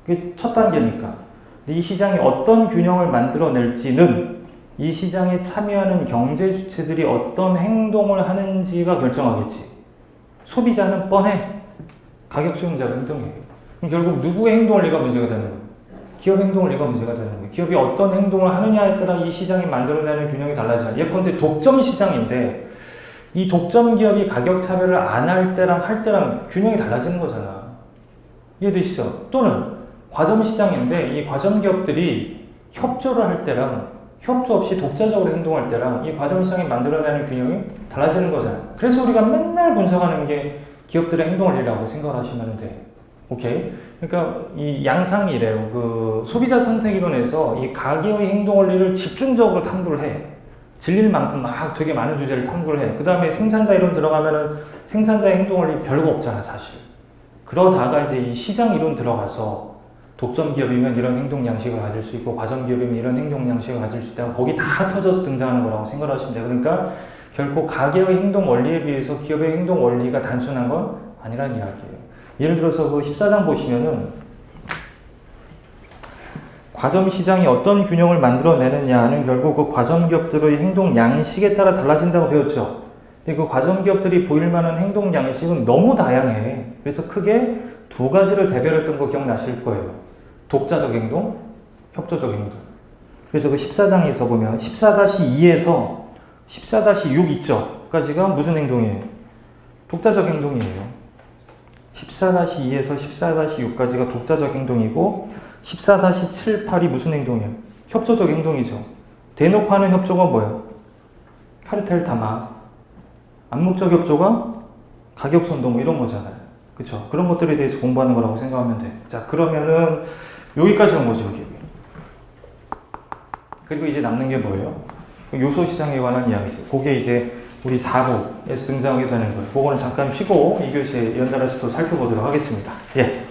그게 첫 단계니까. 근데 이 시장이 어떤 균형을 만들어낼지는 이 시장에 참여하는 경제 주체들이 어떤 행동을 하는지가 결정하겠지. 소비자는 뻔해. 가격 수용자가 행동해. 그럼 결국 누구의 행동을 얘가 문제가 되는 거예요? 기업 행동을 얘가 문제가 되는 거예요. 기업이 어떤 행동을 하느냐에 따라 이 시장이 만들어내는 균형이 달라지잖아요. 예컨대 독점 시장인데 이 독점 기업이 가격 차별을 안 할 때랑 할 때랑 균형이 달라지는 거잖아. 이해되시죠? 또는 과점 시장인데 이 과점 기업들이 협조를 할 때랑 협조 없이 독자적으로 행동할 때랑 이 과점 시장이 만들어내는 균형이 달라지는 거잖아요. 그래서 우리가 맨날 분석하는 게 기업들의 행동원리라고 생각하시면 돼. 오케이? 그러니까 이 양상이 이래요. 그 소비자 선택 이론에서 이 가게의 행동원리를 집중적으로 탐구를 해. 질릴 만큼 막 되게 많은 주제를 탐구를 해. 그 다음에 생산자 이론 들어가면은 생산자의 행동원리 별거 없잖아, 사실. 그러다가 이제 이 시장 이론 들어가서 독점 기업이면 이런 행동 양식을 가질 수 있고 과점 기업이면 이런 행동 양식을 가질 수 있다고 거기 다 터져서 등장하는 거라고 생각하시면 돼요. 그러니까 결코 가게의 행동 원리에 비해서 기업의 행동 원리가 단순한 건 아니라는 이야기예요. 예를 들어서 그 14장 보시면은 과점 시장이 어떤 균형을 만들어내느냐는 결국 그 과점 기업들의 행동 양식에 따라 달라진다고 배웠죠. 근데 그 과점 기업들이 보일 만한 행동 양식은 너무 다양해. 그래서 크게 두 가지를 대별했던 거 기억나실 거예요. 독자적 행동, 협조적 행동. 그래서 그 14장에서 보면 14-2에서 14-6 있죠? 까지가 무슨 행동이에요? 독자적 행동이에요. 14-2에서 14-6까지가 독자적 행동이고 14-7, 8이 무슨 행동이에요? 협조적 행동이죠. 대놓고 하는 협조가 뭐예요? 카르텔 담합. 암묵적 협조가 가격 선동 이런 거잖아요. 그쵸? 그런 것들에 대해서 공부하는 거라고 생각하면 돼. 자, 그러면은 여기까지 온 거죠, 여기. 그리고 이제 남는 게 뭐예요? 요소 시장에 관한 이야기죠. 그게 이제 우리 4부에서 등장하게 되는 거예요. 그거는 잠깐 쉬고 2교시에 연달아서 또 살펴보도록 하겠습니다. 예.